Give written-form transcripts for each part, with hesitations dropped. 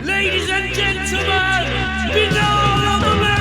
Ladies and gentlemen, Binnall of America!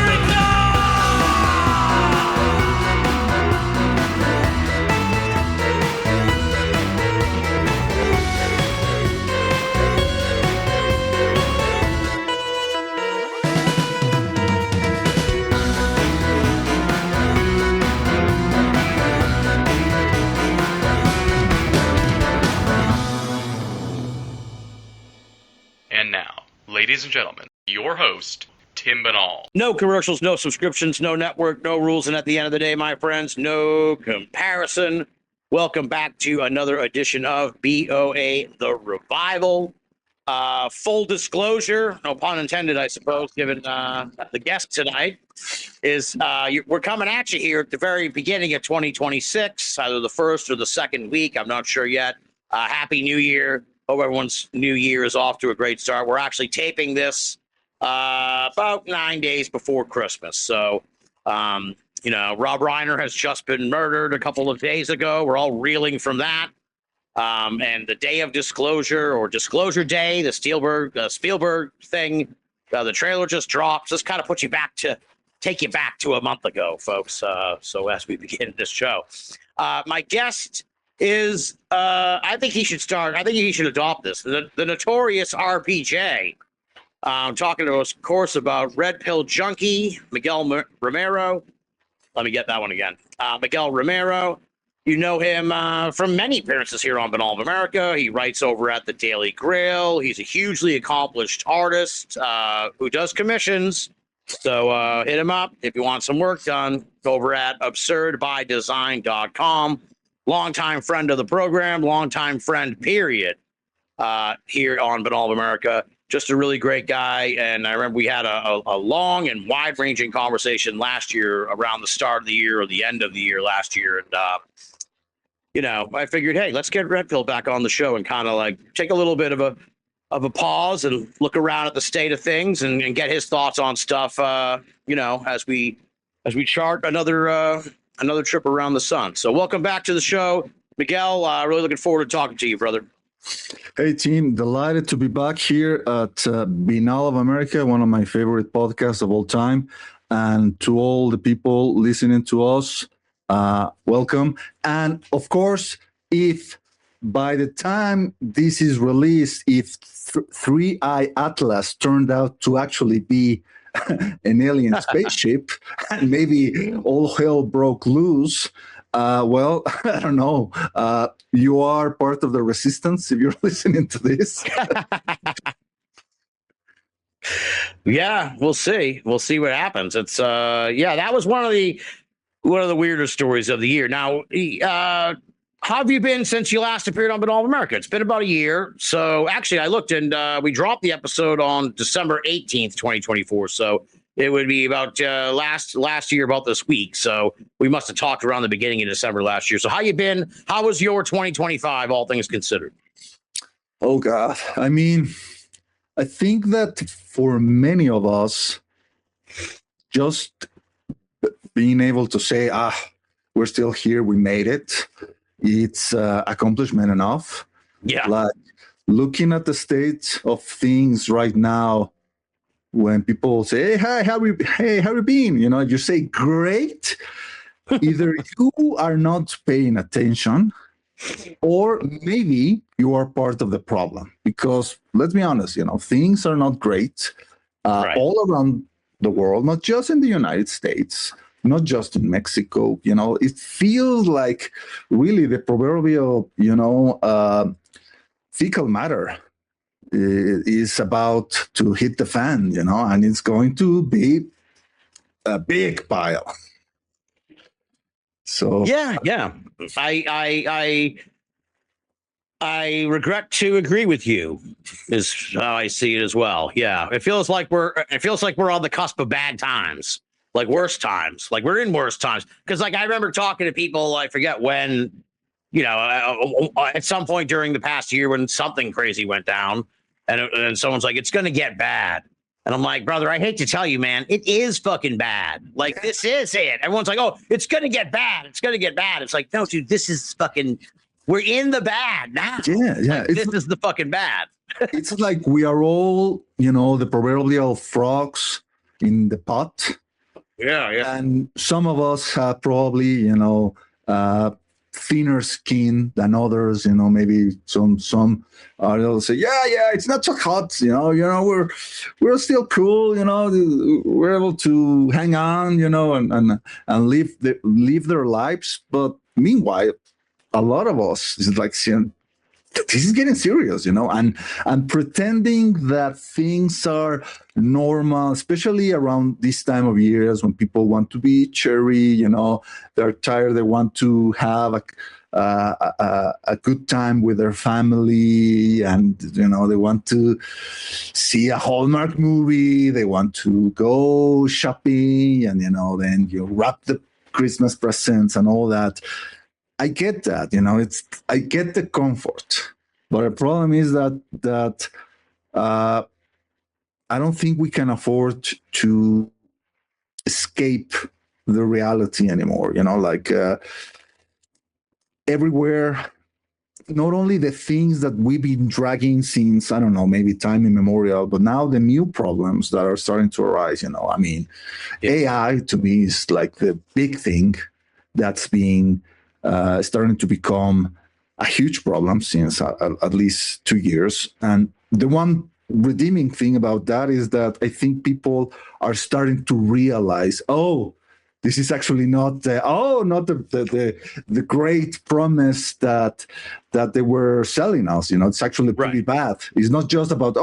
And now, ladies and gentlemen, your host, Tim Binnall. No commercials, no subscriptions, no network, no rules, and at the end of the day, my friends, no comparison. Welcome back to another edition of BOA The Revival. Full disclosure, no pun intended, I suppose, given the guest tonight, is we're coming at you here at the very beginning of 2026, either the first or the second week. I'm not sure yet. Happy New Year. Hope everyone's New Year is off to a great start. We're actually taping this about 9 days before Christmas. So, Rob Reiner has just been murdered a couple of days ago. We're all reeling from that. And the day of disclosure or disclosure day, the Spielberg thing, the trailer just drops. This kind of puts you back take you back to a month ago, folks. So as we begin this show, my guest is, I think he should adopt this. The notorious RPJ. Talking to us, of course, about Red Pill Junkie, Miguel Romero. Let me get that one again. Miguel Romero. You know him from many appearances here on Binnall of America. He writes over at the Daily Grail. He's a hugely accomplished artist who does commissions. So hit him up if you want some work done. Go over at absurdbydesign.com. Longtime friend of the program, longtime friend, period, here on Binnall of America. Just a really great guy. And I remember we had a long and wide-ranging conversation last year around the start of the year or the end of the year last year. And, I figured, hey, let's get Red Pill back on the show and kind of like take a little bit of a pause and look around at the state of things and get his thoughts on stuff, as we chart another trip around the sun. So welcome back to the show, Miguel. Really looking forward to talking to you, brother. Hey, team. Delighted to be back here at Binnall of America, one of my favorite podcasts of all time. And to all the people listening to us, welcome. And of course, if by the time this is released, if Three Eye Atlas turned out to actually be an alien spaceship, and maybe all hell broke loose, well, I don't know. You are part of the resistance if you're listening to this. Yeah, we'll see. We'll see what happens. It's that was one of the weirder stories of the year. Now, how have you been since you last appeared on Binnall of America? It's been about a year. So actually, I looked and we dropped the episode on December 18th, 2024. So it would be about last year, about this week. So we must have talked around the beginning of December last year. So how you been? How was your 2025, all things considered? Oh, God. I mean, I think that for many of us, just being able to say, we're still here, we made it, it's accomplishment enough. Yeah. Like looking at the state of things right now, when people say, hey, how you been? You say, great. Either you are not paying attention or maybe you are part of the problem. Because let's be honest, things are not great all around the world, not just in the United States, not just in Mexico. It feels like really the proverbial, fecal matter is about to hit the fan, and it's going to be a big pile. So yeah. I regret to agree with you, is how I see it as well. Yeah, it feels like we're on the cusp of bad times, like worse times, like we're in worse times. Because I remember talking to people, I forget when, at some point during the past year when something crazy went down, and someone's like, it's going to get bad. And I'm like, brother, I hate to tell you, man, it is fucking bad. Like, this is it. Everyone's like, oh, it's going to get bad. It's going to get bad. It's like, no, dude, this is fucking We're in the bad now. Yeah. Like, this is the fucking bad. It's like we are all, the proverbial frogs in the pot. Yeah. And some of us have probably, thinner skin than others. Maybe some they'll say, yeah, it's not so hot. We're still cool. We're able to hang on. And live their lives. But meanwhile, a lot of us is like, this is getting serious, and pretending that things are normal, especially around this time of years when people want to be cheery, they're tired, they want to have a good time with their family, and they want to see a Hallmark movie, they want to go shopping, and then you wrap the Christmas presents and all that. I get that, I get the comfort, but the problem is that I don't think we can afford to escape the reality anymore. Everywhere, not only the things that we've been dragging since, I don't know, maybe time immemorial, but now the new problems that are starting to arise. AI to me is like the big thing that's being starting to become a huge problem since at least 2 years. And the one redeeming thing about that is that I think people are starting to realize, this is actually not the great promise that they were selling us. It's actually pretty bad. It's not just about,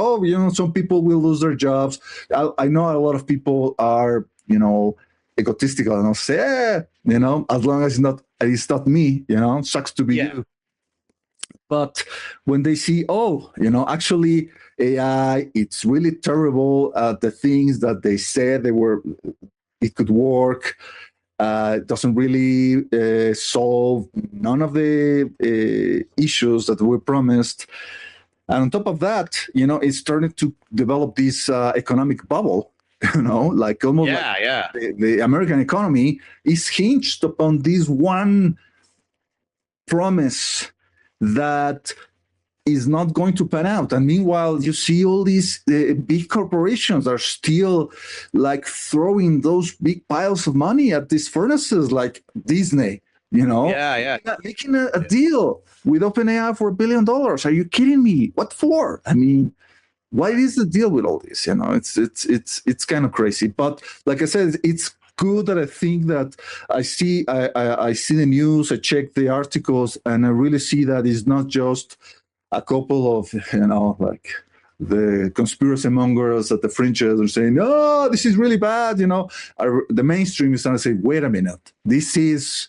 some people will lose their jobs. I know a lot of people are, egotistical and I'll say, as long as it's not me, sucks to be you. But when they see, actually AI, it's really terrible at the things that they said it could work. It doesn't really solve none of the issues that were promised. And on top of that, it's starting to develop this economic bubble. Like almost the American economy is hinged upon this one promise that is not going to pan out. And meanwhile, you see all these big corporations are still like throwing those big piles of money at these furnaces like Disney, making a deal with OpenAI for $1 billion. Are you kidding me? What for? What is the deal with all this? It's kind of crazy. But like I said, it's good that I think that I see the news, I check the articles, and I really see that it's not just a couple of, like the conspiracy mongers at the fringes are saying, this is really bad. The mainstream is trying to say, wait a minute, this is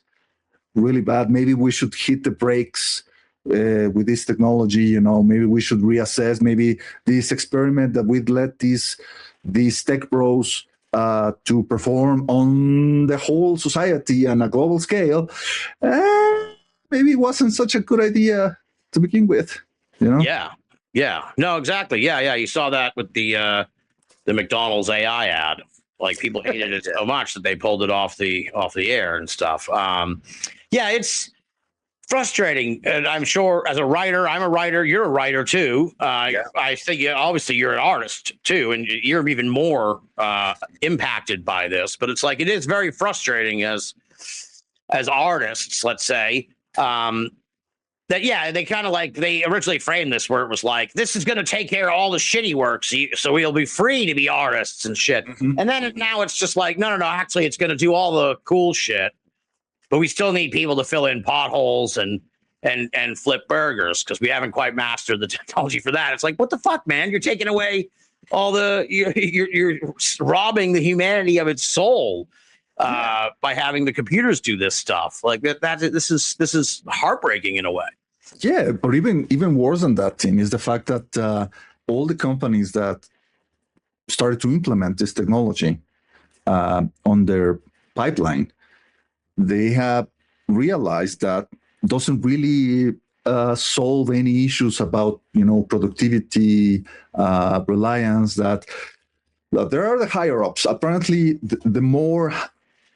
really bad. Maybe we should hit the brakes with this technology. Maybe we should reassess. Maybe this experiment that we'd let these tech bros to perform on the whole society on a global scale, maybe it wasn't such a good idea to begin with. Yeah. No, exactly. Yeah. You saw that with the McDonald's AI ad. Like people hated it so much that they pulled it off the air and stuff. It's frustrating, and I'm sure as a writer, I'm a writer, you're a writer too. I think obviously you're an artist too, and you're even more impacted by this. But it's like it is very frustrating as artists, let's say, that they kind of like they originally framed this where it was like this is going to take care of all the shitty work, so we'll be free to be artists and shit. Mm-hmm. And then now it's just like no, actually it's going to do all the cool shit. But we still need people to fill in potholes and flip burgers because we haven't quite mastered the technology for that. It's like, what the fuck, man? You're taking away all you're robbing the humanity of its soul by having the computers do this stuff. Like this is heartbreaking in a way. Yeah, but even worse than that, Tim, is the fact that all the companies that started to implement this technology on their pipeline, they have realized that doesn't really solve any issues about productivity, reliance. That there are the higher ups. Apparently, the more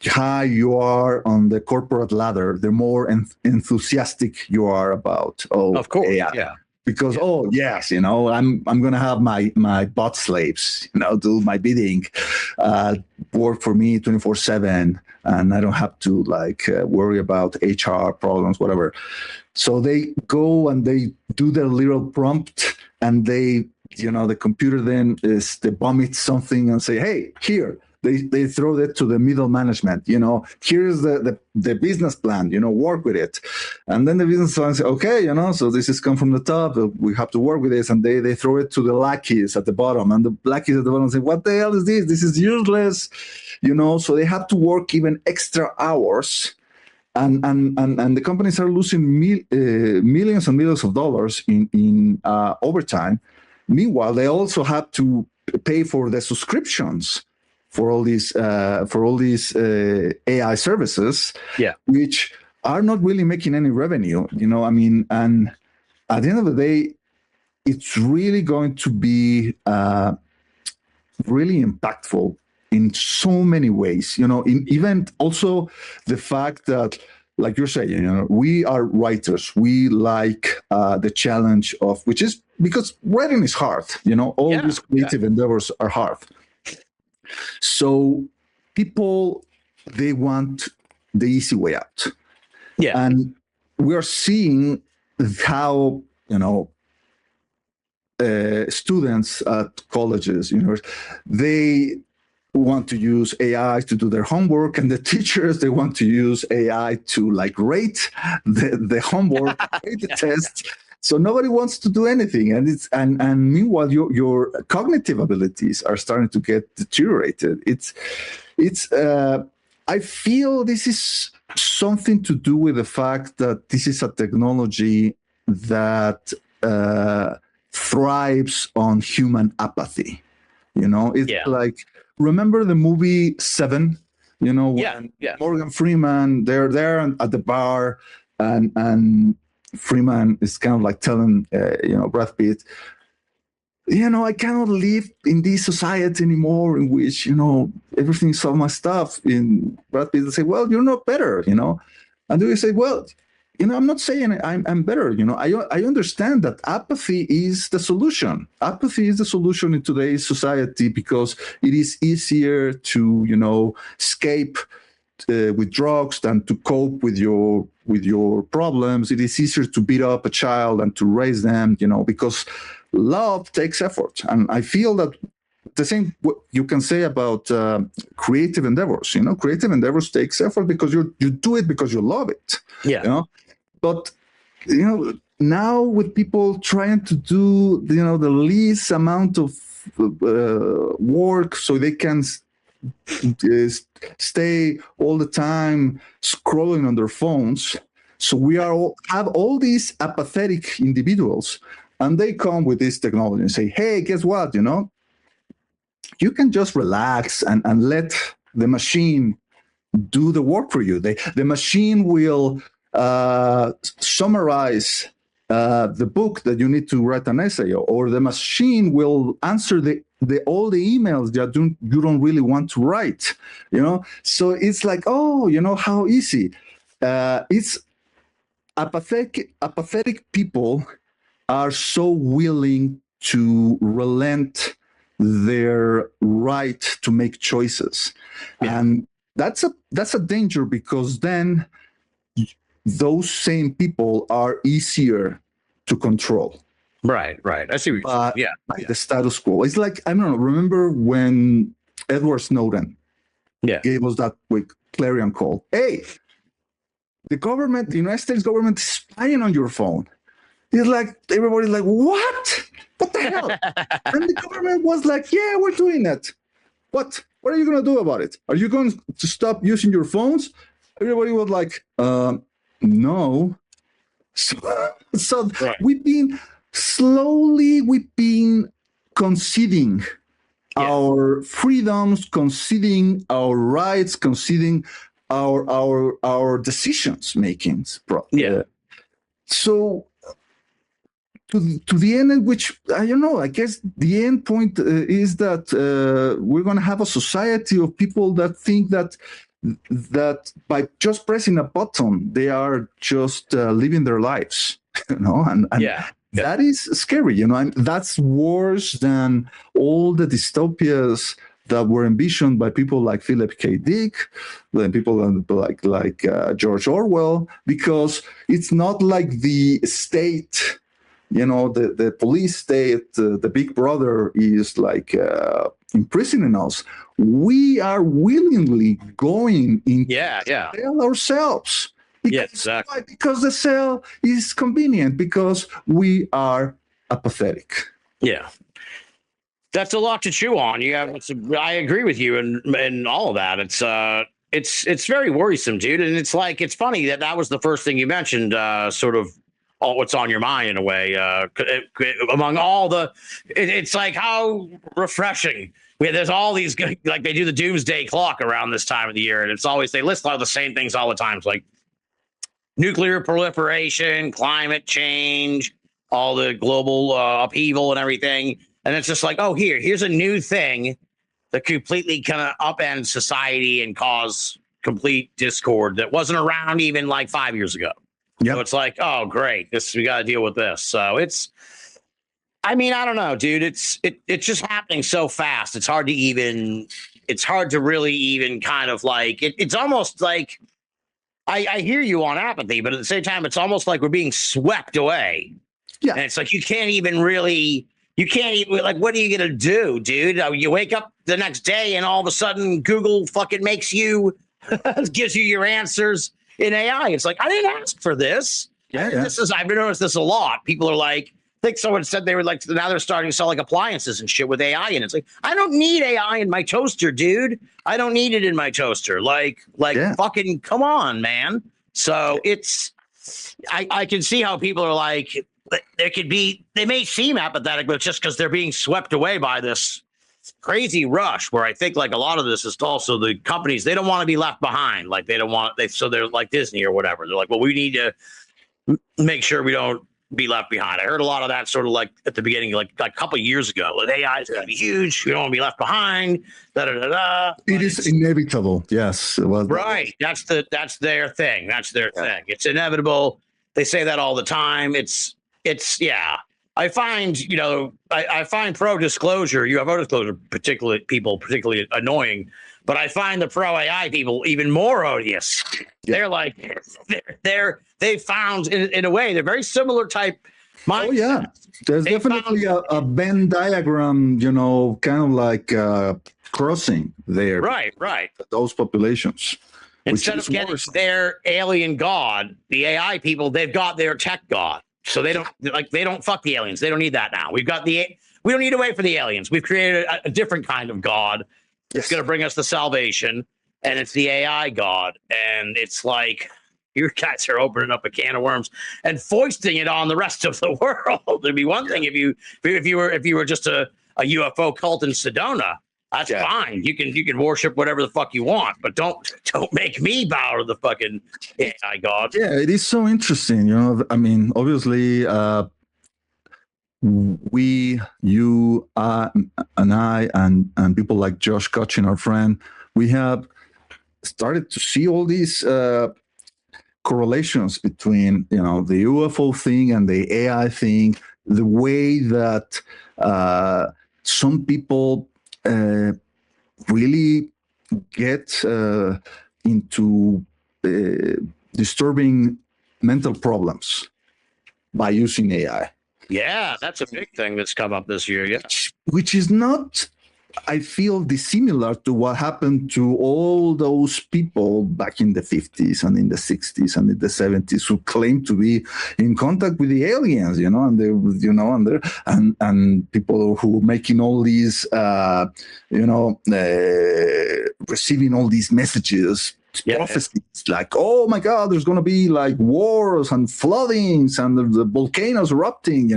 high you are on the corporate ladder, the more enthusiastic you are about Of course, AI. yeah. Because yes, I'm gonna have my bot slaves, do my bidding, work for me 24/7, and I don't have to worry about HR problems, whatever. So they go and they do their little prompt, and they, the computer then they vomit something and say, hey, here. They throw that to the middle management. Here's the business plan. Work with it, and then the business plan say, okay, so this has come from the top. We have to work with this, and they throw it to the lackeys at the bottom, and the lackeys at the bottom say, what the hell is this? This is useless. So they have to work even extra hours, and the companies are losing millions and millions of dollars in overtime. Meanwhile, they also have to pay for the subscriptions for all these AI services, which are not really making any revenue, and at the end of the day, it's really going to be really impactful in so many ways, even also the fact that, like you're saying, we are writers. We like the challenge of, which is because writing is hard, all these creative endeavors are hard. So people, they want the easy way out. Yeah. And we're seeing how, students at colleges, they want to use AI to do their homework, and the teachers, they want to use AI to rate the homework, rate the tests. So nobody wants to do anything, and meanwhile your cognitive abilities are starting to get deteriorated. I feel this is something to do with the fact that this is a technology that thrives on human apathy. It's remember the movie Seven? When Morgan Freeman, they're there at the bar, and Freeman is kind of telling, Brad Pitt, I cannot live in this society anymore in which, everything's all my stuff. And Brad Pitt will say, well, you're not better, And you say, well, I'm not saying I'm better. I understand that apathy is the solution. Apathy is the solution in today's society because it is easier to, escape with drugs than to cope with your problems. It is easier to beat up a child and to raise them, because love takes effort. And I feel that the same you can say about creative endeavors. Creative endeavors takes effort because you do it because you love it. Yeah. But now with people trying to do the least amount of work so they can stay all the time scrolling on their phones. So we have all these apathetic individuals, and they come with this technology and say, hey, guess what? You can just relax and let the machine do the work for you. The machine will summarize the book that you need to write an essay, or the machine will answer all the emails that you don't really want to write. So it's how easy. It's apathetic people are so willing to relent their right to make choices, and that's a danger, because then those same people are easier to control. Right. I see what you're saying. The status quo. It's I don't know, remember when Edward Snowden gave us that quick clarion call? Hey, the government, the United States government is spying on your phone. It's everybody's what? What the hell? And the government was yeah, we're doing it. What are you going to do about it? Are you going to stop using your phones? Everybody was no. So right. We've been conceding our freedoms, conceding our rights, conceding our decisions makings. So to the end in which, I don't know, I guess the end point is that we're going to have a society of people that think that that by just pressing a button, they are just living their lives, and that is scary, and that's worse than all the dystopias that were envisioned by people like Philip K. Dick, then people like George Orwell, because it's not like the state, the police state, the big brother is like imprisoning us. We are willingly going into the cell ourselves. Exactly. Why? Because the cell is convenient, because we are apathetic. Yeah. That's a lot to chew on. I agree with you and all of that. It's very worrisome, dude. And it's funny that was the first thing you mentioned, sort of all what's on your mind in a way, among all it's like how refreshing. There's all these, like they do the doomsday clock around this time of the year. And it's always, they list all the same things all the time. It's like nuclear proliferation, climate change, all the global upheaval and everything. And it's just like, oh, here's a new thing that completely kind of upend society and cause complete discord that wasn't around even like 5 years ago. Yep. So it's like, oh, great. We got to deal with this. So I don't know, dude. It's just happening so fast. It's hard to really even kind of like, it's almost like, I hear you on apathy, but at the same time, it's almost like we're being swept away. Yeah. And it's like, you can't even, like, what are you going to do, dude? You wake up the next day and all of a sudden Google fucking gives you your answers in AI. It's like, I didn't ask for this. Yeah. I've noticed this a lot. People are like, I think someone said they were like, now they're starting to sell like appliances and shit with AI. And it's like, I don't need AI in my toaster, dude. I don't need it in my toaster. Fucking come on, man. So I can see how people are like, they may seem apathetic, but it's just because they're being swept away by this crazy rush, where I think like a lot of this is also the companies, they don't want to be left behind. Like so they're like Disney or whatever. They're like, well, we need to make sure we don't be left behind. I heard a lot of that sort of like at the beginning, like a couple of years ago, like AI is going to be huge. We don't want to be left behind. It is inevitable. Yes. Well, right. That's their thing. That's their thing. It's inevitable. They say that all the time. It's I find, I find pro disclosure, UFO disclosure, particularly annoying, but I find the pro AI people even more odious. Yeah. They're like, they found in a way, they're very similar type mindset. Oh yeah, there's definitely a Venn diagram, kind of like crossing there. Right. Those populations. Instead of getting their alien god, the AI people, they've got their tech god. So they don't fuck the aliens. They don't need that now. We don't need to wait for the aliens. We've created a different kind of god. It's going to bring us the salvation, and it's the AI god. And it's like, you guys are opening up a can of worms and foisting it on the rest of the world. It'd be one thing if you were just a UFO cult in Sedona. That's fine. You can worship whatever the fuck you want, but don't make me bow to the fucking AI god. Yeah, it is so interesting. I mean, obviously, you, and I, and people like Josh Cutchin, our friend, we have started to see all these correlations between the UFO thing and the AI thing. The way that some people really get into disturbing mental problems by using AI. Yeah, that's a big thing that's come up this year. Yeah, which is not, I feel, dissimilar to what happened to all those people back in the 50s and in the 60s and in the 70s who claimed to be in contact with the aliens, and they, and people who were making all these, receiving all these messages. Prophecies like, oh my God, there's going to be like wars and floodings and the volcanoes erupting,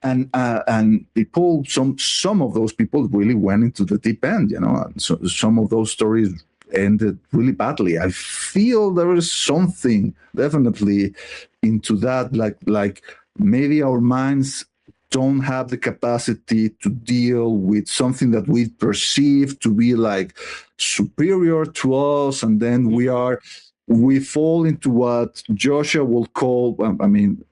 and people, some of those people really went into the deep end, and so some of those stories ended really badly. I feel there is something definitely into that, like maybe our minds don't have the capacity to deal with something that we perceive to be like superior to us, and then we fall into what Joshua will call, I mean,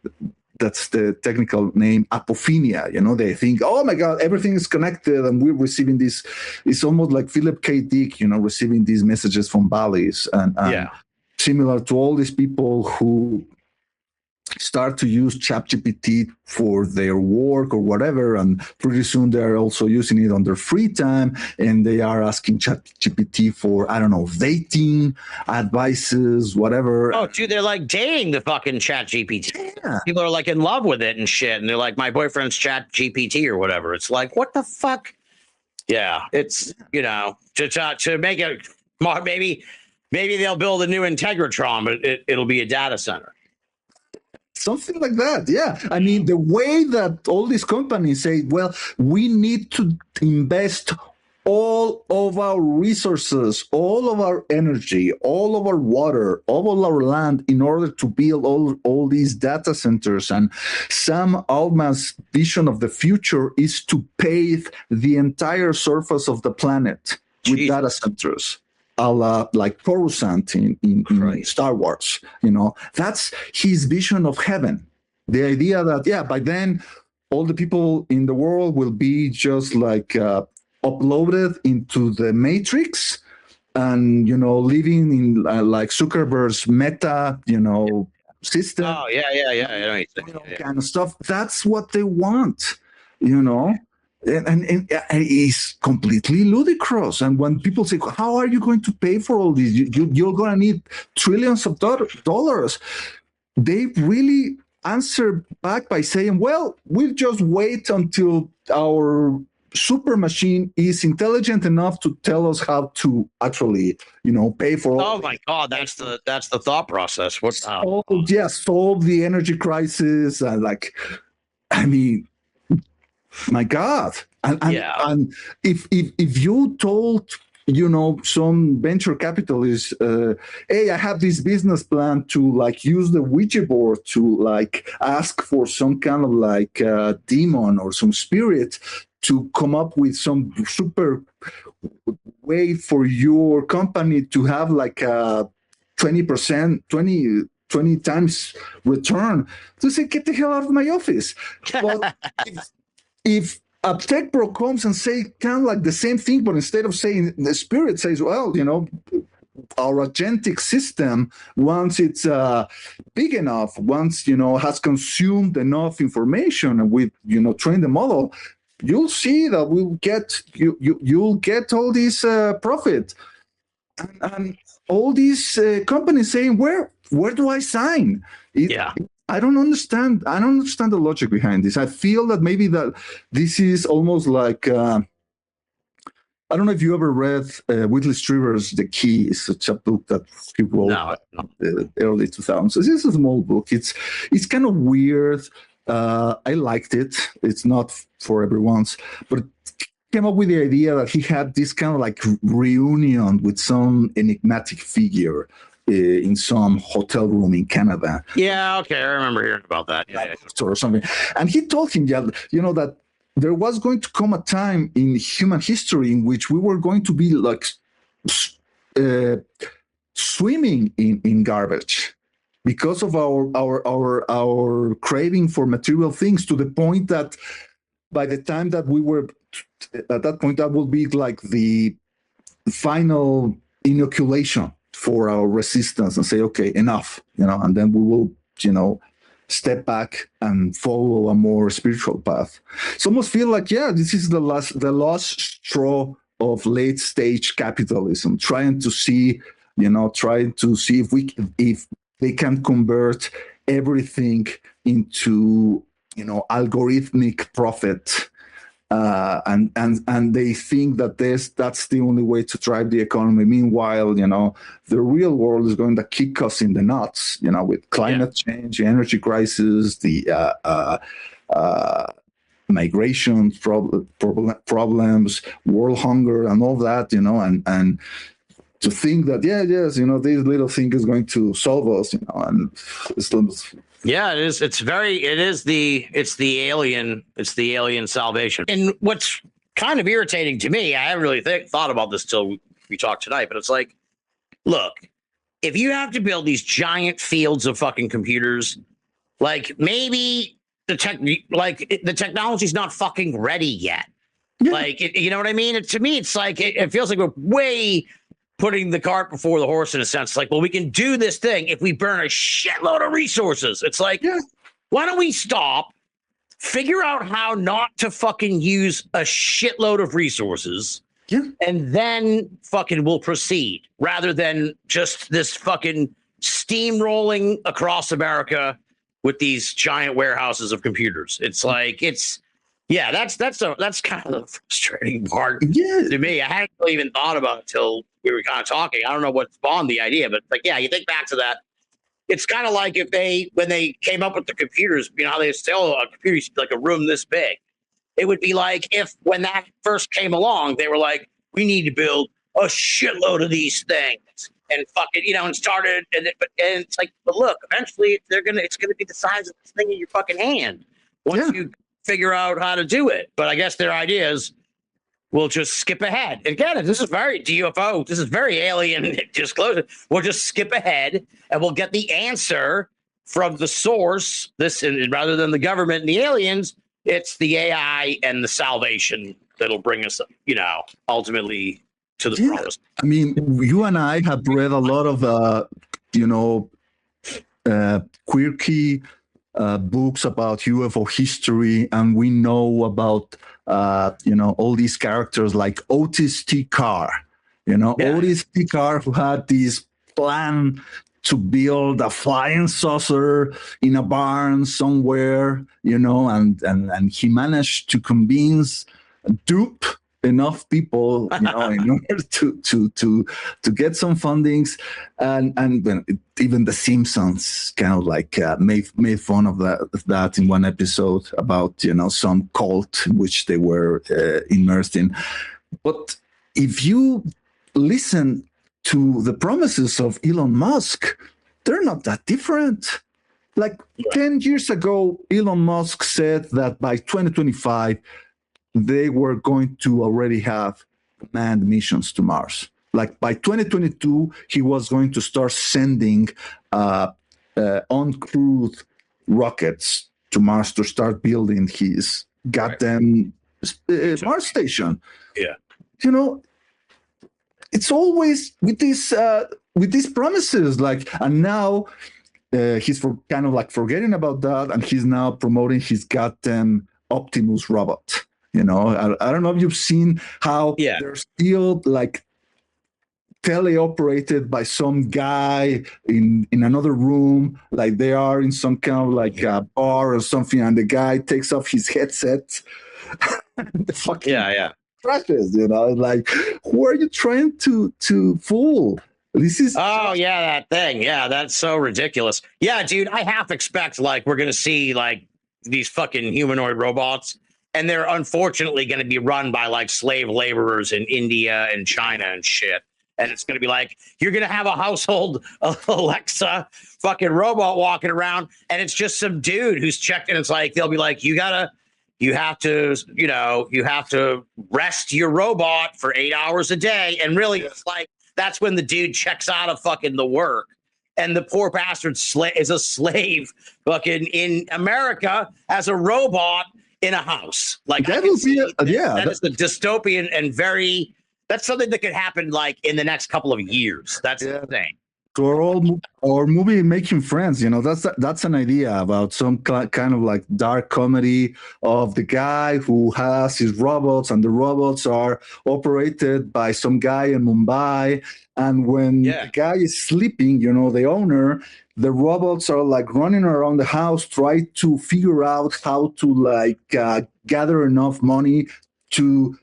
that's the technical name, apophenia. They think, oh my God, everything is connected, and we're receiving this. It's almost like Philip K. Dick, receiving these messages from valleys, and similar to all these people who start to use ChatGPT for their work or whatever, and pretty soon they're also using it on their free time, and they are asking ChatGPT for, I don't know, dating advices, whatever. Oh, dude, they're like dating the fucking ChatGPT. Yeah. People are like in love with it and shit, and they're like, my boyfriend's ChatGPT or whatever. It's like, what the fuck? Yeah, it's to make it maybe they'll build a new Integratron, but it'll be a data center. Something like that, yeah. I mean, the way that all these companies say, well, we need to invest all of our resources, all of our energy, all of our water, all of our land in order to build all these data centers. And Sam Altman's vision of the future is to pave the entire surface of the planet with data centers. A la like Coruscant in Star Wars, that's his vision of heaven. The idea that by then all the people in the world will be just like uploaded into the Matrix, and living in like Zuckerberg's Meta, system. Oh yeah. Kind of stuff. That's what they want, And it's completely ludicrous. And when people say, how are you going to pay for all this? You're going to need trillions of dollars. They really answer back by saying, well, we'll just wait until our super machine is intelligent enough to tell us how to actually, pay for all. Oh my God, that's the thought process. Solve the energy crisis. My God. And if you told, some venture capitalists, hey, I have this business plan to use the Ouija board to ask for some kind of demon or some spirit to come up with some super way for your company to have a 20%, 20 times return, to say, get the hell out of my office. But if a tech bro comes and say kind of the same thing, but instead of saying, the spirit says, well, our agentic system, once it's big enough, once has consumed enough information, and we train the model, you'll see that we'll get you'll get all this profit, and all these companies saying, where do I sign? I don't understand the logic behind this. I feel that maybe that this is almost like I don't know if you ever read Whitley Strieber's The Key. It's such a book that he wrote in the early 2000s. This is a small book. It's kind of weird. I liked it. It's not for everyone's, but it came up with the idea that he had this kind of reunion with some enigmatic figure in some hotel room in Canada. Yeah, okay, I remember hearing about that. Or something. And he told him, that there was going to come a time in human history in which we were going to be swimming in garbage because of our craving for material things, to the point that by the time that we were at that point, that will be the final inoculation for our resistance, and say, okay, enough, and then we will, step back and follow a more spiritual path. It's almost feel like, this is the last straw of late stage capitalism, trying to see if they can convert everything into, algorithmic profit. And they think that that's the only way to drive the economy. Meanwhile, the real world is going to kick us in the nuts, with climate change, energy crisis, the migration problems, world hunger, and all that, and to think that, this little thing is going to solve us, and it's Yeah, it is. It's the alien salvation. And what's kind of irritating to me, I haven't really thought about this till we talked tonight, but it's like, look, if you have to build these giant fields of fucking computers, like maybe the technology's not fucking ready yet. Yeah. Like, you know what I mean? To me, it's like it feels like we're way putting the cart before the horse in a sense. Like, well, we can do this thing if we burn a shitload of resources. It's like, why don't we stop, figure out how not to fucking use a shitload of resources, and then fucking we'll proceed, rather than just this fucking steamrolling across America with these giant warehouses of computers. It's like, that's kind of the frustrating part to me. I hadn't really even thought about it till we were kind of talking. I don't know what spawned the idea, but like, yeah, you think back to that. It's kind of like when they came up with the computers, you know, how they sell a computer like a room this big. It would be like if when that first came along, they were like, we need to build a shitload of these things and fucking, you know, and started. And it's like, but look, eventually it's going to be the size of this thing in your fucking hand once you figure out how to do it. But I guess their idea is we'll just skip ahead. Again, this is very UFO. This is very alien disclosure. We'll just skip ahead and we'll get the answer from the source. Rather than the government and the aliens, it's the AI and the salvation that'll bring us, you know, ultimately to the promise. I mean, you and I have read a lot of, quirky books about UFO history, and we know about, all these characters like Otis T. Carr, Otis T. Carr, who had this plan to build a flying saucer in a barn somewhere, and he managed to dupe enough people, in order to get some fundings, and even the Simpsons kind of like made fun of that in one episode about some cult which they were immersed in. But if you listen to the promises of Elon Musk, they're not that different. Like 10 years ago, Elon Musk said that by 2025, they were going to already have manned missions to Mars. Like by 2022, he was going to start sending uncrewed rockets to Mars to start building his goddamn Mars station. Yeah. It's always with these promises, and now he's kind of like forgetting about that, and he's now promoting his goddamn Optimus robot. I don't know if you've seen how they're still like teleoperated by some guy in another room, like they are in some kind of like a bar or something, and the guy takes off his headset. The fucking crashes, like, who are you trying to fool? This is that thing. Yeah, that's so ridiculous. Yeah, dude, I half expect like we're gonna see like these fucking humanoid robots, and they're unfortunately going to be run by like slave laborers in India and China and shit. And it's going to be like, you're going to have a household Alexa fucking robot walking around, and it's just some dude who's checked, and it's like, they'll be like, you have to rest your robot for 8 hours a day. And really it's like, that's when the dude checks out of fucking the work. And the poor bastard is a slave fucking in America as a robot in a house. Like that is the dystopian and that's something that could happen like in the next couple of years. That's the thing. Or movie making friends, that's an idea about some kind of like dark comedy of the guy who has his robots, and the robots are operated by some guy in Mumbai. And when the guy is sleeping, the owner, the robots are like running around the house, trying to figure out how to like gather enough money to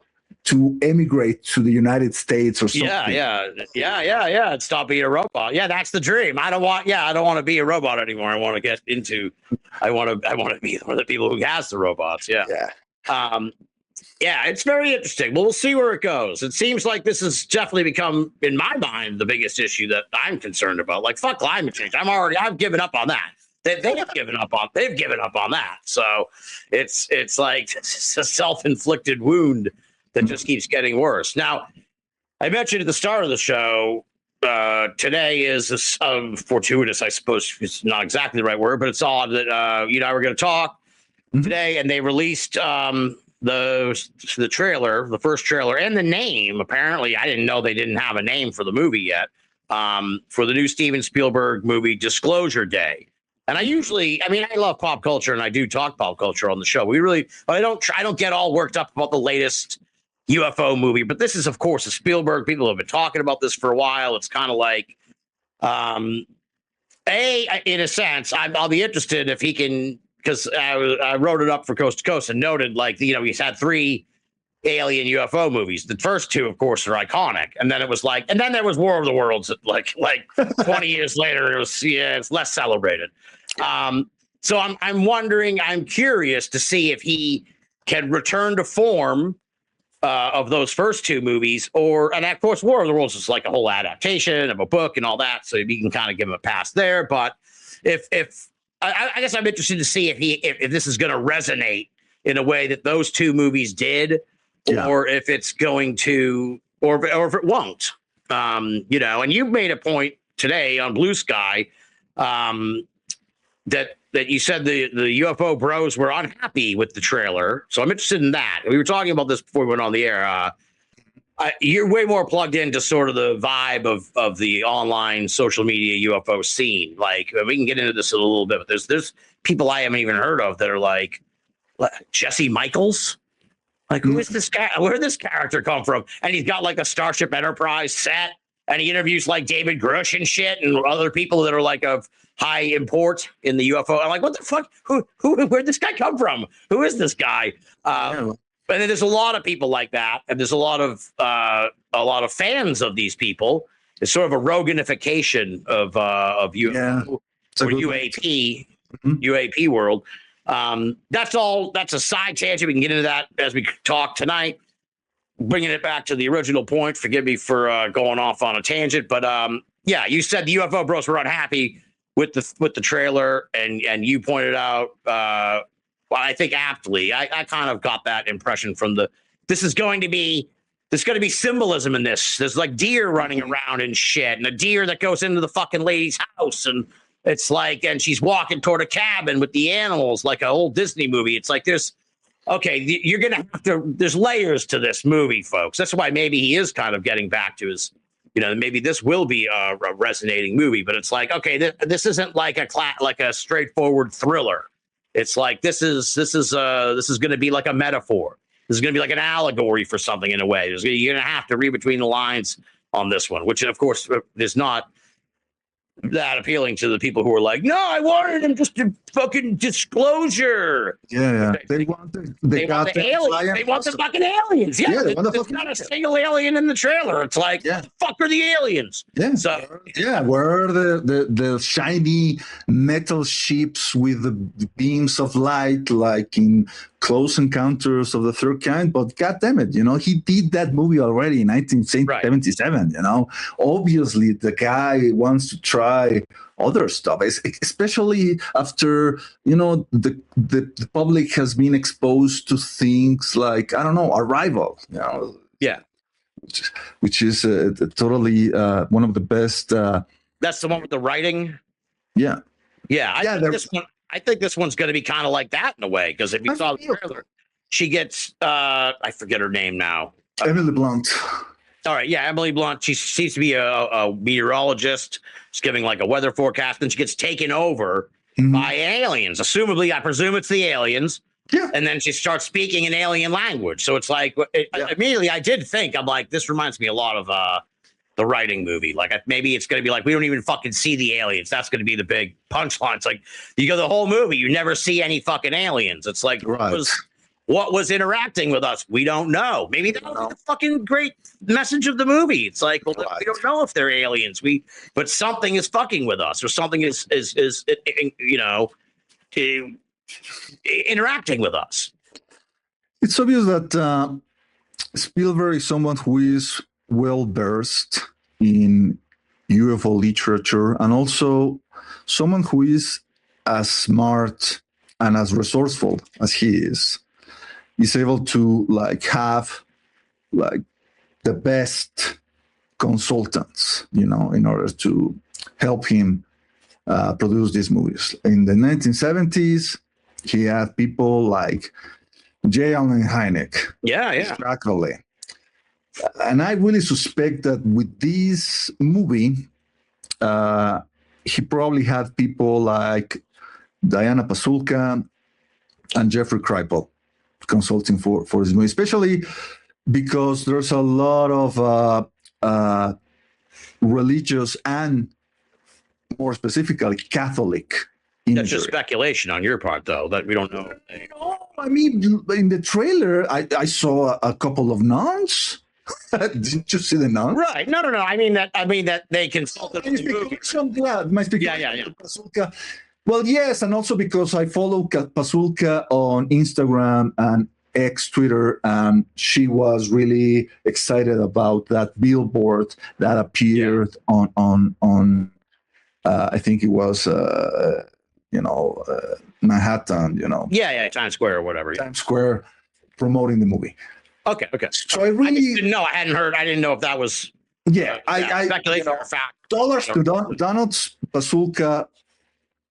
emigrate to the United States or something. Yeah. And stop being a robot. Yeah, that's the dream. I don't want to be a robot anymore. I want to be one of the people who has the robots. Yeah. It's very interesting. We'll see where it goes. It seems like this has definitely become, in my mind, the biggest issue that I'm concerned about. Like, fuck climate change. I've given up on that. They've given up on that. So it's like it's a self-inflicted wound that just keeps getting worse. Now, I mentioned at the start of the show, today is fortuitous, I suppose it's not exactly the right word, but it's odd that you and I were going to talk today, and they released the trailer, the first trailer, and the name. Apparently, I didn't know they didn't have a name for the movie yet. For the new Steven Spielberg movie, Disclosure Day. And I love pop culture, and I do talk pop culture on the show. I don't get all worked up about the latest UFO movie, but this is, of course, a Spielberg. People have been talking about this for a while. It's kind of like, in a sense, I'll be interested if he can, because I wrote it up for Coast to Coast and noted, like, he's had 3 alien UFO movies. The first 2, of course, are iconic, and then it was like, and then there was War of the Worlds. Like 20 years later, it's less celebrated. So I'm wondering, I'm curious to see if he can return to form of those first 2 movies, and of course, War of the Worlds is like a whole adaptation of a book and all that, so you can kind of give him a pass there. But if I guess I'm interested to see if this is going to resonate in a way that those 2 movies did, or if it's going to, or if it won't. And you made a point today on Blue Sky that you said the UFO bros were unhappy with the trailer. So I'm interested in that. We were talking about this before we went on the air. You're way more plugged into sort of the vibe of the online social media UFO scene. Like, we can get into this a little bit, but there's people I haven't even heard of that are like Jesse Michaels. Like, who is this guy? Where did this character come from? And he's got like a Starship Enterprise set, and he interviews like David Grush and shit, and other people that are like of high import in the UFO. I'm like, what the fuck? Where'd this guy come from? Who is this guy? And then there's a lot of people like that, and there's a lot of fans of these people. It's sort of a Roganification of UFO or UAP, UAP world. That's a side tangent. We can get into that as we talk tonight. Bringing it back to the original point. Forgive me for going off on a tangent, but you said the UFO bros were unhappy with the trailer, and you pointed out, I think aptly, I kind of got that impression from there's going to be symbolism in this. There's like deer running around and shit, and a deer that goes into the fucking lady's house, and it's like, and she's walking toward a cabin with the animals, like an old Disney movie. It's like you're going to have to, there's layers to this movie, folks. That's why maybe he is kind of getting back to his, maybe this will be a resonating movie, but it's like, okay, this isn't like a straightforward thriller. It's like, this is going to be like a metaphor. This is going to be like an allegory for something in a way. You're going to have to read between the lines on this one, which of course is not that appealing to the people who are like, no, I wanted him just to fucking disclosure. Yeah. They want the aliens. They want the fucking aliens. Yeah, there's not a single alien in the trailer. It's like, what the fuck are the aliens? Yeah. So where are the shiny metal ships with the beams of light, like in Close Encounters of the Third Kind? But God damn it, he did that movie already in 1977. Obviously the guy wants to try other stuff, especially after the public has been exposed to things like, I don't know, Arrival. Which is totally one of the best. That's the one with the writing. Yeah. I think this one's going to be kind of like that in a way, because if you saw the trailer, she gets I forget her name now. Emily Blunt. All right, yeah, Emily Blunt. She seems to be a meteorologist. She's giving like a weather forecast, and she gets taken over by aliens. Assumably, I presume it's the aliens. Yeah. And then she starts speaking an alien language. So it's like, immediately I did think, I'm like, this reminds me a lot of the writing movie. Like, maybe it's going to be like, we don't even fucking see the aliens. That's going to be the big punchline. It's like, you go the whole movie, you never see any fucking aliens. It's like, what was interacting with us? We don't know. Maybe that was the fucking great message of the movie. It's like, well, we don't know if they're aliens. But something is fucking with us, or something is interacting with us. It's obvious that Spielberg is someone who is well versed in UFO literature, and also someone who is as smart and as resourceful as he is able to like have like the best consultants, in order to help him produce these movies. In the 1970s, he had people like J. Allen Hynek, Jack Vallee. And I really suspect that with this movie, he probably had people like Diana Pasulka and Jeffrey Kripal consulting for this movie, especially because there's a lot of religious and more specifically Catholic imagery. That's just speculation on your part, though, that we don't know. No, I mean, in the trailer, I saw a couple of nuns. Didn't you see the nuns? Right. No. I mean that they consulted the movie. Yeah. Pasulka. Well, yes, and also because I follow Pasulka on Instagram and X Twitter, and she was really excited about that billboard that appeared on I think it was Manhattan, Times Square or whatever. Times Square, promoting the movie. Okay. So I really didn't know. I hadn't heard. I didn't know if that was speculation or fact. Dollars to Donald Pasulka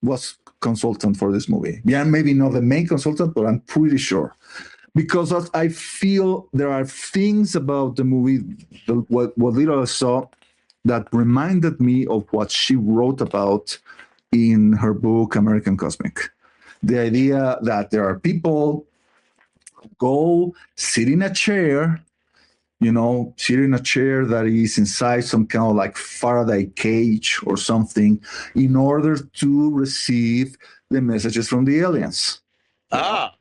was consultant for this movie. Yeah, maybe not the main consultant, but I'm pretty sure. Because I feel there are things about the movie, what little I saw, that reminded me of what she wrote about in her book, American Cosmic. The idea that there are people who go sit in a chair, that is inside some kind of like Faraday cage or something in order to receive the messages from the aliens. Well,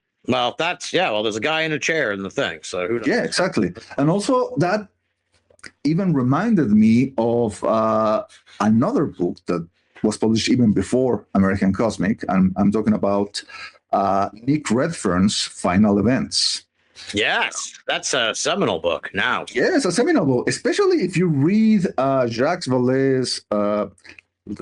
there's a guy in a chair in the thing. So who knows? Yeah, exactly. And also that even reminded me of another book that was published even before American Cosmic. I'm talking about Nick Redfern's Final Events. Yes, that's a seminal book now. Yes, a seminal book, especially if you read Jacques Vallée's the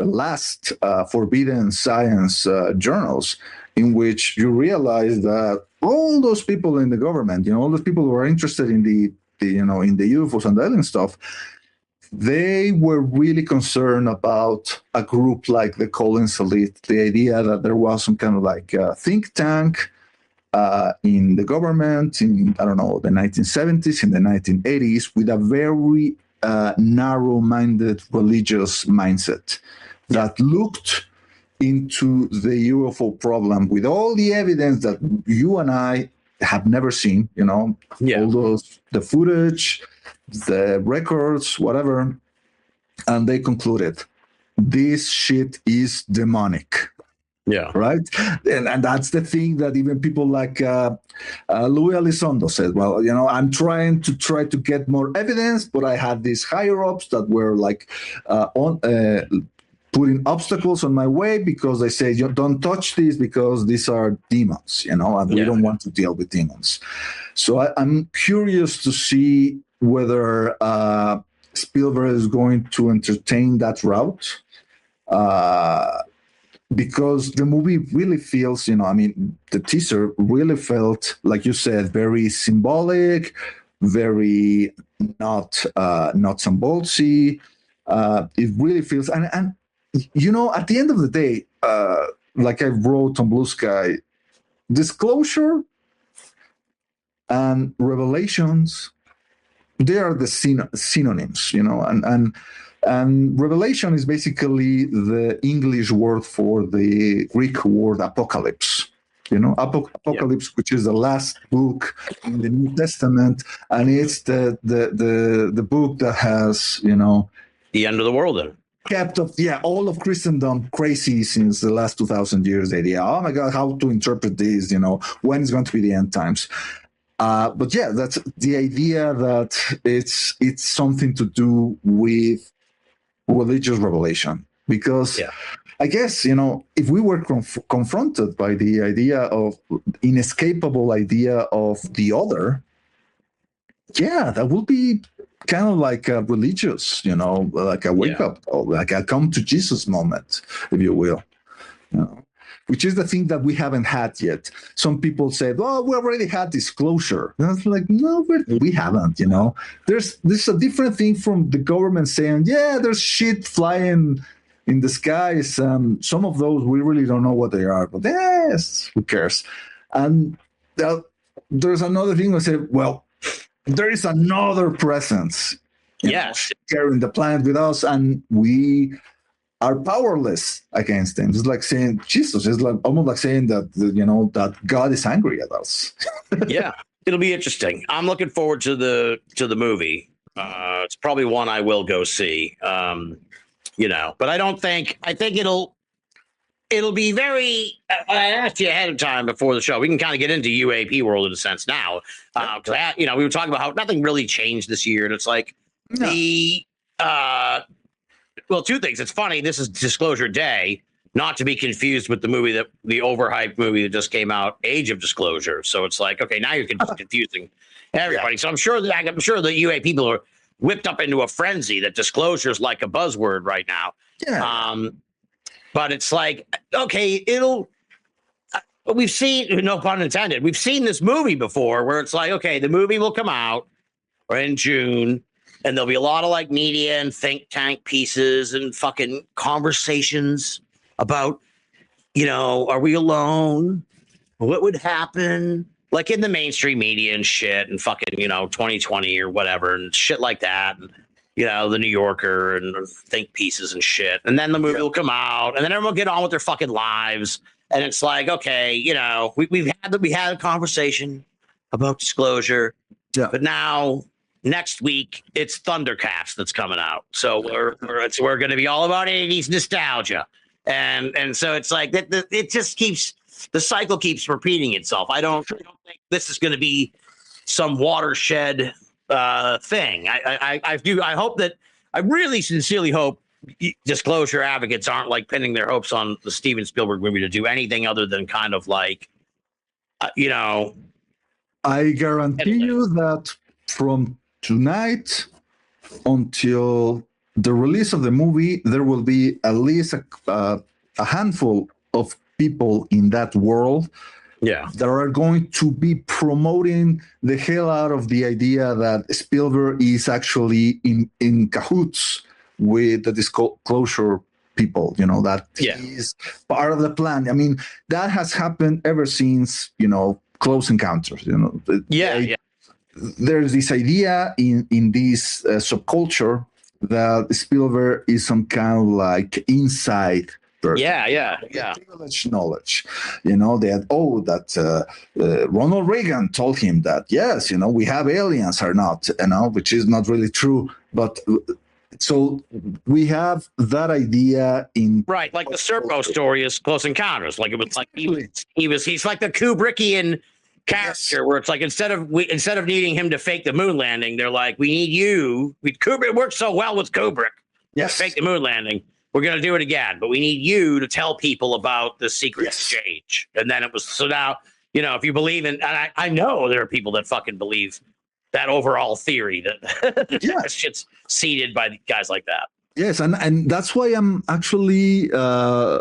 last Forbidden Science journals, in which you realize that all those people in the government, all those people who are interested in the in the UFOs and the alien stuff, they were really concerned about a group like the Collins Elite, the idea that there was some kind of like think tank in the government in, the 1970s, in the 1980s, with a very narrow-minded religious mindset that looked into the UFO problem with all the evidence that you and I have never seen, all those, the footage, the records, whatever. And they concluded, this shit is demonic. Yeah. Right. And that's the thing that even people like Louis Elizondo said, well, I'm trying to get more evidence, but I had these higher ups that were like putting obstacles on my way because they say, don't touch these because these are demons, and we don't want to deal with demons. So I'm curious to see whether Spielberg is going to entertain that route. Because the movie really feels, the teaser really felt, like you said, very symbolic, very not some boltsy. It really feels, and at the end of the day, like I wrote on Blue Sky, disclosure and revelations, they are the synonyms, and revelation is basically the English word for the Greek word apocalypse. Apocalypse, which is the last book in the New Testament, and it's the book that has the end of the world in. Kept all of Christendom crazy since the last 2,000 years. The idea, oh my God, how to interpret this? When is going to be the end times? But that's the idea that it's something to do with religious revelation, because I guess if we were confronted by the idea of inescapable idea of the other, that would be kind of like a religious, like a wake up, or like a come to Jesus moment, if you will. which is the thing that we haven't had yet. Some people said, "Oh, we already had disclosure." And I was like, "No, we haven't." There's a different thing from the government saying, "Yeah, there's shit flying in the skies." Some of those we really don't know what they are, but yes, who cares? And there's another thing I said, well, there is another presence, sharing the planet with us, and we are powerless against them. It's like saying Jesus. It's like almost like saying that that God is angry at us. Yeah, it'll be interesting. I'm looking forward to the movie. It's probably one I will go see. But I think it'll be very. I asked you ahead of time before the show. We can kind of get into UAP world in a sense now, because we were talking about how nothing really changed this year, and it's like well, two things. It's funny. This is Disclosure Day, not to be confused with the overhyped movie that just came out, Age of Disclosure. So it's like, okay, now you're confusing everybody. So I'm sure the UAP people are whipped up into a frenzy that disclosure is like a buzzword right now. Yeah. But it's like, okay, we've seen, no pun intended, we've seen this movie before where it's like, okay, the movie will come out in June, and there'll be a lot of like media and think tank pieces and fucking conversations about, are we alone? What would happen? Like in the mainstream media and shit and fucking, 2020 or whatever and shit like that. And, the New Yorker and think pieces and shit. And then the movie will come out and then everyone will get on with their fucking lives. And it's like, okay, we had a conversation about disclosure. Yeah. But now next week it's Thundercats that's coming out. So we're going to be all about 80s nostalgia. And so it's like it just keeps, the cycle keeps repeating itself. I don't think this is going to be some watershed thing. I really sincerely hope disclosure advocates aren't like pinning their hopes on the Steven Spielberg movie to do anything other than kind of like, I guarantee you that from tonight until the release of the movie, there will be at least a handful of people in that world that are going to be promoting the hell out of the idea that Spielberg is actually in cahoots with the disclosure people, that he's part of the plan. I mean, that has happened ever since, Close Encounters, There's this idea in this subculture that Spielberg is some kind of like inside person. Privileged knowledge, that Ronald Reagan told him that, yes, we have aliens or not, which is not really true. But so we have that idea in right, like the Serpo story is Close Encounters. Like it was like he's like the Kubrickian character, where it's like instead of needing him to fake the moon landing, they're like, we need you. Kubrick worked so well with Kubrick. Fake the moon landing. We're going to do it again, but we need you to tell people about the secret exchange. And then it was, so now, if you believe in, and I know there are people that fucking believe that overall theory that shit's seeded by guys like that. Yes, and that's why I'm actually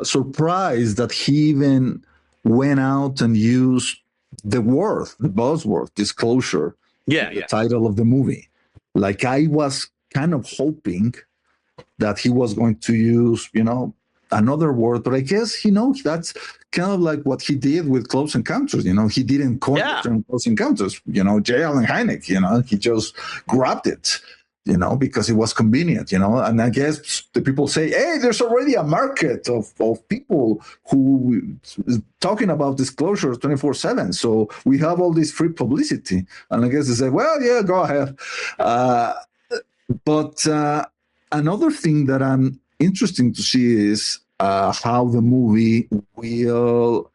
surprised that he even went out and used the buzzword, disclosure, the title of the movie. Like I was kind of hoping that he was going to use, another word, but I guess, that's kind of like what he did with Close Encounters. He didn't coin the term Close Encounters, J. Allen Hynek, he just grabbed it, because it was convenient, and I guess the people say, hey, there's already a market of people who is talking about disclosures 24/7. So we have all this free publicity. And I guess they say, well, yeah, go ahead. But another thing that I'm interesting to see is how the movie will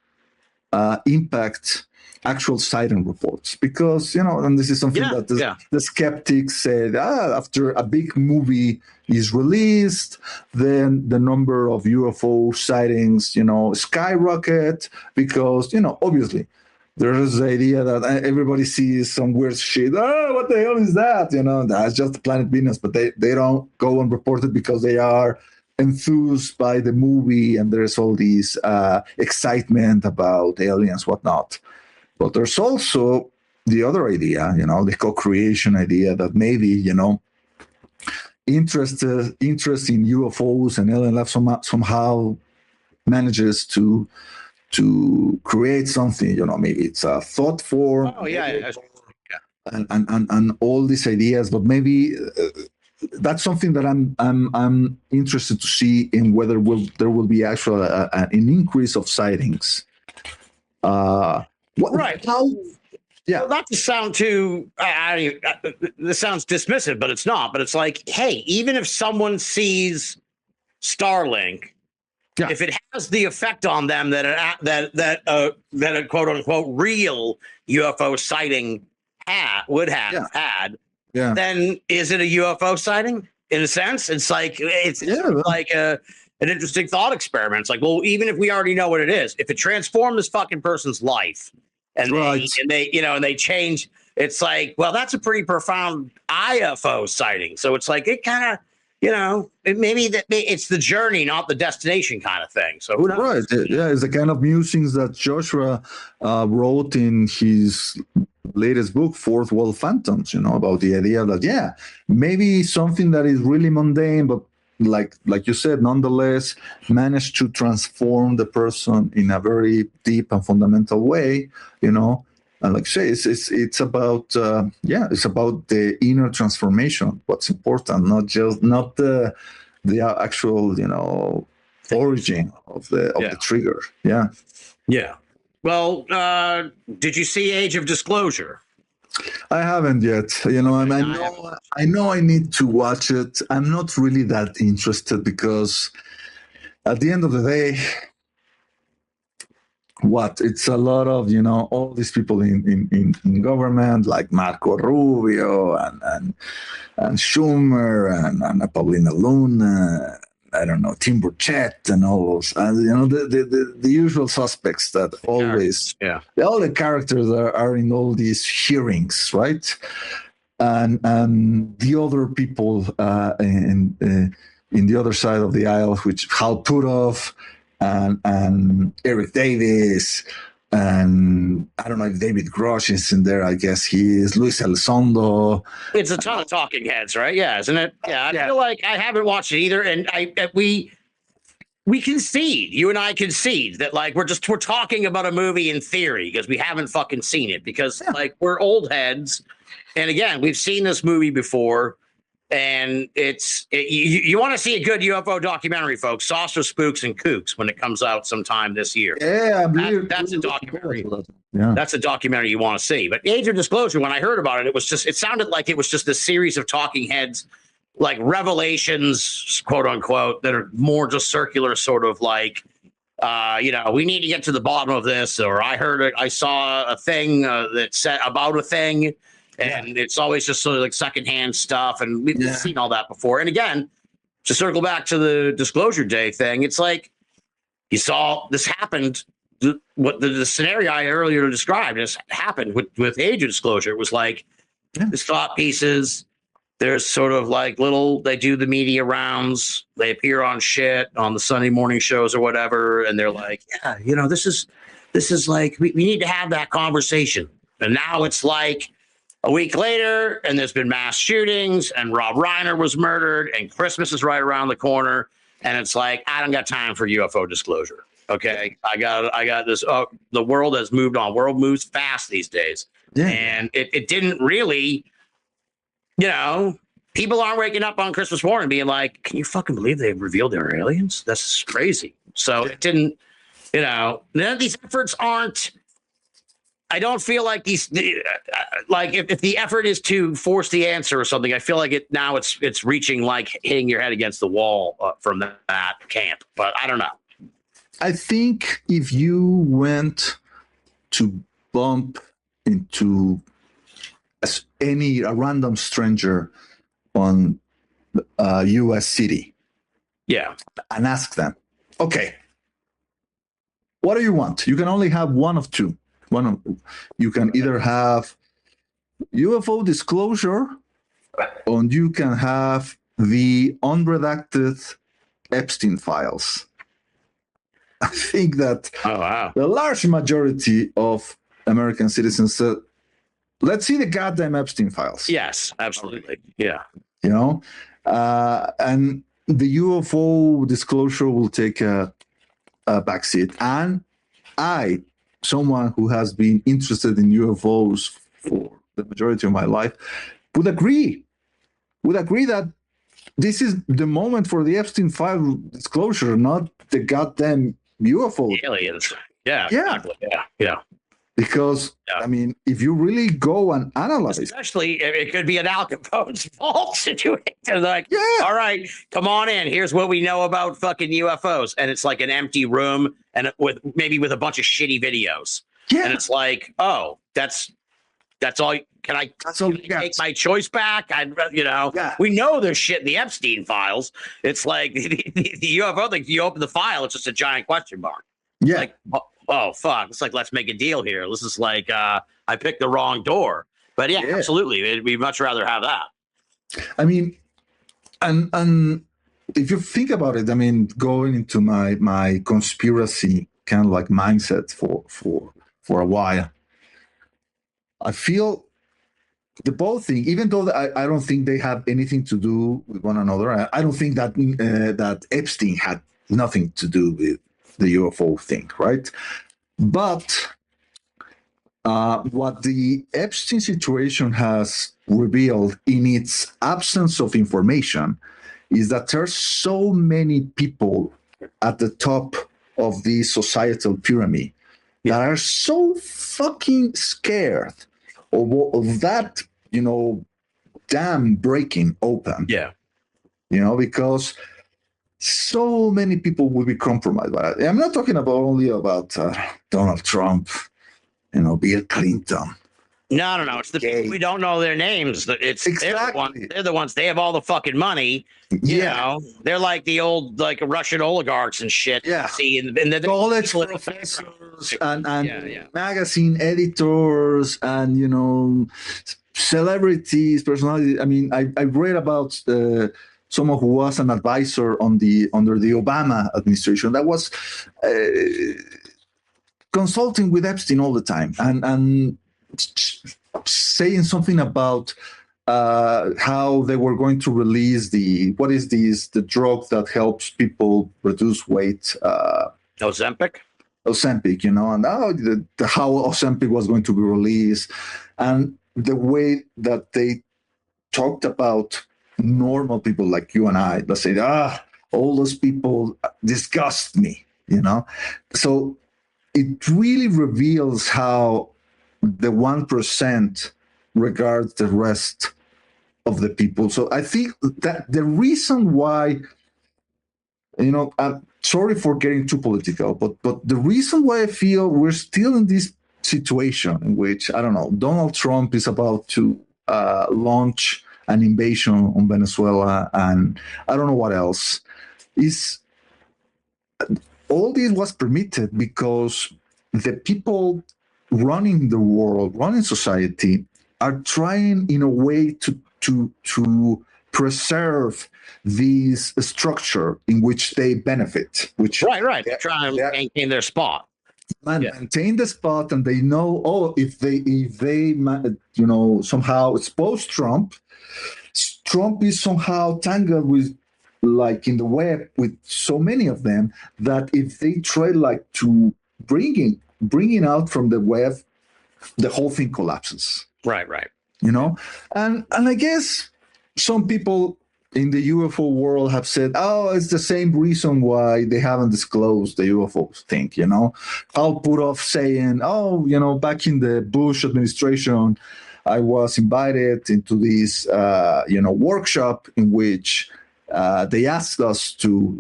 impact actual sighting reports, because and this is something that the skeptics said, after a big movie is released, then the number of UFO sightings skyrocket, because obviously there's the idea that everybody sees some weird shit. Oh, what the hell is that? That's just the planet Venus, but they don't go and report it because they are enthused by the movie, and there's all these excitement about aliens, whatnot. But there's also the other idea, the co-creation idea, that maybe, interest in UFOs and alien life somehow manages to create something. Maybe it's a thought form. Oh yeah. And all these ideas, but maybe that's something that I'm interested to see in whether there will be actual an increase of sightings. Right. How? Yeah. Well, not to sound too, this sounds dismissive, but it's not. But it's like, hey, even if someone sees Starlink, if it has the effect on them that a quote unquote real UFO sighting would have had, then is it a UFO sighting? In a sense, it's like an interesting thought experiment. It's like, well, even if we already know what it is, if it transformed this fucking person's life, and they change, it's like, well, that's a pretty profound IFO sighting. So it's like, it kind of, maybe it's the journey, not the destination kind of thing. So who knows? Right. Yeah, it's the kind of musings that Joshua wrote in his latest book, Fourth Wall Phantoms, about the idea that, maybe something that is really mundane, but like you said, nonetheless, managed to transform the person in a very deep and fundamental way, and like I say, it's about it's about the inner transformation. What's important, not the actual origin of the trigger. Yeah. Well, did you see Age of Disclosure? I haven't yet. I know I need to watch it. I'm not really that interested because at the end of the day, it's a lot of, all these people in government, like Marco Rubio and Schumer and Paulina Luna, I don't know, Tim Burchett and all those, the usual suspects that always, all the characters are in all these hearings, right? And the other people in the other side of the aisle, which Hal Puthoff and Eric Davis, and I don't know if David Grosh is in there. I guess he is. Luis Elizondo. It's a ton of talking heads, right? Yeah, isn't it? Yeah, I feel like I haven't watched it either, and we concede. You and I concede that like we're talking about a movie in theory because we haven't fucking seen it because like we're old heads, and again we've seen this movie before. And you want to see a good UFO documentary, folks. Saucer Spooks and Kooks when it comes out sometime this year. Yeah, that's a documentary. Yeah. That's a documentary you want to see. But Age of Disclosure, when I heard about it, it sounded like it was just a series of talking heads, like revelations, quote unquote, that are more just circular, sort of like, we need to get to the bottom of this, or I saw a thing that said about a thing. And it's always just sort of like secondhand stuff. And we've seen all that before. And again, to circle back to the Disclosure Day thing, it's like you saw this happened. What the scenario I earlier described has happened with Age of Disclosure. It was like this thought pieces. There's sort of like they do the media rounds. They appear on shit on the Sunday morning shows or whatever. And they're like, this is like, we need to have that conversation. And now it's like, a week later, and there's been mass shootings, and Rob Reiner was murdered, and Christmas is right around the corner, and it's like, I don't got time for UFO disclosure. Okay, I got this. The world has moved on. World moves fast these days, and it didn't really, people aren't waking up on Christmas morning being like, can you fucking believe they revealed they're aliens? That's crazy. So it didn't, none of these efforts aren't. I don't feel like if the effort is to force the answer or something, I feel like it's reaching like hitting your head against the wall from that camp. But I don't know. I think if you went to bump into a random stranger on a U.S. city, and ask them, okay, what do you want? You can only have one of two. You can either have UFO disclosure, or you can have the unredacted Epstein files. I think that Oh, wow. the large majority of American citizens said, let's see the goddamn Epstein files. Yes, absolutely. Yeah. You know, and the UFO disclosure will take a backseat. And I, someone who has been interested in UFOs for the majority of my life, would agree that this is the moment for the Epstein file disclosure, not the goddamn UFO. Aliens. Yeah. Yeah. Exactly. Yeah. Yeah. Because, Yeah. I mean, if you really go and analyze, Especially if it could be an Al Capone's fault situation. Like, yeah, all right, come on in. Here's what we know about fucking UFOs. And it's like an empty room and with a bunch of shitty videos. yeah, And it's like, oh, that's all. Can I take my choice back? Yeah. We know there's shit in the Epstein files. It's like the UFO thing. If you open the file, it's just a giant question mark. yeah. Like, oh fuck. It's like, let's make a deal here. This is like, I picked the wrong door. But yeah, absolutely. We'd much rather have that. I mean, and if you think about it, I mean, going into my conspiracy kind of like mindset for a while, I feel the both thing, even though I don't think they have anything to do with one another. I don't think that that Epstein had nothing to do with the UFO thing, right? But what the Epstein situation has revealed in its absence of information is that there's so many people at the top of the societal pyramid that are so fucking scared of that, dam breaking open. Yeah. Because so many people will be compromised by it. I'm not talking only about Donald Trump, Bill Clinton. No. It's the people we don't know their names. Exactly. They're the ones. They have all the fucking money. You know, they're like the old Russian oligarchs and shit. Yeah. See, and the college professors and magazine editors and celebrities, personalities. I mean, I read about someone who was an advisor under the Obama administration that was consulting with Epstein all the time and saying something about how they were going to release the drug that helps people reduce weight. Ozempic, and how Ozempic was going to be released, and the way that they talked about normal people like you and I, let's say, all those people disgust me, So it really reveals how the 1% regards the rest of the people. So I think that the reason why, I'm sorry for getting too political, but the reason why I feel we're still in this situation in which, I don't know, Donald Trump is about to launch an invasion on Venezuela, and I don't know what else, is all this was permitted because the people running the world, running society, are trying in a way to preserve this structure in which they benefit. Which right. They're trying to maintain their spot. Maintain the spot, and they know, if they somehow expose Trump is somehow tangled with, like, in the web with so many of them, that if they try to bringing out from the web, the whole thing collapses. Right. And I guess some people in the UFO world have said, it's the same reason why they haven't disclosed the UFO thing, I'll put off saying, back in the Bush administration, I was invited into this, workshop in which they asked us to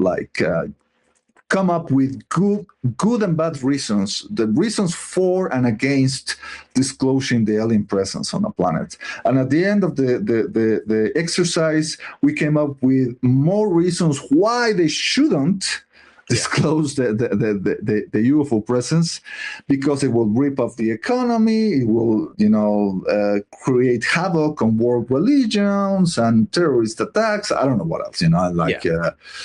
come up with good and bad reasons, the reasons for and against disclosing the alien presence on the planet. And at the end of the exercise, we came up with more reasons why they shouldn't disclose the UFO presence, because it will rip off the economy. It will, create havoc on world religions and terrorist attacks. I don't know what else,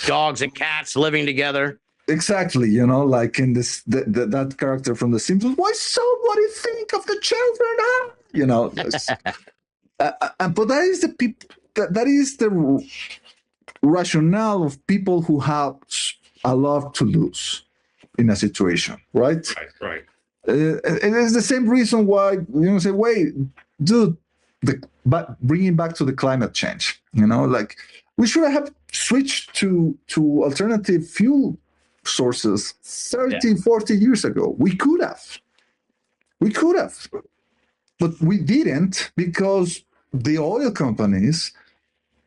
dogs and cats living together. Exactly, like in this that character from The Simpsons. Why somebody think of the children? But that is the people. That is the rationale of people who have a lot to lose in a situation, right? Right. It is the same reason why say, wait, dude, but bringing back to the climate change, like we should have switched to alternative fuel sources 30, 40 years ago. We could have, but we didn't, because the oil companies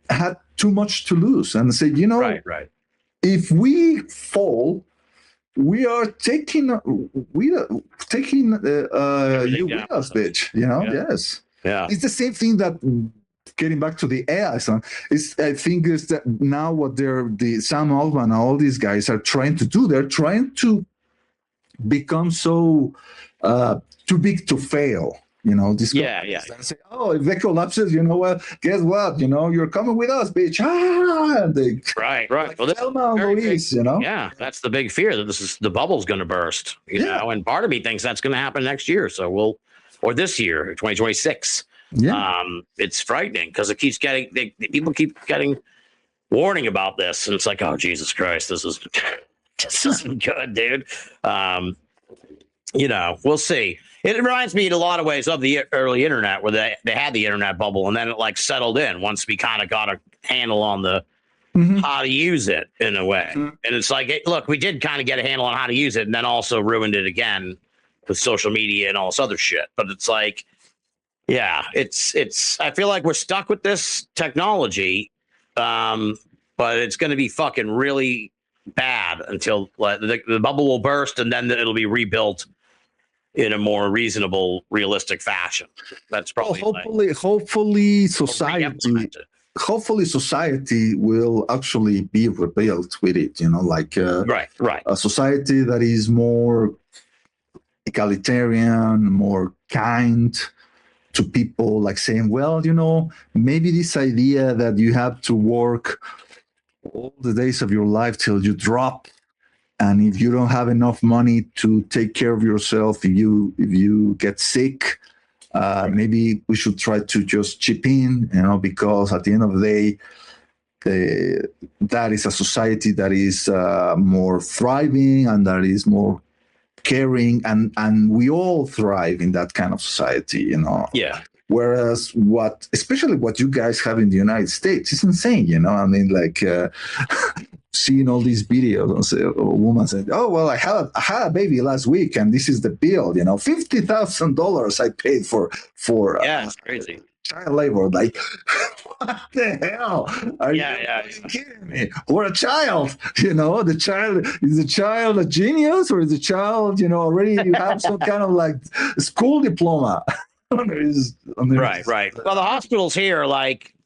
had too much to lose and said, right. If we fall, we are taking you with us, bitch. Yes. Yeah. It's the same thing that, getting back to the AI son, I think is that now what the Sam Altman and all these guys are trying to do. They're trying to become so too big to fail. This and say, oh, if they collapses, well, guess what? You're coming with us, bitch. Right. Like, Well, Thelma and Louise, Yeah, that's the big fear, that the bubble's going to burst. You know, and part of me thinks that's going to happen next year. So or this year, 2026. Yeah. It's frightening, because it keeps getting people keep getting warning about this, and it's like, oh, Jesus Christ, this isn't good, dude. We'll see. It reminds me in a lot of ways of the early internet, where they had the internet bubble, and then it like settled in once we kind of got a handle on the how to use it in a way. And it's like, look, we did kind of get a handle on how to use it, and then also ruined it again with social media and all this other shit. But it's like, yeah, it's. I feel like we're stuck with this technology, but it's going to be fucking really bad until the bubble will burst, and then it'll be rebuilt in a more reasonable, realistic fashion. That's probably hopefully society will actually be rebuilt with it. Right. A society that is more egalitarian, more kind to people, like saying, well, maybe this idea that you have to work all the days of your life till you drop, and if you don't have enough money to take care of yourself, if you get sick, maybe we should try to just chip in, because at the end of the day, that is a society that is more thriving and that is more caring, and we all thrive in that kind of society, Yeah. Whereas especially what you guys have in the United States is insane, seeing all these videos and say, a woman said, oh, well, I had a baby last week and this is the bill, $50,000 I paid for It's crazy. child labor. Like, what the hell? Are you kidding me? Or a child, the child, is the child a genius, or is the child, already you have some kind of like school diploma? Right. Well, the hospitals here,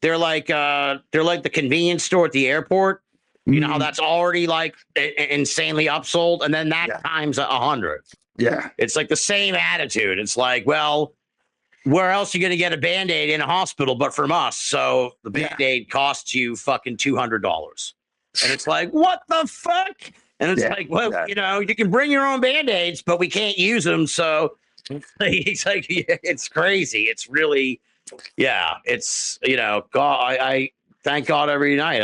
they're like the convenience store at the airport. You know how that's already like insanely upsold, and then that times 100. Yeah, it's like the same attitude. It's like, well, where else are you going to get a Band-Aid in a hospital but from us? So the Band-Aid costs you fucking $200, and it's like, what the fuck? And it's like, well, you can bring your own Band-Aids, but we can't use them. So it's like, it's crazy. It's really, it's, God, I thank God every night.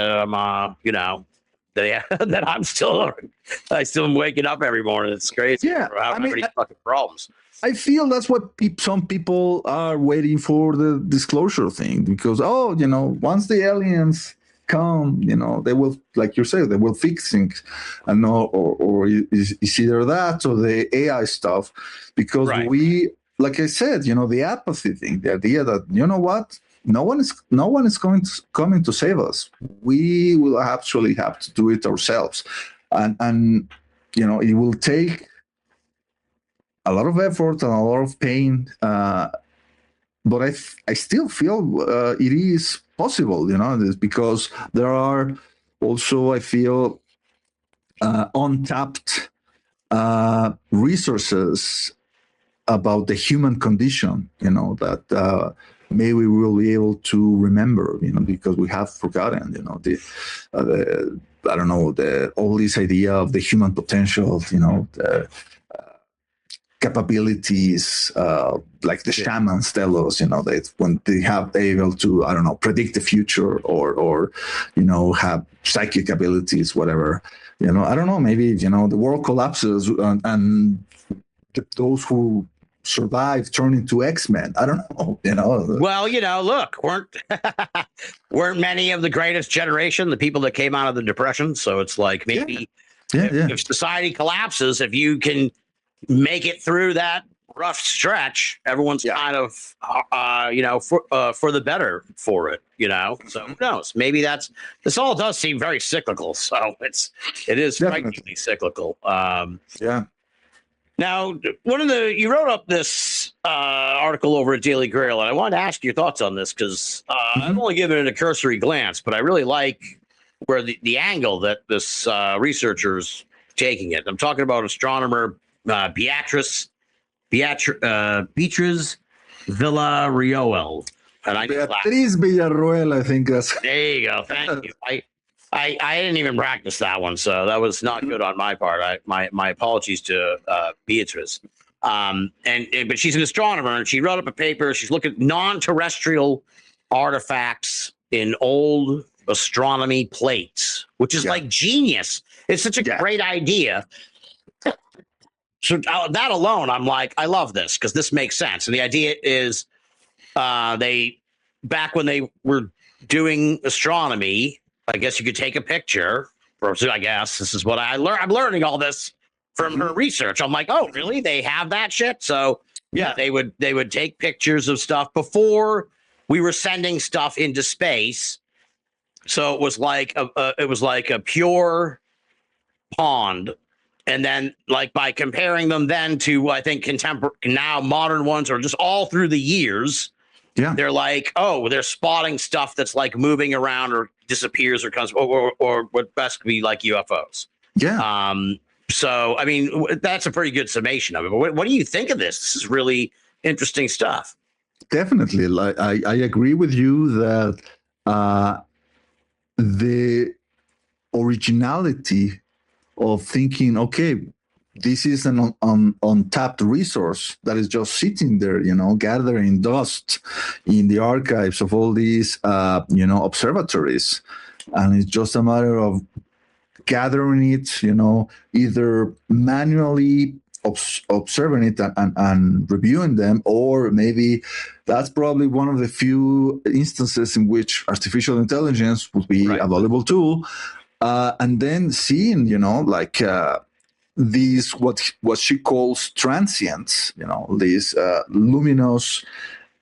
That I'm still am waking up every morning. It's crazy. Yeah, I mean, these fucking problems. I feel that's what some people are waiting for, the disclosure thing, because once the aliens come, they will, like you say, they will fix things, and or it's either that or the AI stuff, because we, like I said, the apathy thing, the idea that what. No one is coming to save us. We will actually have to do it ourselves, and it will take a lot of effort and a lot of pain. But I still feel it is possible. Because there are also, I feel, untapped resources about the human condition, that maybe we will be able to remember, because we have forgotten, I don't know, all this idea of the human potential, the capabilities, like the shamans tell us, that when they have able to, I don't know, predict the future or have psychic abilities, whatever, I don't know, maybe, the world collapses and those who survive turn into X-Men. I don't know, Well, look, weren't many of the greatest generation the people that came out of the Depression? So it's like maybe if society collapses, if you can make it through that rough stretch, everyone's kind of for the better for it, so who knows, maybe this all does seem very cyclical, so it is frightening cyclical. Now, you wrote up this article over at Daily Grail, and I wanted to ask your thoughts on this because I've only given it a cursory glance, but I really like where the angle that this researcher's taking it. I'm talking about astronomer Beatriz Villarroel. Beatriz Villarroel, I think that's. There you go. Thank you. I didn't even practice that one, so that was not good on my part. My apologies to Beatriz. But she's an astronomer, and she wrote up a paper. She's looking at non-terrestrial artifacts in old astronomy plates, which is like genius. It's such a great idea. So that alone, I'm like, I love this because this makes sense. And the idea is, back when they were doing astronomy, I guess you could take a picture. I guess this is what I learned. I'm learning all this from her research. I'm like, oh, really? They have that shit? So they would take pictures of stuff before we were sending stuff into space. So it was like a pure pond. And then, like, by comparing them then to, I think, now modern ones, or just all through the years, they're like, oh, they're spotting stuff that's like moving around or disappears or comes, or what best could be like UFOs. Yeah. So, I mean, that's a pretty good summation of it. But what do you think of this? This is really interesting stuff. Definitely. Like, I agree with you that the originality of thinking, okay, this is an untapped resource that is just sitting there, gathering dust in the archives of all these, observatories. And it's just a matter of gathering it, either manually observing it and reviewing them, or maybe that's probably one of the few instances in which artificial intelligence would be a valuable tool. And then seeing, these what she calls transients, these luminous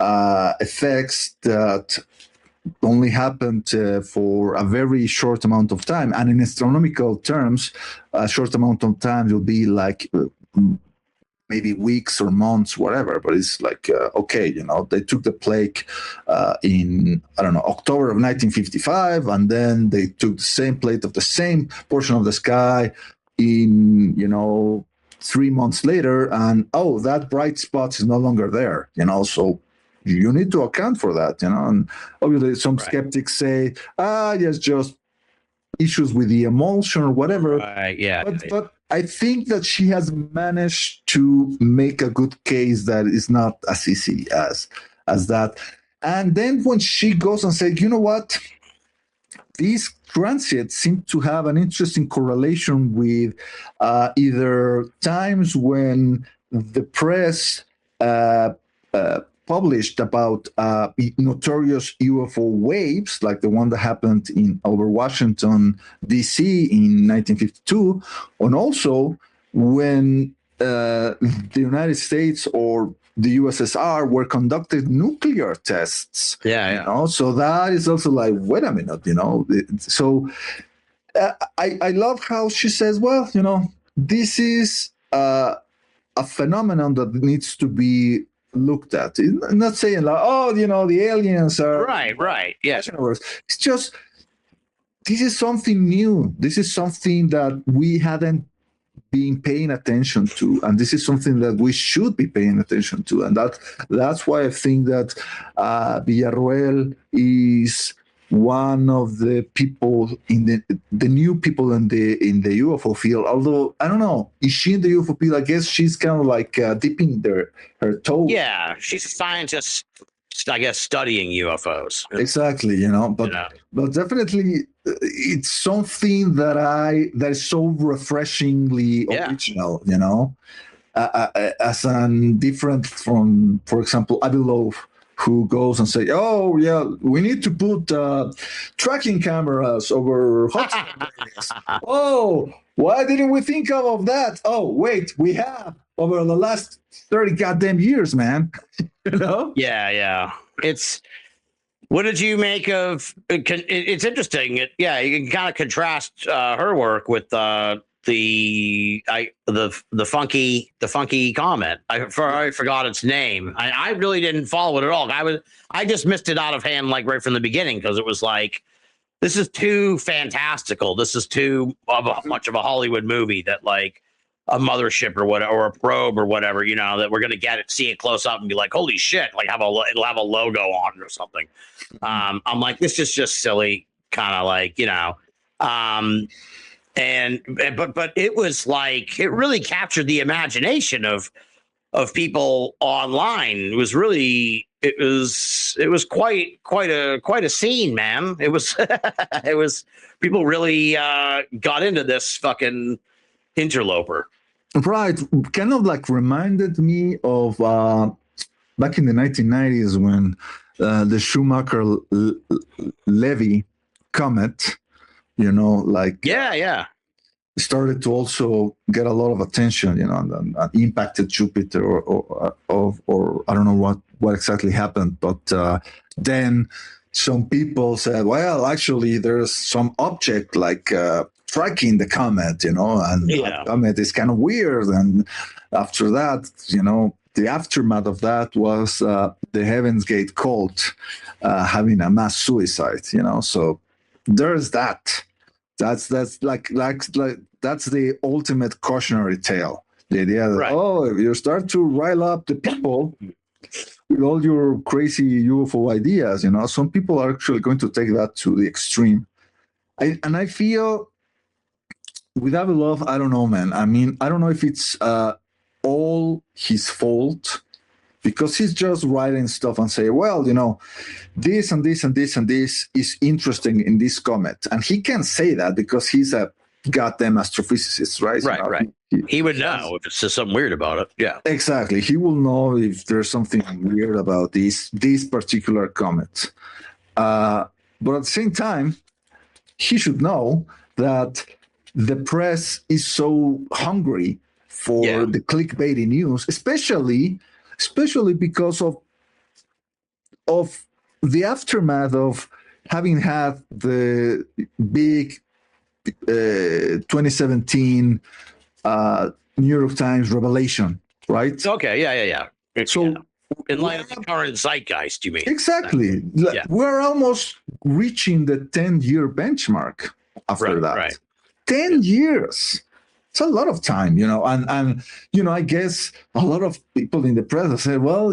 effects that only happened for a very short amount of time. And in astronomical terms, a short amount of time will be like maybe weeks or months, whatever. But it's like, okay, they took the plaque in, I don't know, October of 1955, and then they took the same plate of the same portion of the sky in, 3 months later, and that bright spot is no longer there, so you need to account for that, and obviously some skeptics say, yes, just issues with the emulsion or whatever. But I think that she has managed to make a good case that is not as easy as that. And then when she goes and says, you know what, these transients seem to have an interesting correlation with either times when the press published about notorious UFO waves, like the one that happened over Washington, D.C. in 1952, and also when the United States or the USSR were conducted nuclear tests. So that is also like, wait a minute, So I love how she says, well, this is a phenomenon that needs to be looked at. I'm not saying like, the aliens are right. Yes. It's just this is something new. This is something that we hadn't been paying attention to, and this is something that we should be paying attention to, and that's why I think that Villarroel is one of the people in the new people in the UFO field. Although I don't know, is she in the UFO field? I guess she's kind of like dipping her toe. Yeah, she's a scientist, I guess, studying UFOs. Exactly, but definitely it's something that is so refreshingly original, as an different from, for example, Avi Loeb, who goes and say, "Oh yeah, we need to put tracking cameras over hotspot areas." Oh, why didn't we think of that? Oh, wait, we have over the last 30 goddamn years, man. Yeah. What did you make of? It's interesting. You can kind of contrast her work with the funky comment. I forgot its name. I really didn't follow it at all. I just missed it out of hand like right from the beginning, because it was like, this is too fantastical. This is too much of a Hollywood movie that like a mothership or whatever, or a probe or whatever, that we're gonna see it close up and be like, holy shit, like it'll have a logo on it or something. I'm like, this is just silly, kind of like, but it was like, it really captured the imagination of people online. It was really, it was quite a scene, man. It was it was, people really got into this fucking interloper. Right, kind of like reminded me of back in the 1990s when the Schumacher-Levy comet, started to also get a lot of attention, and impacted Jupiter, or I don't know what exactly happened, but then some people said, well, actually, there's some object like tracking the comet, and the comet is kind of weird. And after that, the aftermath of that was the Heaven's Gate cult having a mass suicide. So there's that. That's like that's the ultimate cautionary tale. The idea that if you start to rile up the people with all your crazy UFO ideas, some people are actually going to take that to the extreme. I feel with Avi Loeb, I don't know, man. I mean, I don't know if it's all his fault, because he's just writing stuff and say, well, this and this and this and this is interesting in this comet. And he can say that because he's a goddamn astrophysicist, right? Right. He would know if it's just something weird about it. Yeah. Exactly. He will know if there's something weird about this particular comet. But at the same time, he should know that the press is so hungry for the clickbaity news, especially because of the aftermath of having had the big 2017 New York Times revelation, right? Okay, yeah. In light of the current zeitgeist, you mean? Exactly. Yeah. We're almost reaching the 10-year benchmark after that. Right. 10 years. It's a lot of time, and I guess a lot of people in the press have said, well,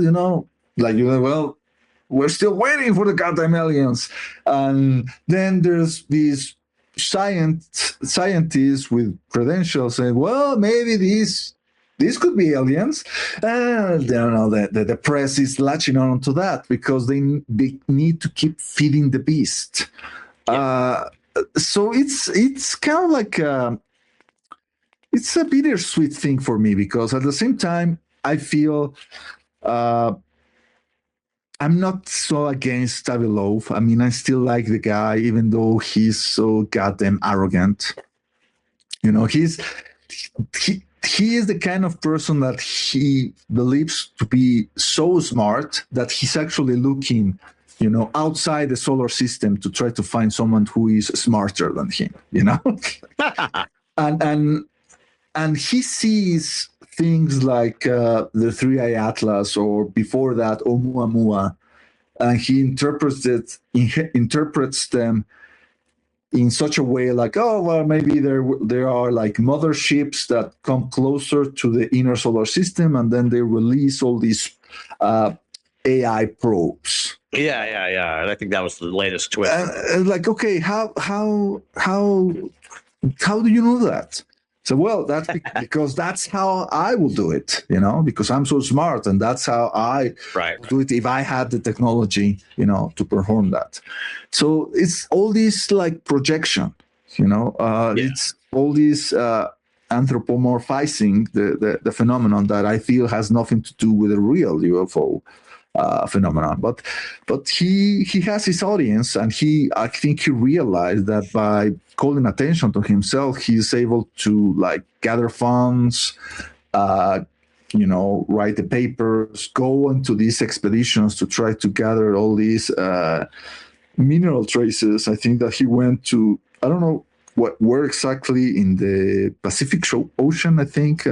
we're still waiting for the goddamn aliens. And then there's these scientists with credentials saying, well, maybe these could be aliens. And the press is latching on to that because they need to keep feeding the beast. Yeah. So it's kind of like it's a bittersweet thing for me, because at the same time I feel I'm not so against Avi Loeb. I mean, I still like the guy, even though he's so goddamn arrogant. He is the kind of person that he believes to be so smart that he's actually looking outside the solar system to try to find someone who is smarter than him, and he sees things like the Three-Eye Atlas, or before that, Oumuamua, and he interprets them in such a way like, oh, well, maybe there are like motherships that come closer to the inner solar system, and then they release all these AI probes. Yeah. And I think that was the latest twist. Like, okay, how do you know that? So, well, that's because that's how I will do it, because I'm so smart, and that's how I would do it if I had the technology, to perform that. So it's all this like projection, it's all this anthropomorphizing the phenomenon that I feel has nothing to do with the real UFO phenomenon. But he has his audience, and I think he realized that by calling attention to himself, he's able to like gather funds, write the papers, go into these expeditions to try to gather all these mineral traces. I think that he went to, I don't know where exactly in the Pacific Ocean, I think,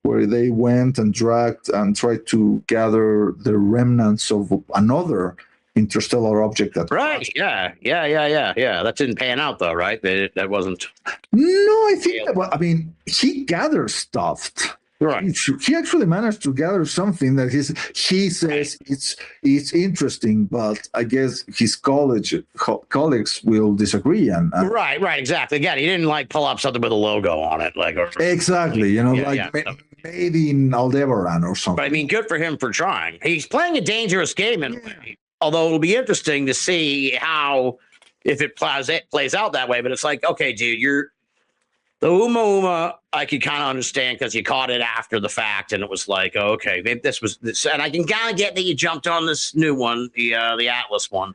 where they went and dragged and tried to gather the remnants of another interstellar object. Yeah. That didn't pan out though, right? That wasn't. No, I think. He gathered stuff. Right. He actually managed to gather something that he says it's interesting, but I guess his colleagues will disagree. And right, exactly. Again, he didn't like pull up something with a logo on it, exactly. Made in Aldebaran or something. But I mean, good for him for trying. He's playing a dangerous game in a way. Although it'll be interesting to see how if it plays out that way. But it's like, okay, dude, the Uma, I could kind of understand because you caught it after the fact, and it was like, oh, okay, maybe this was this, and I can kind of get that you jumped on this new one, the Atlas one.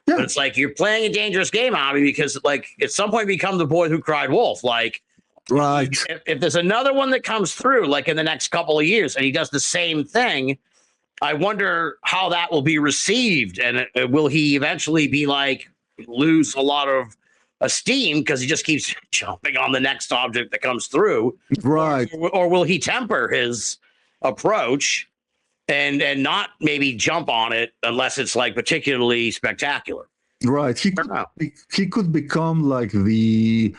Yeah. But it's like you're playing a dangerous game, Avi, because like at some point become the boy who cried wolf. Like, right? If there's another one that comes through, like in the next couple of years, and he does the same thing, I wonder how that will be received, and will he eventually be like lose a lot of esteem because he just keeps jumping on the next object that comes through, right? Or will he temper his approach and not maybe jump on it unless it's like particularly spectacular? Right. He could become like the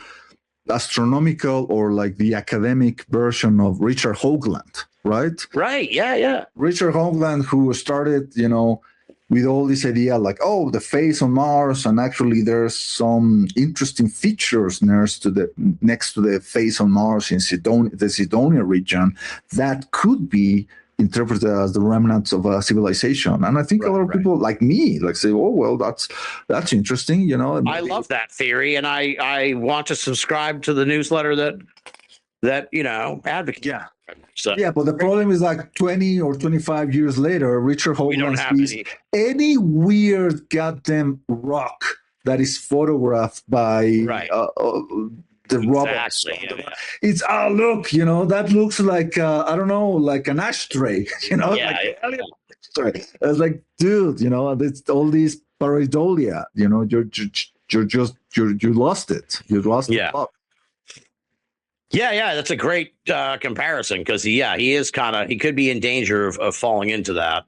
astronomical or like the academic version of Richard Hoagland, right? Right. Yeah. Richard Hoagland, who started, with all this idea like, oh, the face on Mars, and actually there's some interesting features next to the face on Mars in the Cydonia region that could be interpreted as the remnants of a civilization. And I think a lot of people like me say, oh, well, that's interesting. I love that theory, and I want to subscribe to the newsletter that advocate. Yeah. So, yeah, but the problem is like 20 or 25 years later, Richard Hoagland sees any weird goddamn rock that is photographed by the robots. Yeah. It's look, that looks like I don't know, like an ashtray, It's like, dude, it's all these pareidolia, you lost it. You lost the plot. Yeah, that's a great comparison because he could be in danger of falling into that.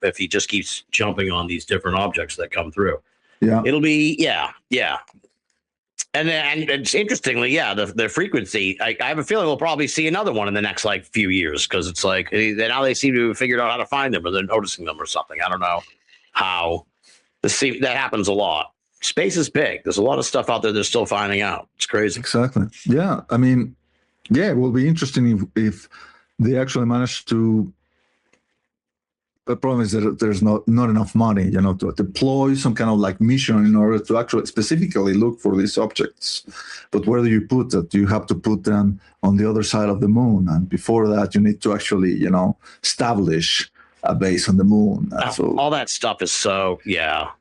If he just keeps jumping on these different objects that come through. Yeah, it'll be and it's interestingly, the frequency. I have a feeling we'll probably see another one in the next like few years because it's like now they seem to have figured out how to find them or they're noticing them or something. I don't know how. That happens a lot. Space is big. There's a lot of stuff out there they're still finding out. It's crazy. Exactly. Yeah. I mean, it will be interesting if they actually manage to. The problem is that there's not enough money, to deploy some kind of like mission in order to actually specifically look for these objects. But where do you put that? You have to put them on the other side of the moon, and before that, you need to actually, establish a base on the moon. So all that stuff is so yeah.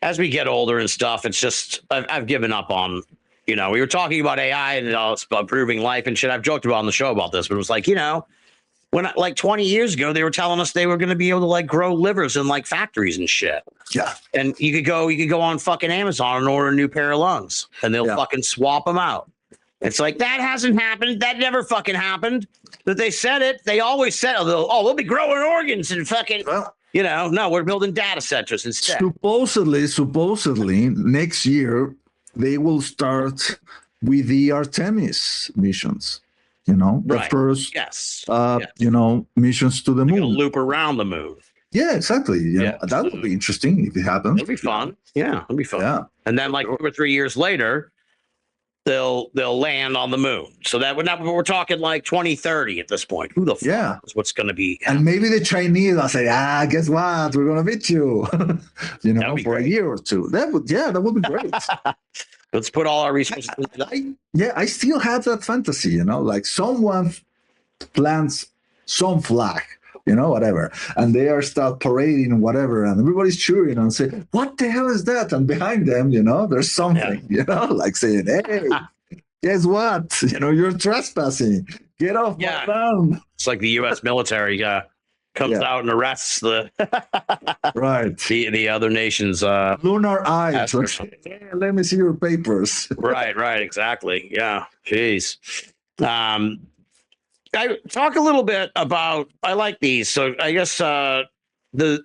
As we get older and stuff, it's just I've given up on, we were talking about AI and it's improving life and shit. I've joked about on the show about this, but it was like, when like 20 years ago, they were telling us they were going to be able to like grow livers in like factories and shit. Yeah. And you could go on fucking Amazon and order a new pair of lungs and they'll fucking swap them out. It's like, that hasn't happened. That never fucking happened. That they said it. They always said, we'll be growing organs and fucking. Well, No, we're building data centers instead. Supposedly, next year they will start with the Artemis missions. The Right. first, Yes. missions to the They're gonna moon. loop around the moon. Yeah, exactly. Yeah. That would be interesting if it happens. It'll be fun. Yeah, it'll be fun. Yeah. And then, like 2 or 3 years later, they'll land on the moon. So that would not. We're talking like 2030 at this point. Who the fuck Yeah. is what's going to be? And maybe the Chinese will say, guess what? We're gonna beat you, That'd be for great. a year or two. That would be great. Let's put all our resources. I still have that fantasy, like someone plants some flag, whatever, and they are start parading whatever, and everybody's cheering and say, "What the hell is that?" And behind them, there's something, like saying, "Hey, guess what? You're trespassing. Get off my land." It's like the U.S. military comes out and arrests the right the other nations. Lunar eyes. Let me see your papers. Right, exactly. Yeah, jeez. I talk a little bit about. I like these, so I guess the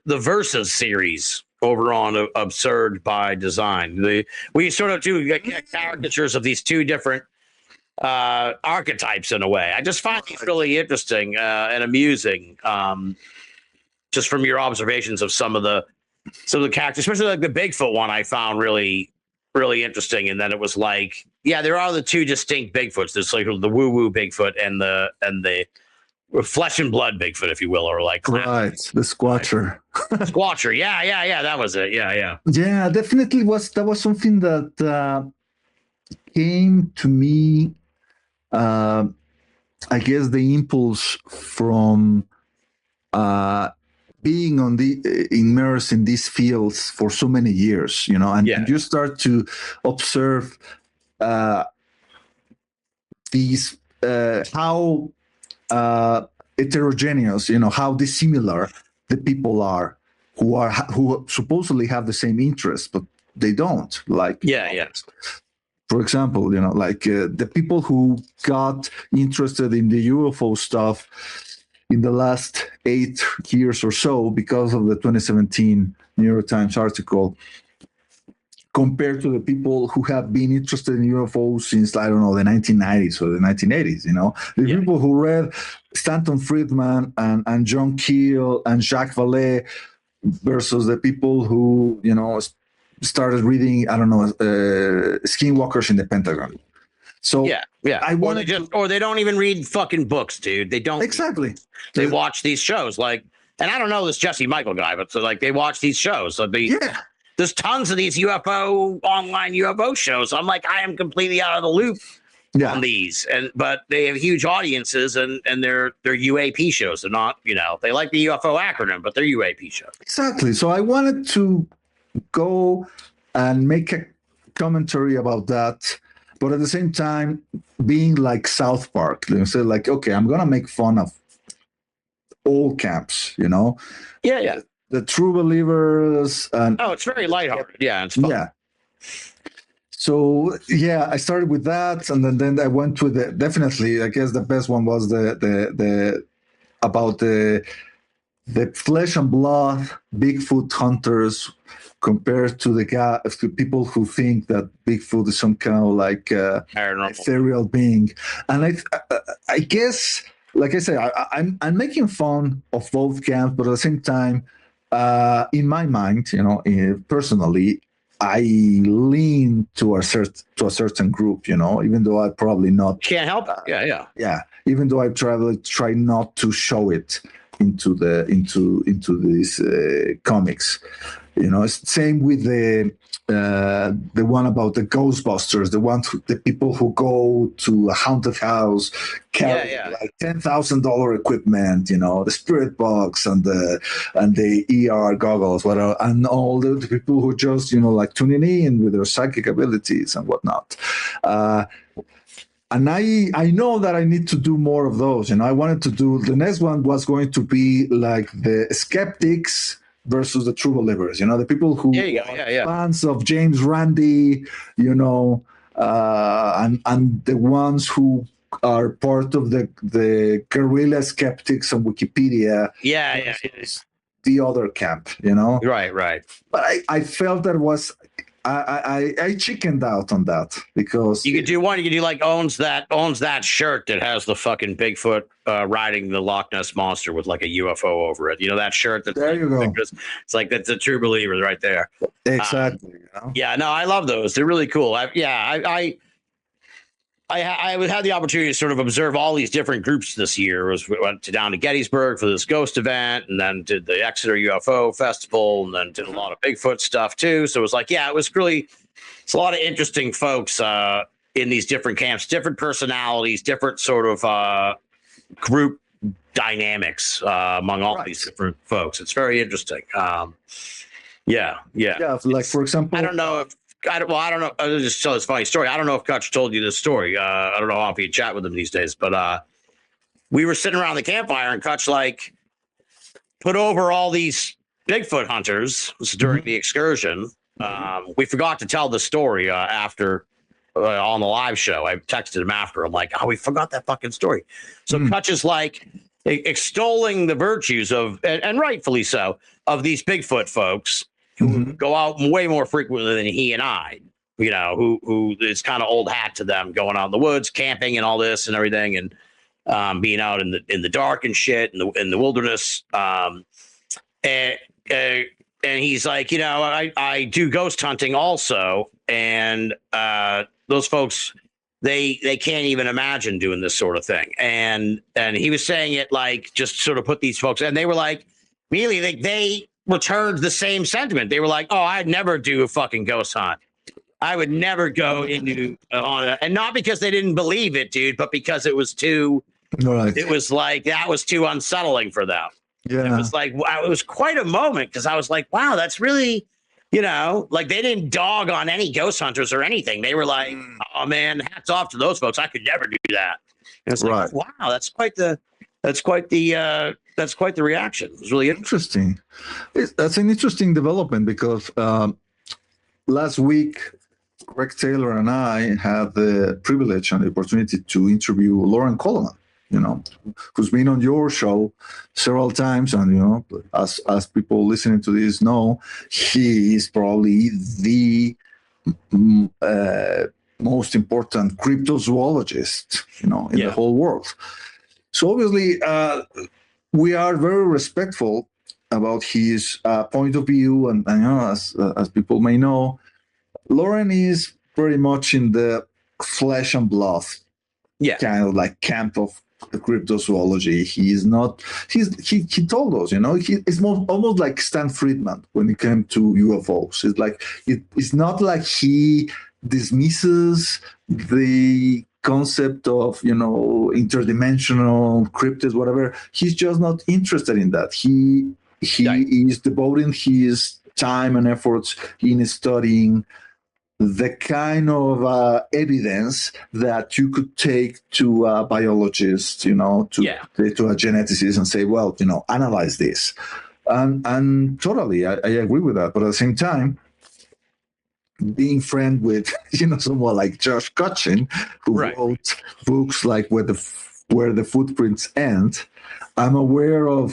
Versus series over on Absurd by Design. We sort of do caricatures of these two different archetypes in a way. I just find these really interesting and amusing, just from your observations of some of the characters, especially like the Bigfoot one. I found really interesting, and then it was like, there are the two distinct Bigfoots. There's like the woo Bigfoot and the flesh and blood Bigfoot, if you will, or like right, the Squatcher. Squatcher. Yeah, that was it. Yeah, definitely that was something that came to me. I guess the impulse from being immersed in these fields for so many years, and you start to observe these how heterogeneous, how dissimilar the people are who supposedly have the same interests, but they don't. Like, for example, the people who got interested in the UFO stuff in the last 8 years or so because of the 2017 New York Times article, compared to the people who have been interested in UFOs since, I don't know, the 1990s or the 1980s, the people who read Stanton Friedman and John Keel and Jacques Vallée versus the people who, started reading, I don't know, skinwalkers in the Pentagon. So I wanted or they don't even read fucking books, dude. They don't exactly. They watch these shows, like, and I don't know this Jesse Michael guy, but so like they watch these shows. So there's tons of these online UFO shows. I'm like, I am completely out of the loop on these, but they have huge audiences, and they're UAP shows. They're not, they like the UFO acronym, but they're UAP shows. Exactly. So I wanted to go and make a commentary about that, but at the same time being like South Park, say like, okay, I'm gonna make fun of all camps, the true believers, and it's very lighthearted. Yeah, it's fun. Yeah. So I started with that, and then I went to definitely, I guess the best one was the about the flesh and blood Bigfoot hunters compared to to people who think that Bigfoot is some kind of like ethereal being. And I guess, like I say, I'm making fun of both camps, but at the same time, in my mind, personally, I lean to a certain group, even though I probably not can't help it. Yeah. Even though I try not to show it into these comics, same with the one about the Ghostbusters, the people who go to a haunted house, carry like $10,000 equipment, the spirit box and the ER goggles, whatever, and all the people who just like tuning in with their psychic abilities and whatnot. And I know that I need to do more of those. I wanted to do, the next one was going to be like the skeptics versus the true believers, the people who are fans of James Randi, and the ones who are part of the guerrilla skeptics on Wikipedia. the other camp, you know. Right. But I felt that was I chickened out on that because You could do one. You could do like owns that shirt that has the fucking Bigfoot riding the Loch Ness monster with like a UFO over it. You know that shirt? That's there you go. It's like that's a true believer right there. Exactly. You know? Yeah, no, I love those. They're really cool. I had the opportunity to sort of observe all these different groups this year. We went down to Gettysburg for this ghost event, and then did the Exeter UFO Festival, and then did a lot of Bigfoot stuff too. So it was like, yeah, it's a lot of interesting folks in these different camps, different personalities, different sort of group dynamics among all these different folks. It's very interesting. Yeah. Like for example, I don't know. I'll just tell this funny story. I don't know if Kutch told you this story. I don't know how you chat with him these days, but we were sitting around the campfire and Kutch like put over all these Bigfoot hunters. This is during the excursion. We forgot to tell the story after on the live show. I texted him after. I'm like, oh, we forgot that fucking story. So Kutch is like extolling the virtues of, and rightfully so, of these Bigfoot folks who go out way more frequently than he and I, you know, who is kind of old hat to them, going out in the woods, camping and all this and everything, and being out in the dark and shit in the wilderness. And he's like, you know, I do ghost hunting also, and those folks, they can't even imagine doing this sort of thing. And he was saying it like just sort of put these folks, and they were like, really, they returned the same sentiment. They were like, oh, I'd never do a fucking ghost hunt. I would never go into and not because they didn't believe it, dude, but because it was too, it was like, that was too unsettling for them. Yeah. It was like, wow, it was quite a moment because I was like, wow, that's really, you know, like they didn't dog on any ghost hunters or anything. They were like, oh man, hats off to those folks. I could never do that. And it's like, wow, that's quite the reaction. It was really interesting. That's an interesting development because last week, Greg Taylor and I had the privilege and the opportunity to interview Lauren Coleman, you know, who's been on your show several times. And, you know, as people listening to this know, he is probably the most important cryptozoologist, you know, in the whole world. So obviously, we are very respectful about his point of view, and you know, as people may know, Lauren is very much in the flesh and blood, kind of like camp of cryptozoology. He is not. He told us, you know, it's almost like Stan Friedman when it came to UFOs. It's like it's not like he dismisses the concept of, you know, interdimensional cryptids, whatever. He's just not interested in that. He is devoting his time and efforts in studying the kind of evidence that you could take to a biologist, you know, to a geneticist and say, well, you know, analyze this. And totally, I agree with that. But at the same time, being friend with, you know, someone like Josh Cutchin, who wrote books like Where the Footprints End, I'm aware of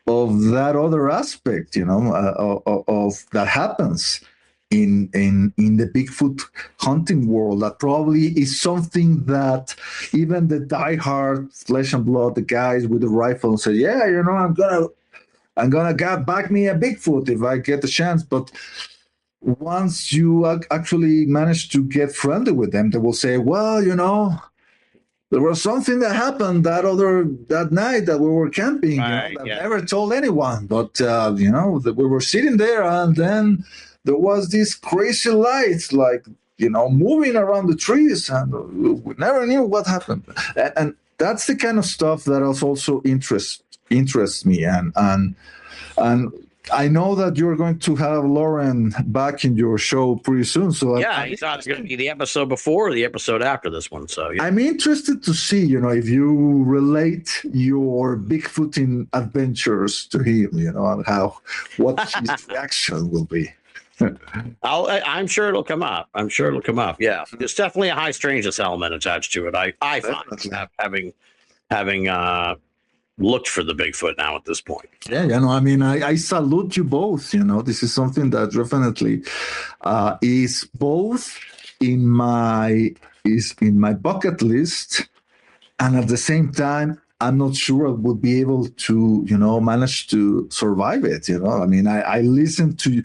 that other aspect, you know, of that happens in the Bigfoot hunting world. That probably is something that even the diehard flesh and blood, the guys with the rifle, say, yeah, you know, I'm gonna back me a Bigfoot if I get the chance, but once you actually manage to get friendly with them, they will say, well, you know, there was something that happened that night that we were camping. Right, you know, that never told anyone, but you know, we were sitting there, and then there was this crazy lights, like, you know, moving around the trees, and we never knew what happened. And that's the kind of stuff that also interests me, and I know that you're going to have Lauren back in your show pretty soon. So he thought it's going to be the episode before or the episode after this one. So I'm interested to see, you know, if you relate your Bigfooting adventures to him, you know, and what his reaction will be. I'm sure it'll come up. Yeah, there's definitely a high strangeness element attached to it. I find having looked for the Bigfoot now at this point. Yeah, I mean, I salute you both. This is something that definitely is both in my bucket list, and at the same time, I'm not sure I would be able to, manage to survive it. I mean, I listened to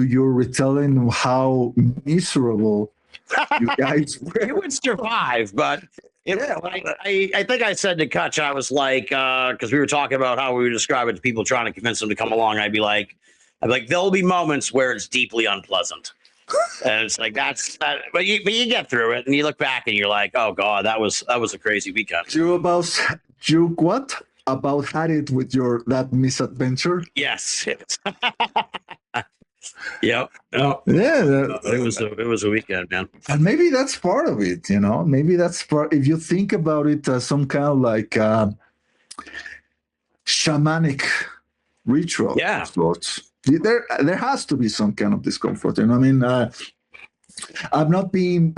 your retelling how miserable you guys were. You would survive, but I think I said to Kutch, I was like, because we were talking about how we would describe it to people trying to convince them to come along. I'd be like, there'll be moments where it's deeply unpleasant. And it's like but you get through it and you look back and you're like, oh God, that was a crazy weekend. You what? About had it with that misadventure? Yes. Yep. Oh, yeah. It was a weekend, man. And maybe that's part of it, Maybe that's part. If you think about it as some kind of like shamanic ritual. Yeah. There has to be some kind of discomfort. I mean, I've not been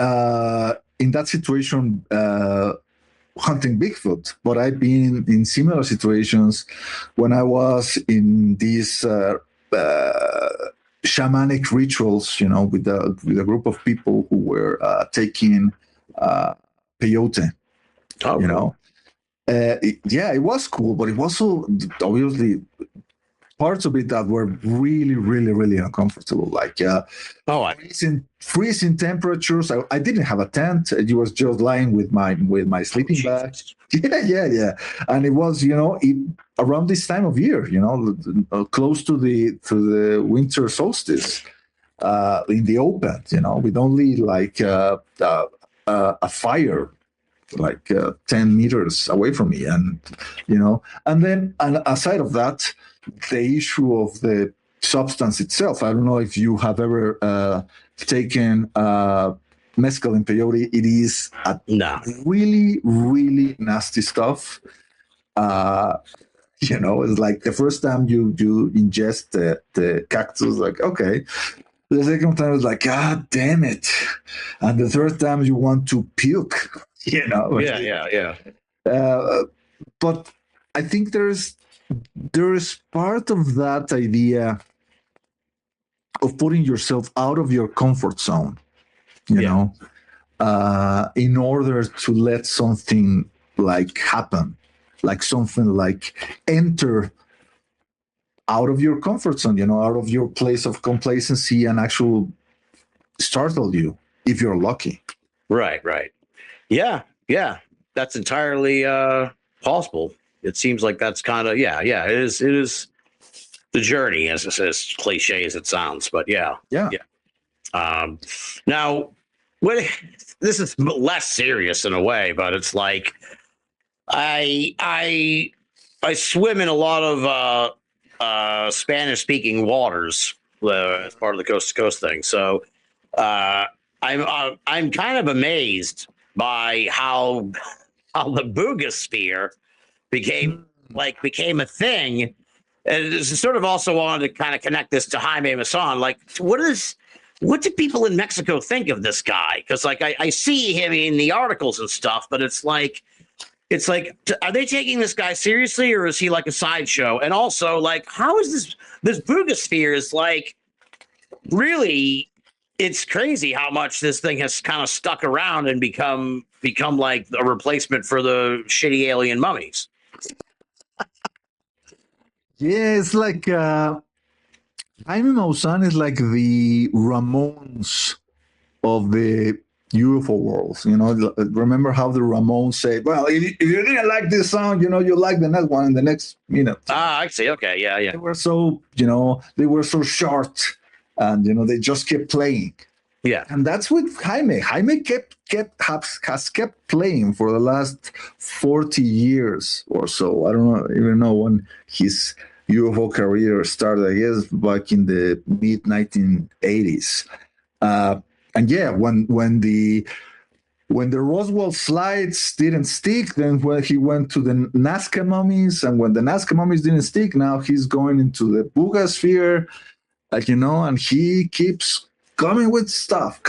in that situation hunting Bigfoot, but I've been in similar situations when I was in these shamanic rituals, with a group of people who were taking peyote. Oh, it was cool, but it was also obviously parts of it that were really, really, really uncomfortable. Like freezing temperatures. I didn't have a tent. It was just lying with my sleeping bag. Yeah. And it was, around this time of year, close to the winter solstice, in the open, with only like a fire like 10 meters away from me, and and aside of that, the issue of the substance itself. I don't know if you have ever taken mescal and peyote. It is really, really nasty stuff. It's like the first time you ingest the cactus, like, okay. The second time it's like, God damn it. And the third time you want to puke, Yeah. But I think there's part of that idea of putting yourself out of your comfort zone, in order to let something like happen, like something like enter out of your comfort zone, out of your place of complacency and actually startle you if you're lucky. Right. Yeah. That's entirely possible. It seems like that's kind of, it is the journey, as cliche as it sounds, but yeah. Now, this is less serious in a way, but it's like I swim in a lot of Spanish speaking waters as part of the coast to coast thing. So I'm kind of amazed by how the boogosphere became a thing. And it's sort of also wanted to kind of connect this to Jaime Maussan. Like, what do people in Mexico think of this guy? Because like I see him in the articles and stuff, but it's like, are they taking this guy seriously, or is he like a sideshow? And also, like, how is this boogosphere is like really? It's crazy how much this thing has kind of stuck around and become like a replacement for the shitty alien mummies. Yeah, it's like Jaime Maussan is like the Ramones of the UFO world. Remember how the Ramones say, well, if you didn't like this song, you like the next one and the next minute. I see. Okay, yeah. They were so, they were so short, and they just kept playing. Yeah, and that's with Jaime. Jaime has kept playing for the last 40 years or so. I don't even know when his UFO career started. I guess back in the mid 1980s. And yeah, when the Roswell slides didn't stick, then he went to the Nazca mummies, and when the Nazca mummies didn't stick, now he's going into the boogosphere, and he keeps coming with stuff.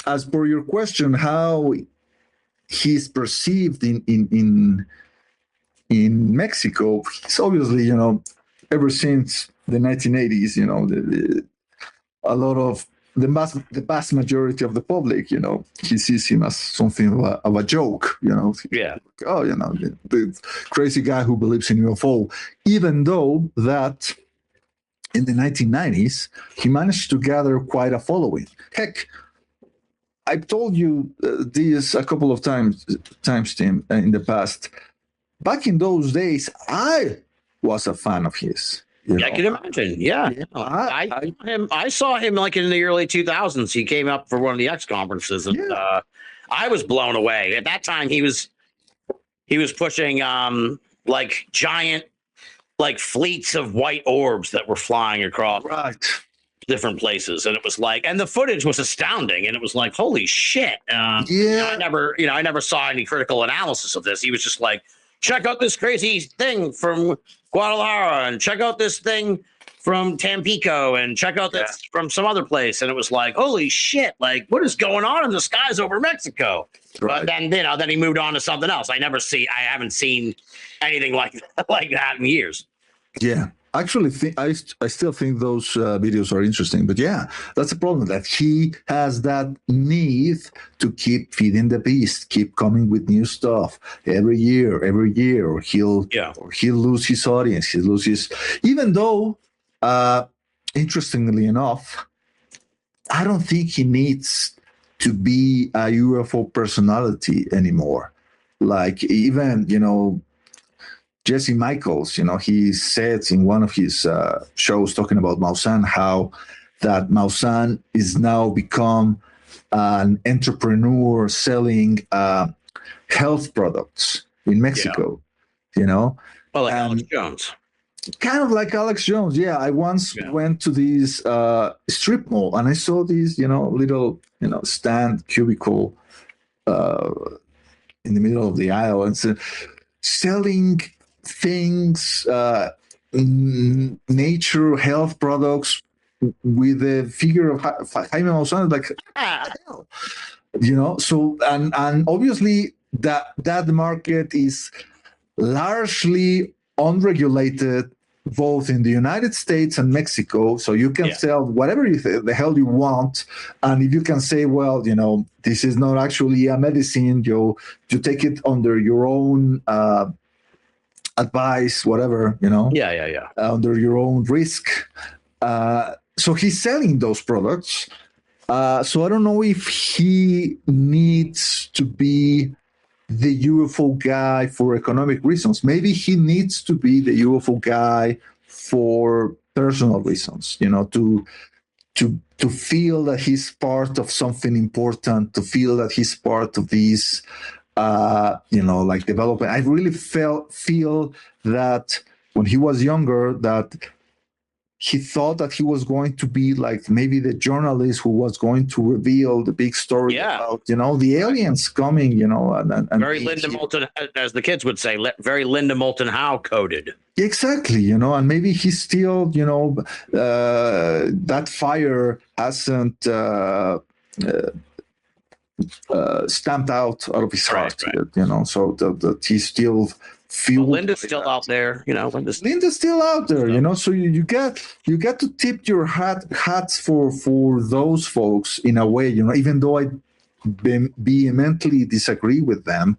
As per your question, how he's perceived in Mexico. He's obviously, ever since the 1980s, a lot of the vast majority of the public, he sees him as something of a joke, Yeah. Oh, the crazy guy who believes in UFO, even though that in the 1990s, he managed to gather quite a following. Heck, I've told you this a couple of times, Tim, in the past. Back in those days, I was a fan of his. I can imagine. Yeah. I saw him like in the early 2000s. He came up for one of the X conferences, and I was blown away. At that time, he was pushing like giant like fleets of white orbs that were flying across different places, and it was like, and the footage was astounding, and it was like, holy shit. I never saw any critical analysis of this. He was just like, check out this crazy thing from Guadalajara, and check out this thing from Tampico, and check out this from some other place. And it was like, holy shit, like what is going on in the skies over Mexico? Right. But then, then he moved on to something else. I haven't seen anything like that in years. Yeah. Actually, I still think those videos are interesting, but yeah, that's the problem, that he has that need to keep feeding the beast, keep coming with new stuff every year, or he'll lose his audience, he'll lose his. Even though, interestingly enough, I don't think he needs to be a UFO personality anymore. Like even Jesse Michaels, he said in one of his shows talking about Maussan, how that Maussan is now become an entrepreneur selling health products in Mexico, Well, like Alex Jones. Kind of like Alex Jones, yeah. I once went to this strip mall, and I saw these, little, stand cubicle in the middle of the aisle, and so selling things, nature, health products with the figure of Jaime Maussan, like, so, and obviously that market is largely unregulated, both in the United States and Mexico. So you can sell whatever the hell you want. And if you can say, well, this is not actually a medicine, you take it under your own advice, whatever, under your own risk. So he's selling those products. So I don't know if he needs to be the UFO guy for economic reasons. Maybe he needs to be the UFO guy for personal reasons, to feel that he's part of something important, to feel that he's part of these like development. I really feel that when he was younger, that he thought that he was going to be like maybe the journalist who was going to reveal the big story about, the aliens coming, and very Linda Moulton, as the kids would say, very Linda Moulton Howe coded. Exactly, and maybe he's still, that fire hasn't stamped out of his heart, so that he still feels. Linda's still out there, Linda's still out there, so you get to tip your hats for those folks in a way, even though I vehemently disagree with them,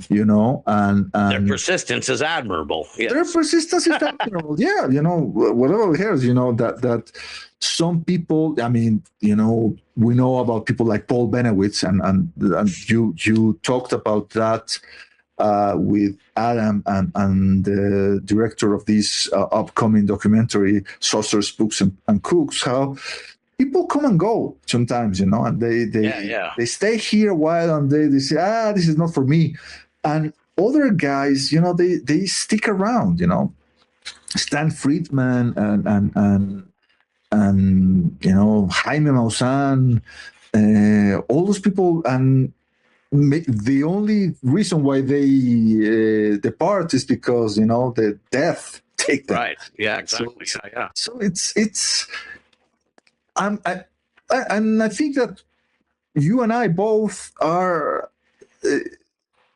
and their persistence is admirable. Yes. Their persistence is admirable. Yeah, whatever it is, that some people, I mean, we know about people like Paul Benowitz, and you talked about that with Adam and the director of this upcoming documentary, Saucer Spooks and Cooks, how people come and go sometimes, and they stay here a while, and they say, this is not for me. And other guys, they stick around, Stan Friedman and Jaime Maussan, all those people, and the only reason why they depart is because the death take them. Right. Yeah. Exactly. So it's and I think that you and I both are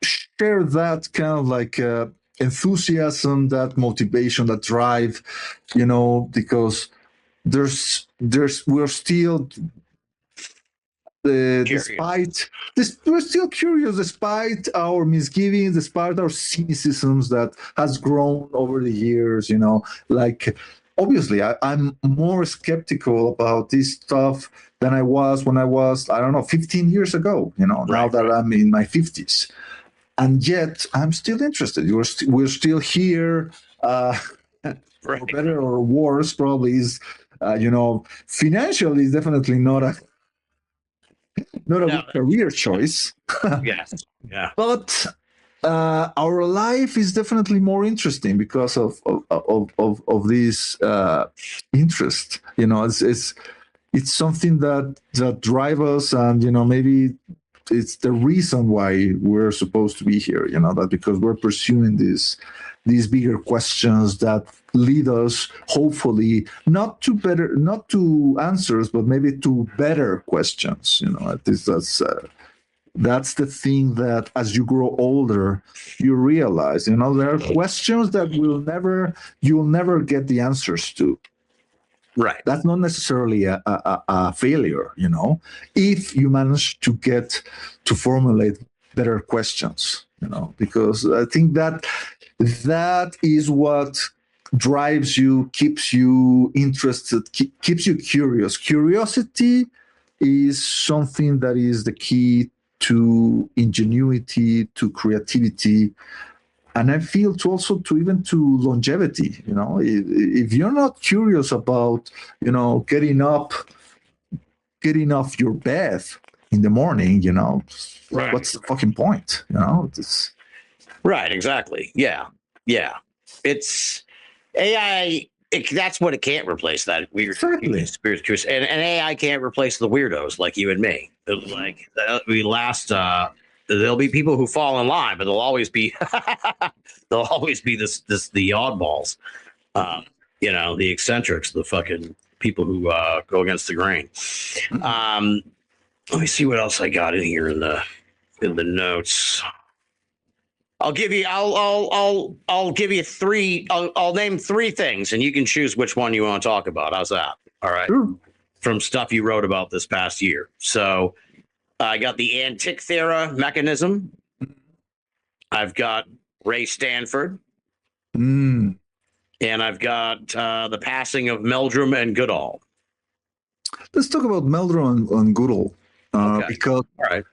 share that kind of like enthusiasm, that motivation, that drive, because we're still we're still curious despite our misgivings, despite our cynicisms that has grown over the years. Like obviously I'm more skeptical about this stuff than I was when I was, I don't know, 15 years ago. Now that I'm in my 50s, and yet I'm still interested. We're still here. For better or worse, probably is. Financially, is definitely not a good career choice. Yes. Yeah. But our life is definitely more interesting because of this interest. It's something that drives us, and maybe it's the reason why we're supposed to be here. That because we're pursuing these bigger questions that lead us, hopefully, not to answers, but maybe to better questions. At least that's the thing that as you grow older, you realize. There are questions that you'll never get the answers to. Right. That's not necessarily a failure, if you manage to formulate better questions, because I think that is what drives you, keeps you interested, keeps you curious. Curiosity is something that is the key to ingenuity, to creativity, and I feel to longevity. If you're not curious about, getting off your bed in the morning, what's the fucking point? Right. Exactly. Yeah. Yeah. It's AI. That's what it can't replace. That weird spirit, and AI can't replace the weirdos like you and me. Like there'll be people who fall in line, but there'll always be the oddballs. The eccentrics, the fucking people who go against the grain. Let me see what else I got in here in the notes. I'll give you three. I'll name three things, and you can choose which one you want to talk about. How's that? All right. Sure. From stuff you wrote about this past year. So I got the Antikythera mechanism. I've got Ray Stanford. And I've got the passing of Meldrum and Goodall. Let's talk about Meldrum and Goodall. Because all right.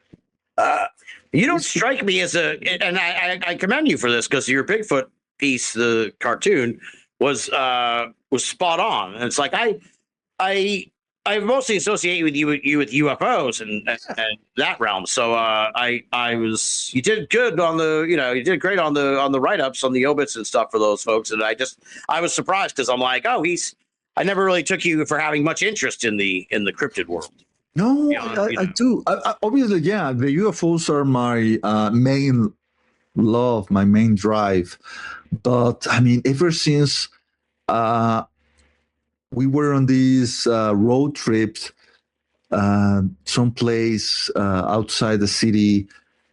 You don't strike me as and I commend you for this because your Bigfoot piece, the cartoon, was spot on. And it's like I mostly associate with you with UFOs and that realm. So you did good on you did great on the write-ups on the obits and stuff for those folks. And I was surprised because I'm like, I never really took you for having much interest in the cryptid world. No, I do. Obviously, yeah, the UFOs are my main love, my main drive. But I mean, ever since we were on these road trips, someplace outside the city,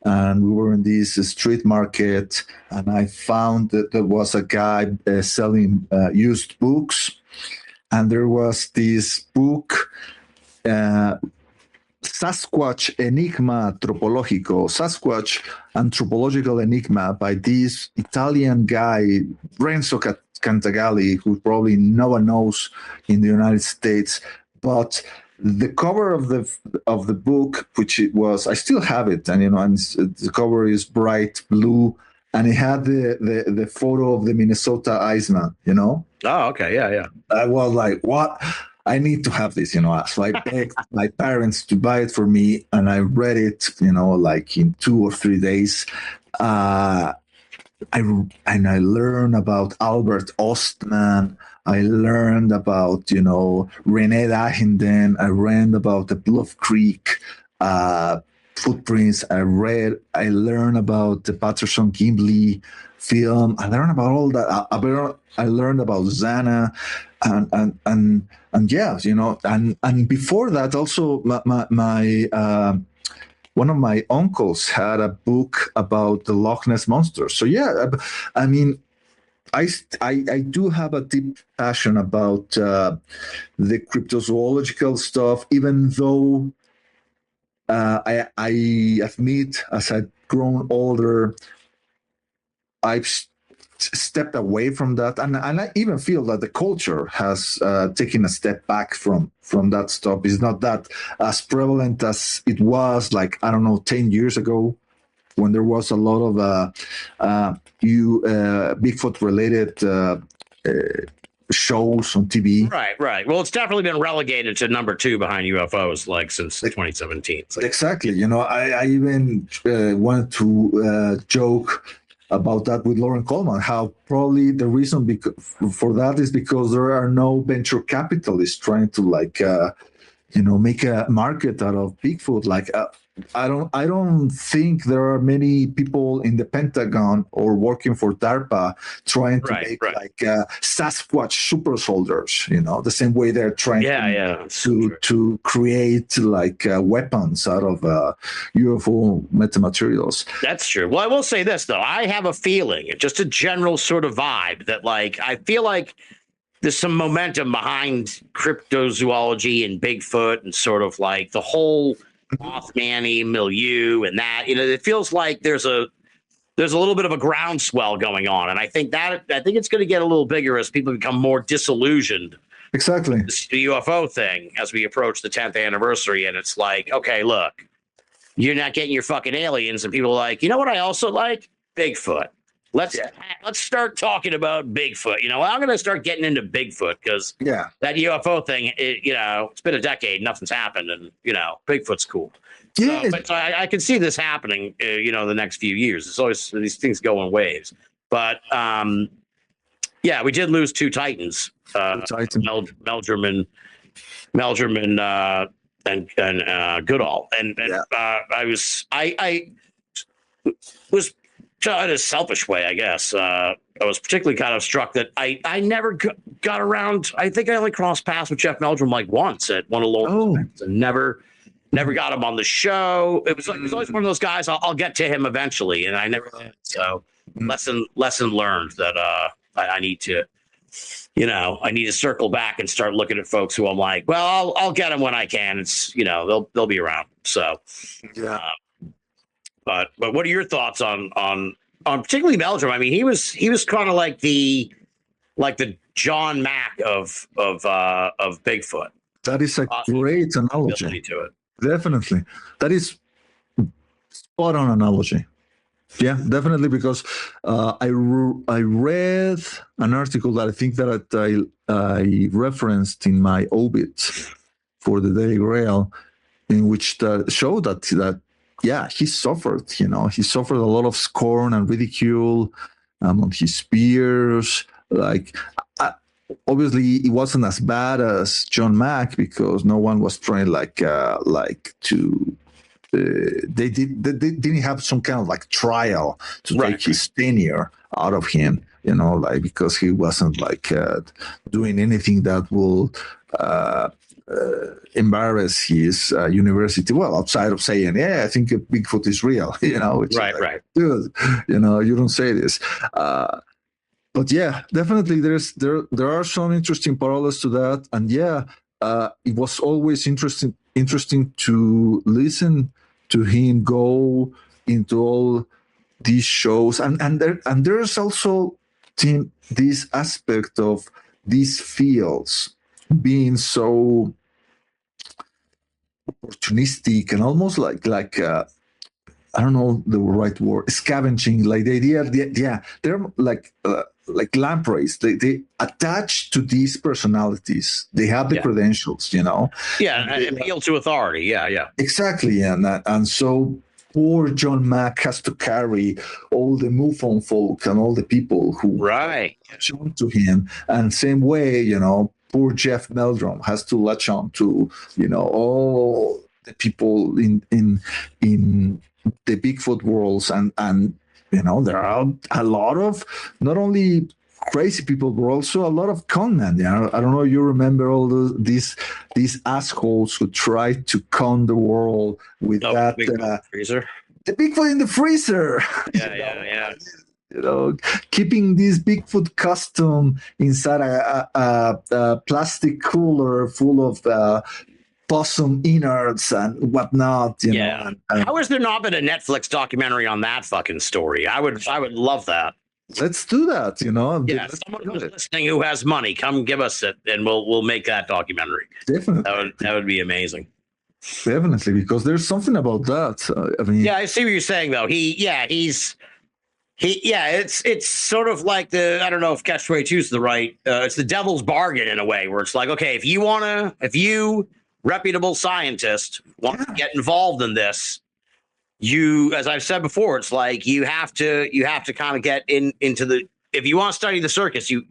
and we were in this street market, and I found that there was a guy selling used books, and there was this book. Sasquatch Enigma Tropologico, Sasquatch Anthropological Enigma by this Italian guy, Renzo Cantagalli, who probably no one knows in the United States. But the cover of the book, which it was, I still have it, and the cover is bright blue, and it had the photo of the Minnesota Iceman. Oh, okay, yeah. I was like, what? I need to have this, so I begged my parents to buy it for me, and I read it, like in 2 or 3 days. I learned about Albert Ostman. I learned about, René Dahinden. I read about the Bluff Creek footprints. I learned about the Patterson Gimli film. I learned about all that. I learned about Zana. And yeah, and before that also my one of my uncles had a book about the Loch Ness monster. So yeah, I mean, I do have a deep passion about the cryptozoological stuff, even though I admit as I've grown older, I've stepped away from that, and I even feel that the culture has taken a step back from that stuff. It's not that as prevalent as it was, like, I don't know, 10 years ago, when there was a lot of Bigfoot related shows on TV. Right. Well, it's definitely been relegated to number 2 behind UFOs, like since 2017. Exactly. You know, I even wanted to joke about that with Lauren Coleman, how probably the reason for that is because there are no venture capitalists trying to make a market out of Bigfoot. Like, I don't think there are many people in the Pentagon or working for DARPA trying to make Sasquatch super soldiers. You know, the same way they're trying to create weapons out of UFO metamaterials. That's true. Well, I will say this though: I have a feeling, just a general sort of vibe, that I feel like there's some momentum behind cryptozoology and Bigfoot and sort of like the whole Mothman-y milieu and that. You know, it feels like there's a little bit of a groundswell going on, and I think it's going to get a little bigger as people become more disillusioned. Exactly. The UFO thing as we approach the 10th anniversary, and it's like, okay, look, you're not getting your fucking aliens, and people are like, you know what I also like? Bigfoot. Let's start talking about Bigfoot. You know, I'm going to start getting into Bigfoot because that UFO thing, it's been a decade, nothing's happened, and Bigfoot's cool. Yeah, so I can see this happening. The next few years. It's always these things go in waves. But we did lose 2 Titans, Meldrum and Goodall, and I was. In a selfish way, I guess. I was particularly kind of struck that I never got around. I think I only crossed paths with Jeff Meldrum once at one of Lawrence's events, and never got him on the show. It was always one of those guys. I'll get to him eventually, and I never did. So lesson learned that I need to, I need to circle back and start looking at folks who I'm like, well, I'll get them when I can. It's they'll be around. So But what are your thoughts on particularly Meldrum? I mean, he was kind of like the John Mack of Bigfoot. That is a great analogy to it. Definitely, that is spot on analogy. Yeah, definitely, because I read an article that I think that I referenced in my obit for the Daily Grail, in which showed that. Yeah, he suffered. He suffered a lot of scorn and ridicule among his peers. Obviously, it wasn't as bad as John Mack because no one was trying to. They didn't have some kind of trial to take his tenure out of him. Because he wasn't doing anything that will. Embarrass his university. Well, outside of saying, I think Bigfoot is real. It's right. Dude, you don't say this. But yeah, definitely there are some interesting parallels to that. And it was always interesting to listen to him go into all these shows. And there's also this aspect of these fields being so opportunistic and almost like I don't know the right word, scavenging. Like the idea, they're like lampreys. They attach to these personalities. They have the credentials, and appeal to authority. Yeah. Exactly, and so poor John Mack has to carry all the MUFON folk and all the people who latch on to him, and same way, poor Jeff Meldrum has to latch on to, all the people in the Bigfoot worlds, and there are a lot of not only crazy people, but also a lot of con men. I don't know if you remember all these assholes who tried to con the world with that freezer. The Bigfoot in the freezer. Yeah. Keeping this Bigfoot custom inside a plastic cooler full of possum innards and whatnot. You know. How has there not been a Netflix documentary on that fucking story? I would love that. Let's do that. Yeah, someone who's listening who has money, come give us it, and we'll make that documentary. Definitely, that would be amazing. Definitely, because there's something about that. I mean, I see what you're saying though. It's sort of like I don't know if catch-22 is the right. It's the devil's bargain in a way, where it's like, okay, if you reputable scientist want to get involved in this, you, as I've said before, it's like you have to kind of get into the. If you want to study the circus, you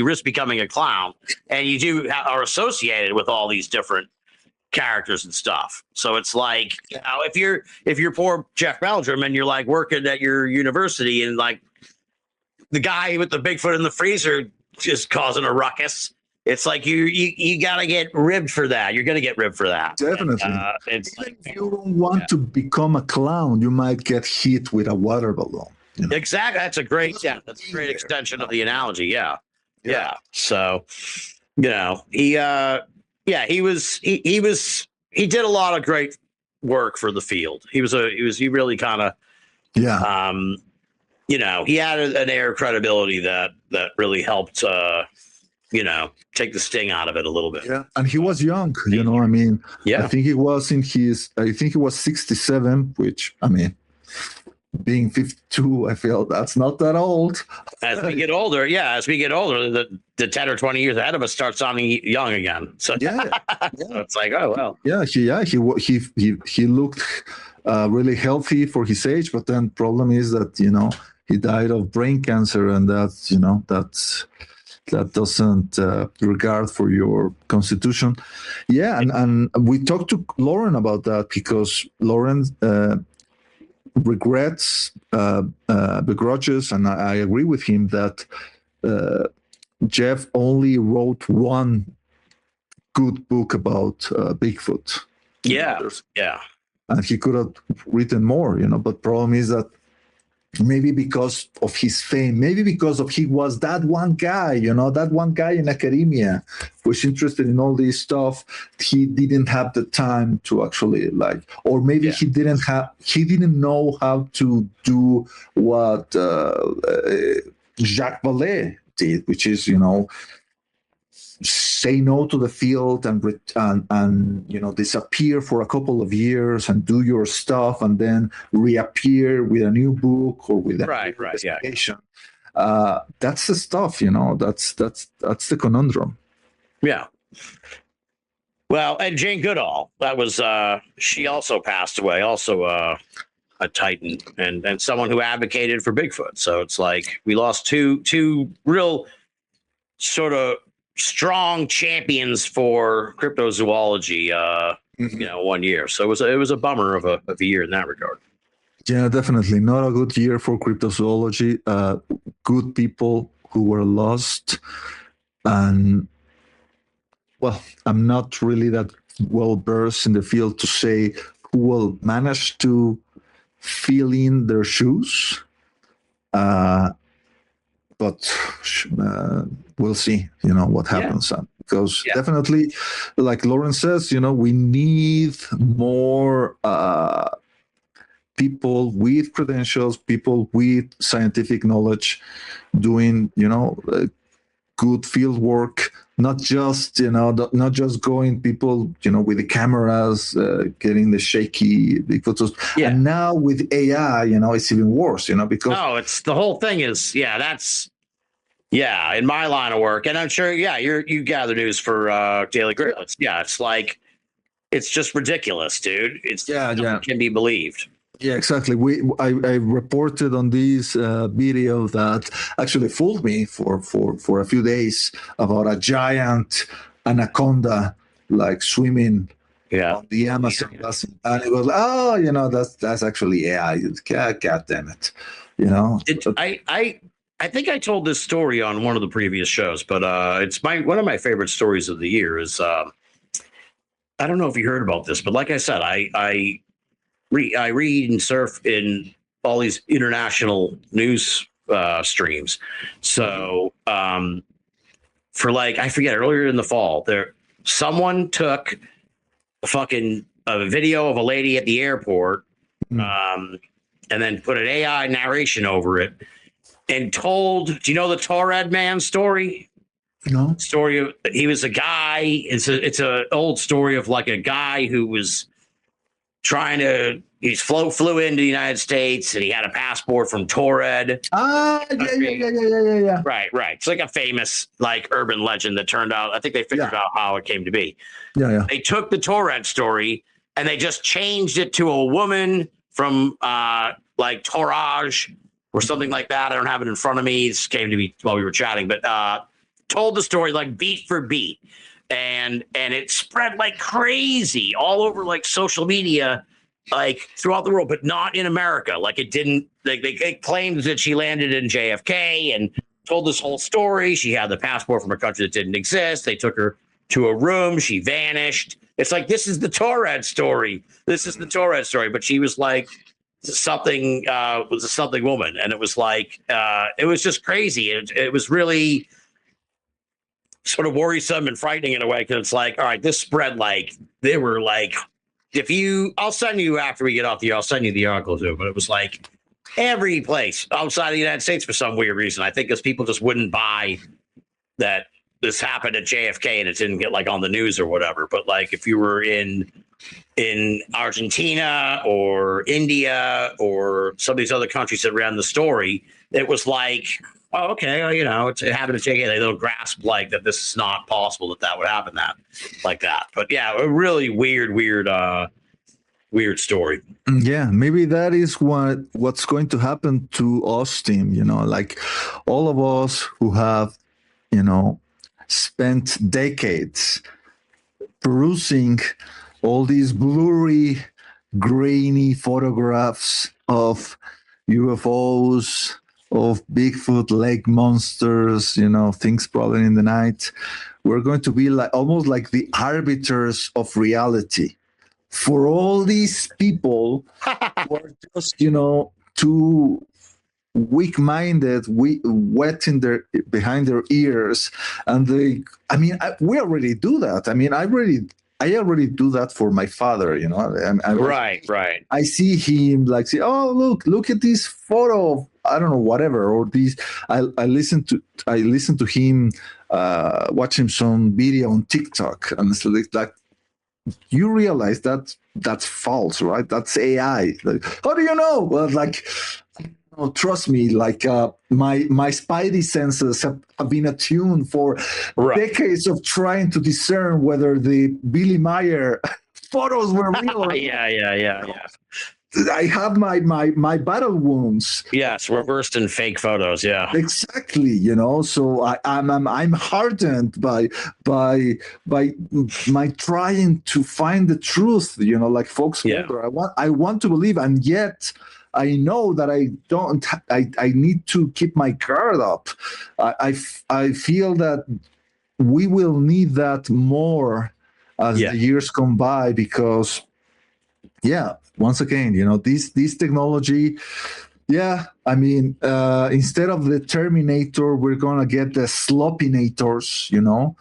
risk becoming a clown, and you are associated with all these different characters and stuff. So it's like, if you're poor Jeff Meldrum and you're like working at your university and like the guy with the Bigfoot in the freezer just causing a ruckus, it's like you gotta get ribbed for that. You're gonna get ribbed for that. Definitely. It's Even if you don't want to become a clown, you might get hit with a water balloon. Exactly. That's a great extension of the analogy. Yeah. So, he did a lot of great work for the field. He really kind of, he had an air of credibility that really helped, take the sting out of it a little bit. Yeah. And he was young, I mean, yeah. I think he was 67, which, I mean, being 52, I feel that's not that old. As we get older, the 10 or 20 years ahead of us start sounding young again. So so it's like, oh well. He looked really healthy for his age, but then problem is that he died of brain cancer, and that doesn't regard for your constitution. Yeah, and we talked to Lauren about that, because Lauren regrets, begrudges, and I agree with him that Jeff only wrote one good book about Bigfoot. Yeah. And he could have written more, but problem is that maybe because of his fame, maybe because of he was that one guy, that one guy in academia who's interested in all this stuff, he didn't have the time to actually or maybe he didn't know how to do what Jacques Vallée did, which is, say no to the field and disappear for a couple of years and do your stuff and then reappear with a new book or with a investigation. That's the stuff, that's the conundrum. Yeah. Well, and Jane Goodall, that was she also passed away, also a Titan and someone who advocated for Bigfoot. So it's like we lost two real sort of strong champions for cryptozoology 1 year. So it was a bummer of a year in that regard. Yeah, definitely not a good year for cryptozoology. Good people who were lost, and I'm not really that well versed in the field to say who will manage to fill in their shoes. But we'll see, what happens. Because definitely, like Lauren says, we need more people with credentials, people with scientific knowledge doing, good field work, not just going people, with the cameras, getting the shaky big photos. Yeah. And now with AI, it's even worse, because. No, it's the whole thing is, that's. Yeah, in my line of work, and I'm sure, you gather news for Daily Grill. It's like, it's just ridiculous, dude. It can be believed. Yeah, exactly. I reported on this video that actually fooled me for a few days about a giant anaconda swimming on the Amazon basin, and it was that's actually AI. God damn it, I think I told this story on one of the previous shows, but it's one of my favorite stories of the year. Is I don't know if you heard about this, but like I said, I read and surf in all these international news streams. So for like, I forget, earlier in the fall, someone took a video of a lady at the airport, and then put an AI narration over it and told, do you know the Torred man story? No. Story of, he was a guy. It's a old story of like a guy who was flew into the United States, and he had a passport from Torred. Yeah. Right. It's like a famous like urban legend that turned out. I think they figured out how it came to be. Yeah. They took the Torred story and they just changed it to a woman from like Toraj or something like that. I don't have it in front of me. This came to me while we were chatting, but told the story like beat for beat, and it spread like crazy all over like social media, like throughout the world, but not in America. Like it didn't. They claimed that she landed in JFK and told this whole story. She had the passport from a country that didn't exist. They took her to a room. She vanished. It's like, this is the Torred story. This is the Torred story. But she was like something, was a something woman. And it was like, it was just crazy. It was really sort of worrisome and frightening in a way, because it's like, all right, this spread like, they were like, I'll send you after we get off the air, I'll send you the article too. But it was like every place outside of the United States for some weird reason. I think because people just wouldn't buy that this happened at JFK and it didn't get like on the news or whatever. But like if you were in Argentina or India or some of these other countries that ran the story, it was like, oh, okay, well, you know, it happened at JFK. They don't grasp like that this is not possible that would happen like that. But yeah, a really weird story. Yeah, maybe that is what's going to happen to us, Tim. You know, like all of us who have, you know, spent decades perusing all these blurry, grainy photographs of UFOs, of Bigfoot, lake monsters, you know, things crawling in the night. We're going to be like almost like the arbiters of reality for all these people who are just, you know, too weak-minded, wet in behind their ears, and we already do that. I mean, I already do that for my father. You know, Right. I see him like say, oh look at this photo of, I don't know, whatever, or these. I listen to him watching some video on TikTok, and it's like you realize that that's false, right? That's AI. Like, how do you know? Well, like, oh, trust me, like my spidey senses have been attuned for decades of trying to discern whether the Billy Meyer photos were real. Or Yeah. I have my battle wounds. Yes, reversed in fake photos. Yeah, exactly. You know, so I'm hardened by my trying to find the truth. You know, like folks. Yeah. I want to believe, and yet I know that I don't. I need to keep my guard up. I feel that we will need that more as the years come by, because once again, you know, this technology. Yeah, I mean, instead of the Terminator, we're gonna get the Sloppinators. You know,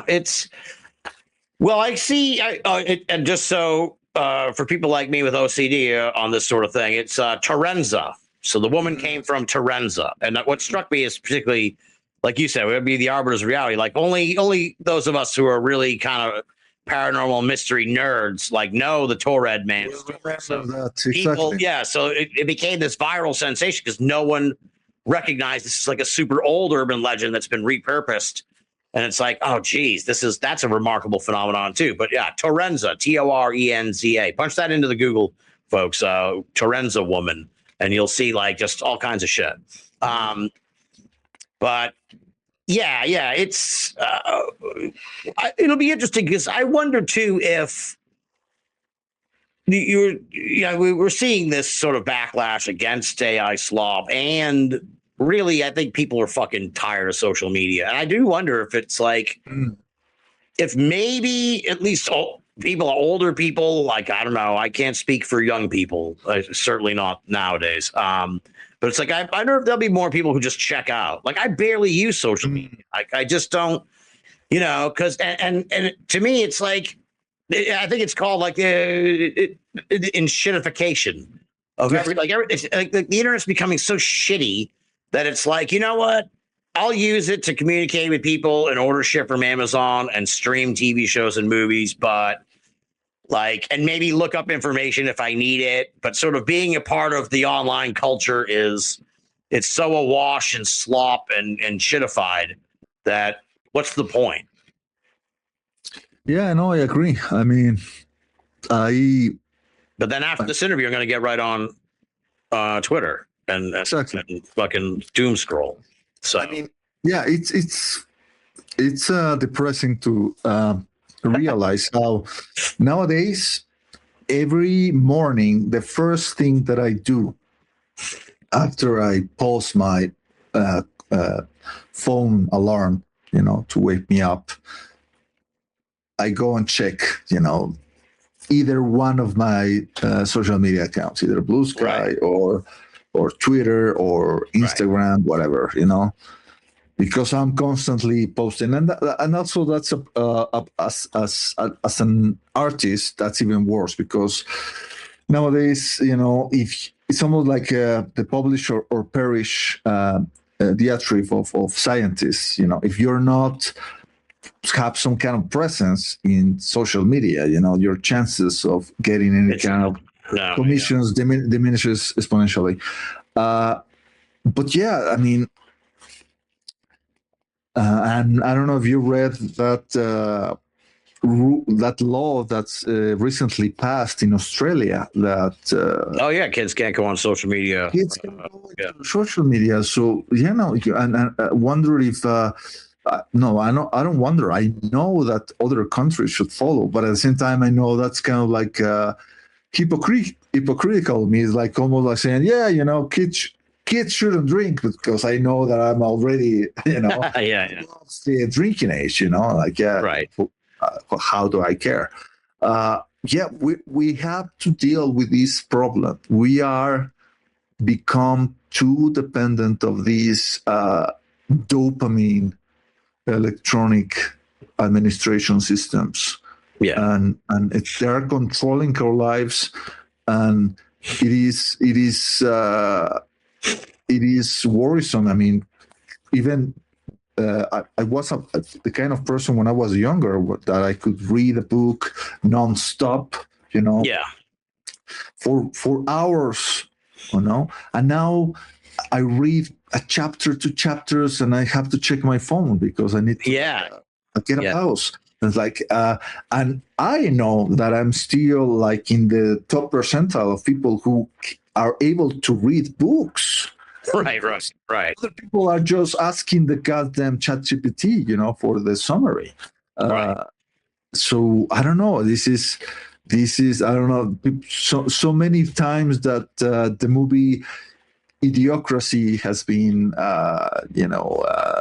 it's. Well, I see, and just so for people like me with OCD on this sort of thing, it's Terenza. So the woman came from Terenza, and what struck me is particularly, like you said, it would be the arbiters of reality. Like only those of us who are really kind of paranormal mystery nerds like know the Torred man. So people, so it became this viral sensation because no one recognized this is like a super old urban legend that's been repurposed. And it's like, oh, geez, that's a remarkable phenomenon, too. But yeah, Terenza, Torenza. Punch that into the Google, folks. Terenza woman. And you'll see like just all kinds of shit. But yeah, it's it'll be interesting because I wonder, too, if we were seeing this sort of backlash against AI slop, and really, I think people are fucking tired of social media. And I do wonder if it's like, if maybe at least people, older people, like, I don't know, I can't speak for young people, certainly not nowadays. But it's like, I wonder if there'll be more people who just check out. Like, I barely use social media. I just don't, because and to me, it's like, I think it's called like shitification of it's like the internet's becoming so shitty that it's like, you know what? I'll use it to communicate with people and order shit from Amazon and stream TV shows and movies, but and maybe look up information if I need it. But sort of being a part of the online culture it's so awash and slop and shitified that what's the point? Yeah, no, I agree. I mean, But then after this interview, I'm going to get right on Twitter and fucking doom scroll. So I mean, yeah, it's depressing to realize how nowadays every morning the first thing that I do after I pause my phone alarm, to wake me up, I go and check, either one of my social media accounts, either Blue Sky or Twitter or Instagram, whatever, because I'm constantly posting, and also that's as an artist, that's even worse, because nowadays, if it's almost like the publish or perish diatribe of scientists, if you're not have some kind of presence in social media, your chances of getting any kind of commissions diminishes exponentially. But yeah, I mean, and I don't know if you read that that law that's recently passed in Australia that kids can't go on social media. Kids can go on social media. So and I wonder if. No, I don't wonder. I know that other countries should follow, but at the same time, I know that's kind of like hypocritical. Me is like almost like saying, kids shouldn't drink because I know that I'm already, the drinking age. Right. How do I care? We have to deal with this problem. We are become too dependent of these dopamine electronic administration systems, and they are controlling our lives, and it is worrisome. I mean, even I was the kind of person when I was younger that I could read a book nonstop, for hours, and now I read a chapter, 2 chapters, and I have to check my phone because I need to get a pause. It's like, and I know that I'm still like in the top percentile of people who are able to read books. Right. Other people are just asking the goddamn ChatGPT, for the summary. So I don't know. This is I don't know. So many times that the movie Idiocracy has been,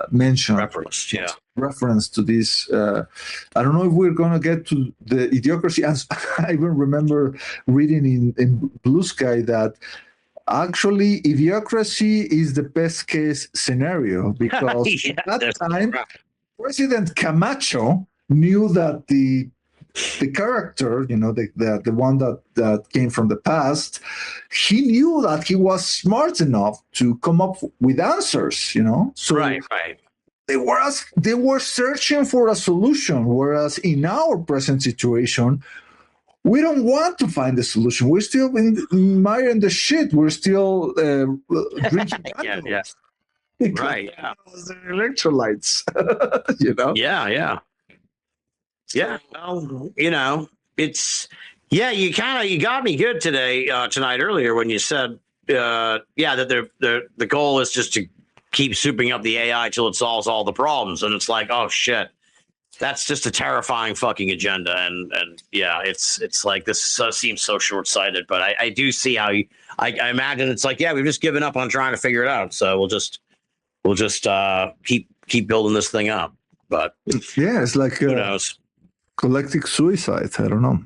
mentioned. Reference to this. I don't know if we're going to get to the Idiocracy. As I even remember reading in Blue Sky that actually Idiocracy is the best case scenario because at that time, President Camacho knew that the character, the one that came from the past, he knew that he was smart enough to come up with answers, So right. They were searching for a solution, whereas in our present situation, we don't want to find a solution. We're still admiring the shit. We're still drinking. Right. Electrolytes. Yeah. Well, it's you got me good tonight earlier when you said that the goal is just to keep souping up the AI till it solves all the problems, and it's like, oh shit, that's just a terrifying fucking agenda. And yeah, it's like this seems so short sighted, but I do see how I imagine it's like, yeah, we've just given up on trying to figure it out. So we'll just keep building this thing up. But Yeah, it's like who knows? collective suicide. I don't know.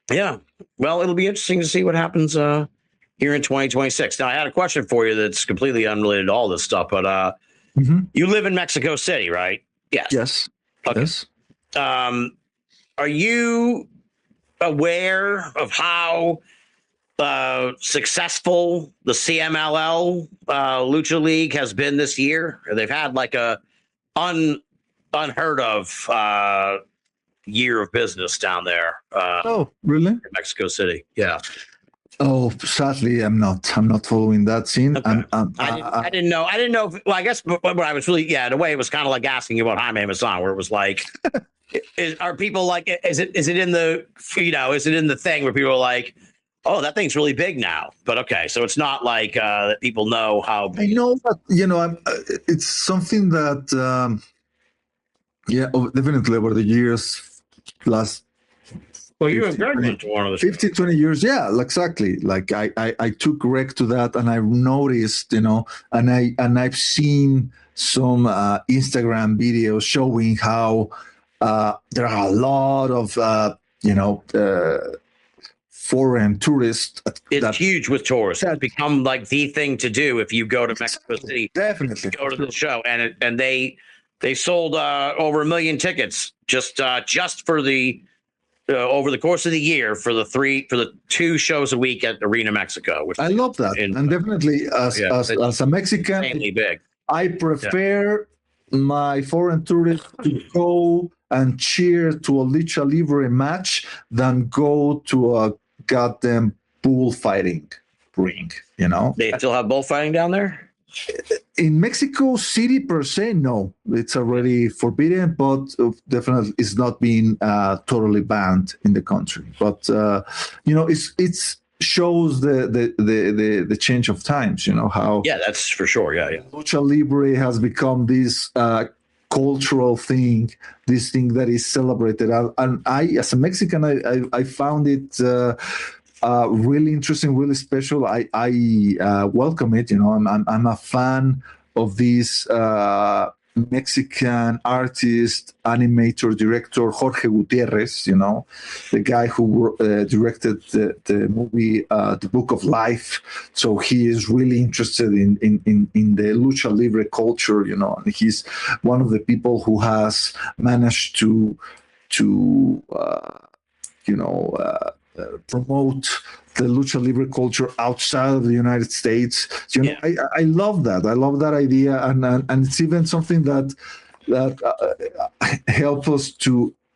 Yeah. Well, it'll be interesting to see what happens here in 2026. Now, I had a question for you that's completely unrelated to all this stuff, but you live in Mexico City, right? Yes. Yes. Okay. Yes. Are you aware of how successful the CMLL Lucha League has been this year? They've had like a unheard of year of business down there. Oh, really? In Mexico City. Yeah. Oh, sadly, I'm not following that scene. Okay. I didn't know. Well, I guess what I was really, in a way, it was kind of like asking you about Jaime Maussan, where it was like, are people like, is it in the, is it in the thing where people are like, oh, that thing's really big now? But okay, so it's not like that people know how. I know that it's something that definitely over the years, last. Well, you and Greg went to one of the 15, 20 years. Yeah, exactly. Like I took Greg to that and I noticed, and I've seen some Instagram videos showing how there are a lot of, foreign tourists. It's huge with tourists. It's become like the thing to do if you go to Mexico City. Definitely. Go to the show. And they sold over 1 million tickets just for the over the course of the year for the 2 shows a week at Arena Mexico. Which I love that, and definitely as a Mexican, big. I prefer my foreign tourists to go and cheer to a lucha libre match than go to a goddamn bullfighting ring. They still have bullfighting down there. In Mexico City per se, no, it's already forbidden, but definitely it's not being totally banned in the country. But it's shows the change of times. How that's for sure. Yeah. Lucha Libre has become this cultural thing, this thing that is celebrated. And I, as a Mexican, I found it. Really interesting, really special. I welcome it. I'm a fan of this Mexican artist, animator, director Jorge Gutierrez. The guy who directed the movie The Book of Life. So he is really interested in the lucha libre culture. And he's one of the people who has managed to promote the lucha libre culture outside of the United States. I love that. I love that idea, and it's even something that help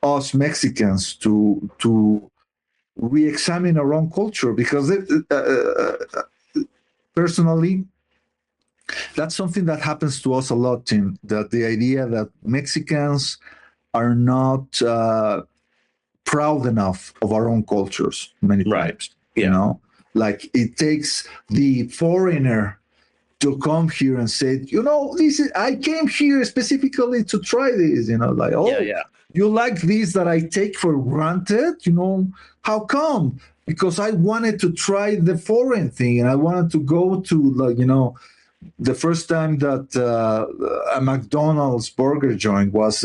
us Mexicans to re-examine our own culture, because personally, that's something that happens to us a lot, Tim. That the idea that Mexicans are not proud enough of our own cultures many times. Like it takes the foreigner to come here and say, I came here specifically to try this, you like this that I take for granted, how come? Because I wanted to try the foreign thing, and I wanted to go to the first time that a McDonald's burger joint was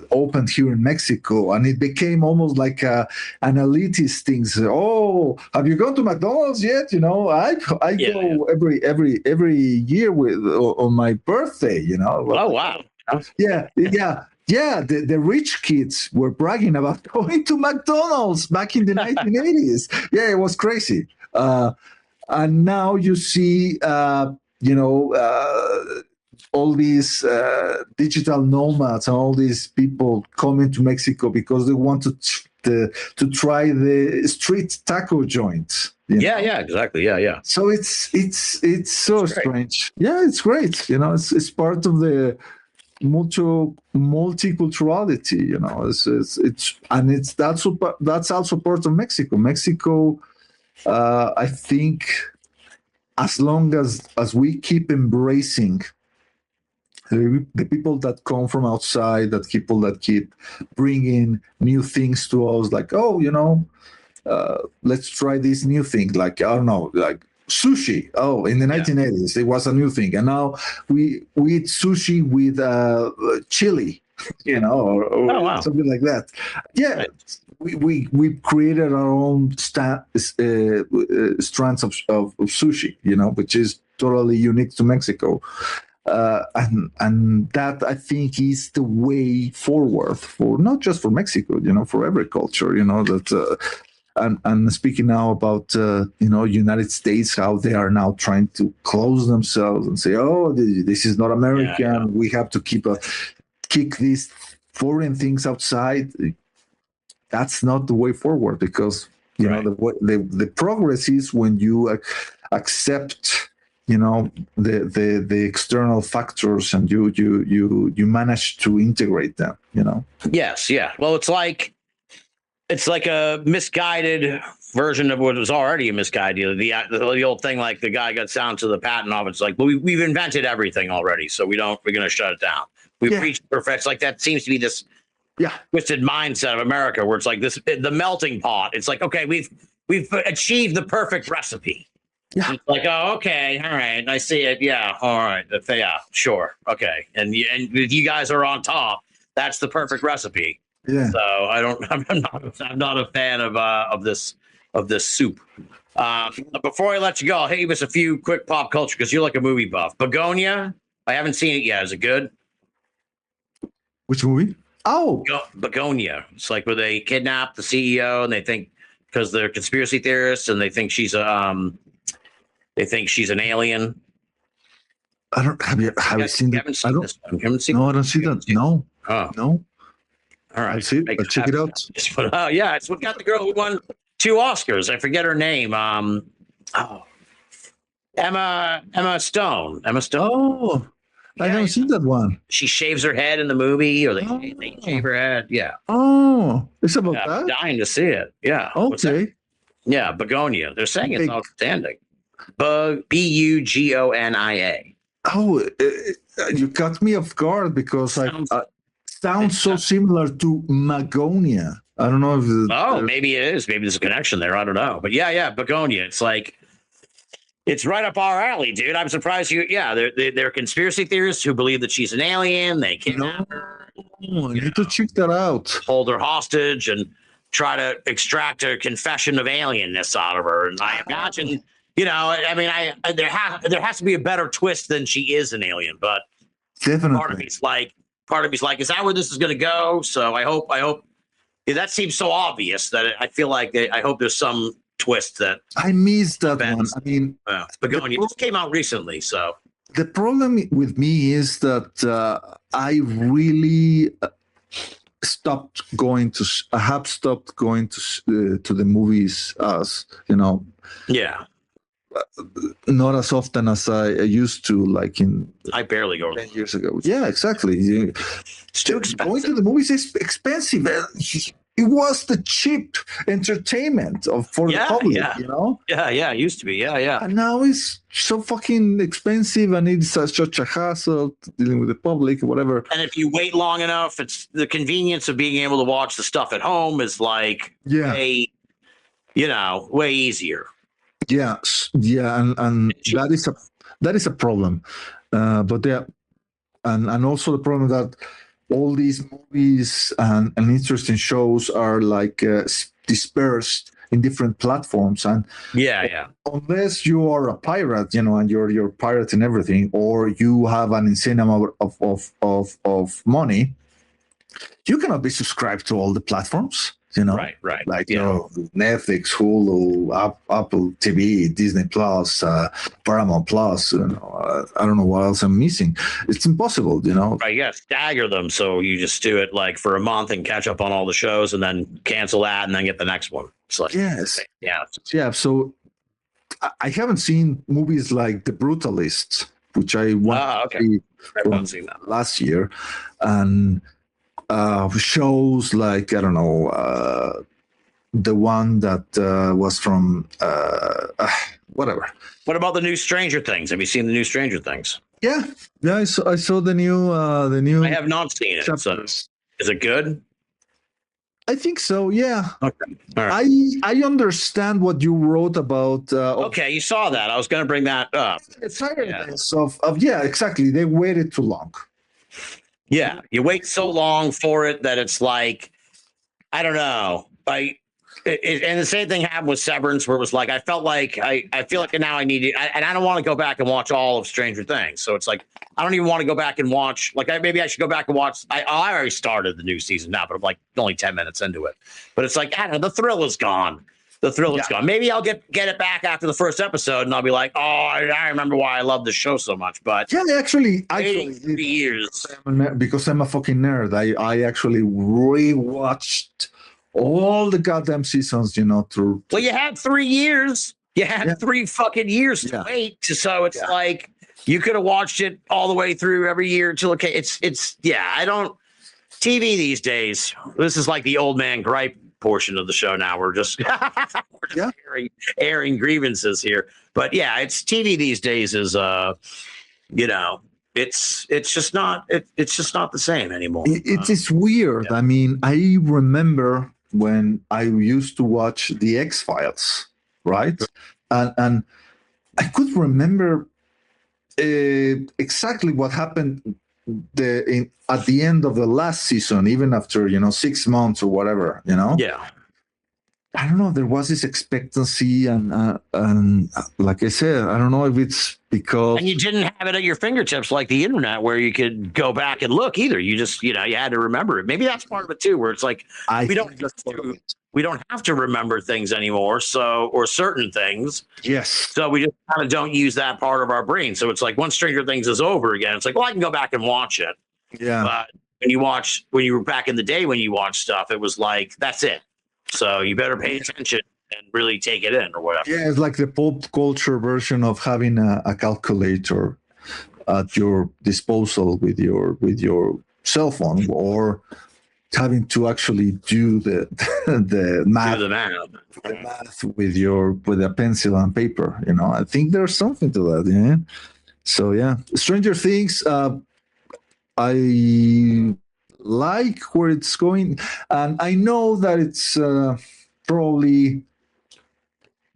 opened here in Mexico, and it became almost like an elitist thing. So, oh, have you gone to McDonald's yet? I go every year on my birthday. Oh wow! Yeah. The rich kids were bragging about going to McDonald's back in the 1980s. Yeah, it was crazy. And now you see. All these digital nomads and all these people coming to Mexico because they want to try the street taco joints. Yeah, exactly. Yeah. So it's so strange. Yeah, it's great. It's part of the multiculturality. That's also part of Mexico. Mexico, I think. As long as we keep embracing The people that come from outside, that people that keep bringing new things to us, like, oh, let's try this new thing. Like, I don't know, like sushi. Oh, in the 1980s, it was a new thing. And now we eat sushi with chili, or Oh, wow. something like that. Yeah. Right. We created our own strands of sushi, which is totally unique to Mexico. And that, I think, is the way forward for not just for Mexico, for every culture, that. And speaking now about United States, how they are now trying to close themselves and say, oh, this is not American. Yeah. We have to kick these foreign things outside. That's not the way forward, because the progress is when you accept the external factors, and you manage to integrate them. Yes, yeah. Well, it's like a misguided version of what was already a misguided. The old thing, like the guy got down to the patent office, like, well, we've invented everything already, so we're going to shut it down. We've reached perfect. Like, that seems to be this twisted mindset of America, where it's like the melting pot. It's like, okay, we've achieved the perfect recipe. Yeah. It's like, oh, okay, all right, I see it. Yeah, all right, yeah, sure, okay. And if you guys are on top, that's the perfect recipe. Yeah. So I'm not a fan of this soup. Before I let you go, I'll hit you with a few quick pop culture, because you're like a movie buff. Begonia, I haven't seen it yet. Is it good? Which movie? Oh, Begonia. It's like where they kidnap the CEO, and they think, because they're conspiracy theorists, and they think she's an alien. I don't have you seen that? Haven't seen this one. Haven't seen No, I don't see that. No. Oh. No. All right. I'll see it. I'll check it out. Yeah, it's what got the girl who won 2 Oscars. I forget her name. Emma Stone. Emma Stone. Oh, I haven't seen that one. She shaves her head in the movie, or they shave her head. Yeah. Oh, it's about I'm that? dying to see it. Yeah. What's that? Okay. Yeah, Begonia. They're saying it's outstanding. Bugonia. Oh, you caught me off guard, because sounds so similar to Magonia. I don't know if maybe it is. Maybe there's a connection there. I don't know. But yeah, Begonia. It's like, it's right up our alley, dude. I'm surprised you. Yeah, they're conspiracy theorists who believe that she's an alien. They kidnap her. I need to check that out. Hold her hostage and try to extract a confession of alienness out of her. And I imagine, there has to be a better twist than she is an alien. But Definitely. part of me's like, is that where this is going to go? So I hope. Yeah, that seems so obvious that I feel like I hope there's some twist that I missed that one. I mean, Begonia just came out recently, so the problem with me is that I really stopped going to. I have stopped going to the movies, as yeah, not as often as I used to. Like I barely go 10 years ago. Yeah, exactly. It's too expensive. Going to the movies is expensive. It was the cheap entertainment for the public, Yeah, it used to be. Yeah. And now it's so fucking expensive, and it's such a hassle dealing with the public, whatever. And if you wait long enough, it's the convenience of being able to watch the stuff at home is like way easier. Yeah, and that is a problem. But yeah, and also the problem that all these movies and interesting shows are like dispersed in different platforms, and unless you are a pirate, and you're pirating everything, or you have an insane amount of money, you cannot be subscribed to all the platforms. Right. Like Netflix, Hulu, Apple TV, Disney Plus, Paramount Plus. I don't know what else I'm missing. It's impossible, Right, yeah, stagger them, so you just do it like for a month and catch up on all the shows, and then cancel that, and then get the next one. It's like yeah. So I haven't seen movies like The Brutalists, which I wanted to see last year, and shows like, I don't know, the one that was from whatever. What about the new Stranger Things? Have you seen the new Stranger Things? Yeah. I saw the new. I have not seen it. So chapters. is it good? I think so. Yeah. Okay. All right. I understand what you wrote about. Okay, you saw that. I was going to bring that up. Tiredness of yeah, exactly. They waited too long. Yeah, you wait so long for it that it's like, I don't know. And the same thing happened with Severance, where it was like I felt like I feel like now I need it, and I don't want to go back and watch all of Stranger Things. So it's like I don't even want to go back and watch. Like maybe I should go back and watch. I already started the new season now, but I'm like only 10 minutes into it. But it's like I don't know, the thrill is gone. The thrill is gone. Maybe I'll get it back after the first episode, and I'll be like, oh, I remember why I love this show so much. But yeah, actually, waiting 3 years because I'm a fucking nerd. I actually rewatched all the goddamn seasons, through. Well, you had 3 years. You had 3 fucking years to wait. So it's like you could have watched it all the way through every year until I don't. TV these days. This is like the old man gripe portion of the show. Now we're just, airing grievances here. But yeah, it's TV these days is it's just not the same anymore. It is weird. I mean, I remember when I used to watch the X-Files, right? And I could remember exactly what happened at the end of the last season, even after 6 months or whatever. Yeah. I don't know. There was this expectancy, and like I said, I don't know if it's because and you didn't have it at your fingertips like the internet, where you could go back and look either. You just you had to remember it. Maybe that's part of it too, where it's like we don't have to remember things anymore, or certain things. Yes. So we just kind of don't use that part of our brain. So it's like once Stranger Things is over again, it's like, well, I can go back and watch it. Yeah. But when you were back in the day when you watched stuff, it was like that's it. So you better pay attention and really take it in or whatever. Yeah, it's like the pop culture version of having a calculator at your disposal with your cell phone, or having to actually do the math, with a pencil and paper. I think there's something to that. Yeah. So yeah, Stranger Things. I like where it's going, and I know that it's probably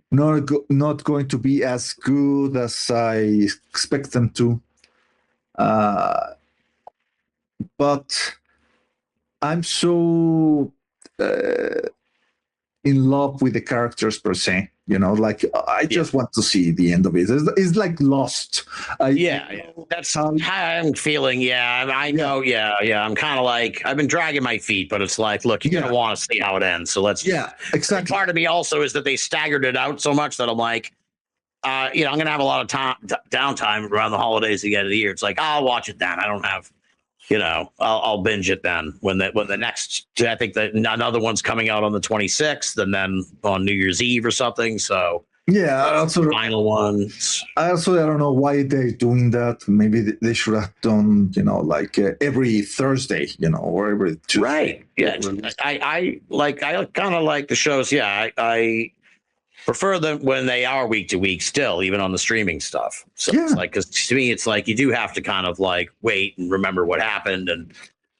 not going to be as good as I expect them to, but I'm so in love with the characters per se. Like I just want to see the end of it. It's like Lost. That's how I'm feeling. Yeah, I know. Yeah. I'm kind of like I've been dragging my feet, but it's like, look, you're gonna want to see how it ends. So let's. Yeah, exactly. And part of me also is that they staggered it out so much that I'm like, I'm gonna have a lot of downtime around the holidays at the end of the year. It's like I'll watch it then. I don't have. I'll binge it then when the next, I think that another one's coming out on the 26th and then on New Year's Eve or something. So the final ones. I don't know why they're doing that. Maybe they should have done, like every Thursday, or every Tuesday. Right. Yeah. I kind of like the shows. Yeah. I prefer them when they are week to week still, even on the streaming stuff. So it's like, because to me, it's like you do have to kind of like wait and remember what happened. And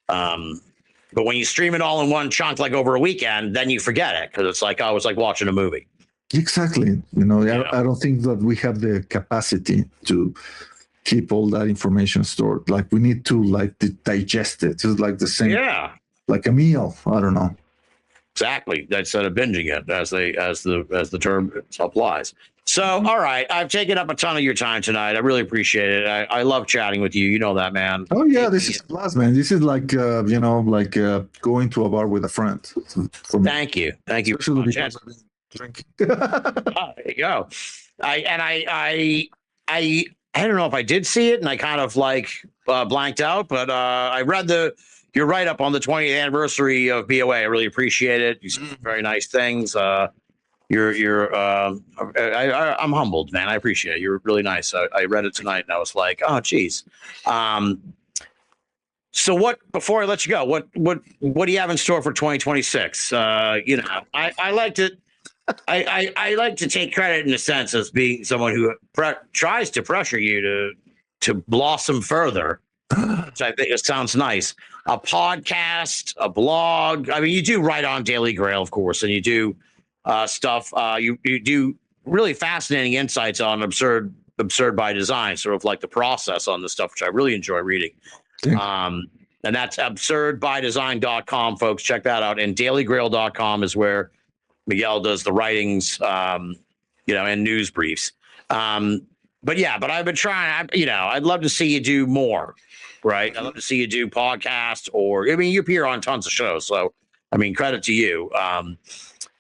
but when you stream it all in one chunk, like over a weekend, then you forget it because it's like, it's like watching a movie. Exactly. I don't think that we have the capacity to keep all that information stored. Like we need to digest it. It's like the same. Yeah. Like a meal. I don't know. Exactly. Instead of binging it, as the term applies. So, all right, I've taken up a ton of your time tonight. I really appreciate it. I love chatting with you. You know that, man. Oh yeah, this is blast, man. This is like going to a bar with a friend. Thank you. Especially because I've been drinking. There you go. I don't know if I did see it, and I kind of blanked out, but I read your write-up on the 20th anniversary of BOA. I really appreciate it. You said very nice things. I'm humbled, man. I appreciate it. You're really nice. I read it tonight and I was like, oh, geez. So before I let you go, what do you have in store for 2026? I like to, I like to take credit in a sense as being someone who tries to pressure you blossom further, which I think it sounds nice. A podcast, a blog. I mean, you do write on Daily Grail, of course, and you do stuff. You do really fascinating insights on absurd by design, sort of like the process on this stuff, which I really enjoy reading. And that's absurdbydesign.com, folks. Check that out. And dailygrail.com is where Miguel does the writings, and news briefs. But I've been trying, I'd love to see you do more, right? I'd love to see you do podcasts you appear on tons of shows. So, credit to you.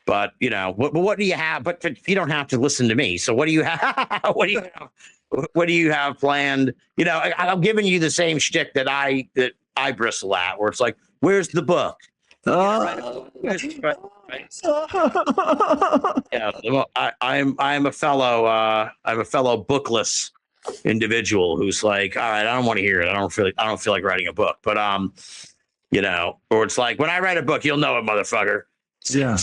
But what do you have? But you don't have to listen to me. So what do you have? What do you have planned? I'm giving you the same shtick that I bristle at, where it's like, where's the book? Yeah, well, I'm a fellow bookless individual who's like, all right, I don't want to hear it. I don't feel like writing a book. But or it's like, when I write a book, you'll know it, motherfucker. Yeah.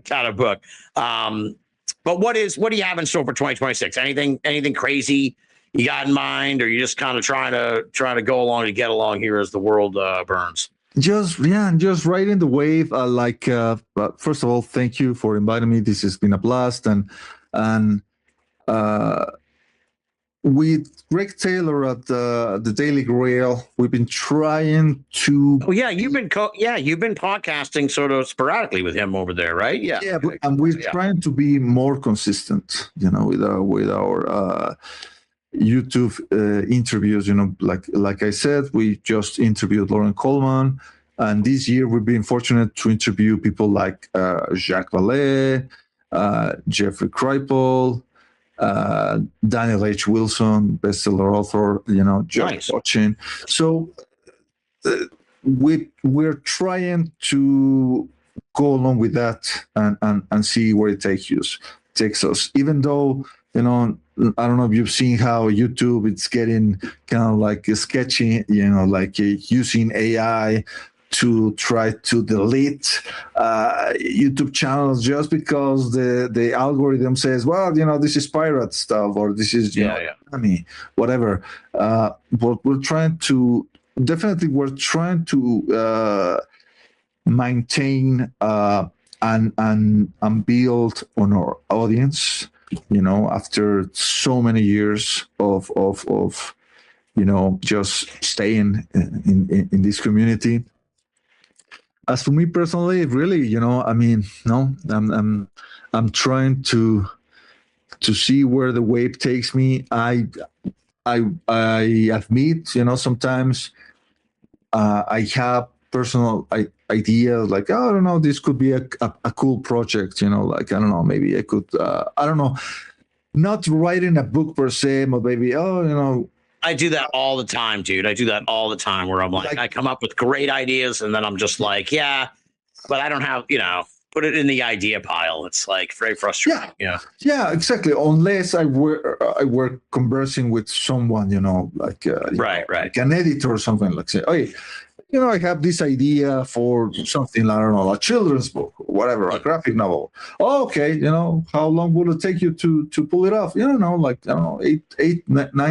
Kind of book. But what do you have in store for 2026? Anything crazy you got in mind, or you just kind of trying to go along to get along here as the world burns? Just riding the wave. First of all, thank you for inviting me. This has been a blast, and with Greg Taylor at the Daily Grail, we've been trying to. Oh yeah, you've been podcasting sort of sporadically with him over there, right? Yeah, and we're trying to be more consistent, with our YouTube interviews. Like I said, we just interviewed Lauren Coleman, and this year we've been fortunate to interview people like Jacques Vallée, Jeffrey Kripal, Daniel H. Wilson, bestseller author, George Watching. So we're trying to go along with that and see where it takes us. Even though, I don't know if you've seen how YouTube, it's getting kind of like sketchy, using AI to try to delete YouTube channels just because the algorithm says, well, this is pirate stuff, or this is whatever. But we're trying to maintain and build on our audience. After so many years of just staying in this community. As for me personally, really, I'm trying to see where the wave takes me. I admit, sometimes I have personal ideas like, oh, I don't know, this could be a cool project, I don't know, maybe I could, I don't know, not writing a book per se, but maybe, I do that all the time, dude. I do that all the time where I'm like I come up with great ideas and then I'm just like, yeah, but I don't have, put it in the idea pile. It's like very frustrating. Yeah, exactly. Unless I were conversing with someone, like an editor or something, like say, hey, I have this idea for something, I don't know, a children's book, or whatever, a graphic novel. Oh, okay, how long will it take you to pull it off? 9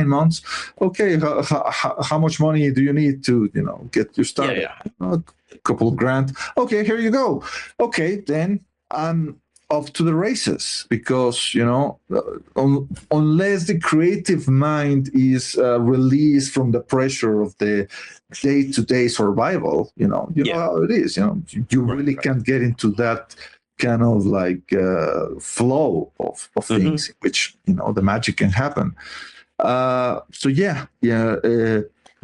months. Okay, how much money do you need to, get you started? A couple of grand. Okay, here you go. Okay, then I'm off to the races, because unless the creative mind is released from the pressure of the day-to-day survival, how it is. You really can't get into that kind of like flow of things, which the magic can happen.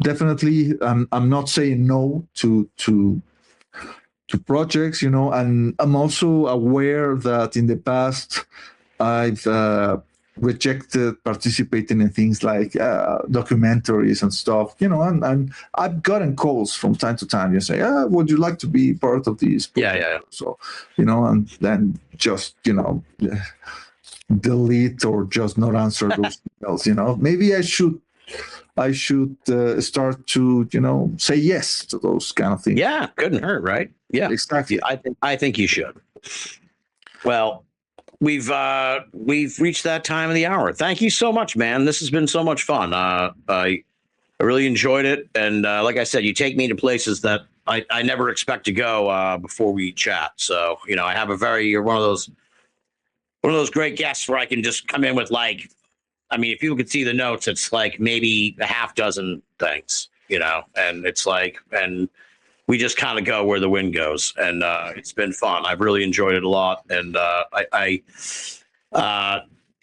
Definitely, I'm not saying no to projects, and I'm also aware that in the past I've rejected participating in things like documentaries and stuff, and I've gotten calls from time to time. You say, would you like to be part of these? Yeah. So, and then just, delete or just not answer those emails, maybe I should start to, say yes to those kind of things. Yeah, couldn't hurt, right? Yeah, exactly. I think you should. Well, we've reached that time of the hour. Thank you so much, man. This has been so much fun. I really enjoyed it, and like I said, you take me to places that I never expect to go before we chat. So I have you're one of those great guests where I can just come in with like, I mean, if people could see the notes, it's like maybe a half dozen things, and it's like, and we just kind of go where the wind goes, and it's been fun. I've really enjoyed it a lot, and I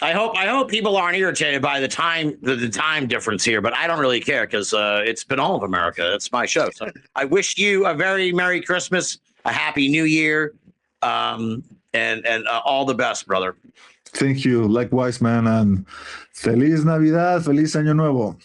hope people aren't irritated by the time difference here, but I don't really care because it's Binnall of America. It's my show. So I wish you a very Merry Christmas, a Happy New Year, and all the best, brother. Thank you. Likewise, man. And Feliz Navidad, Feliz Año Nuevo.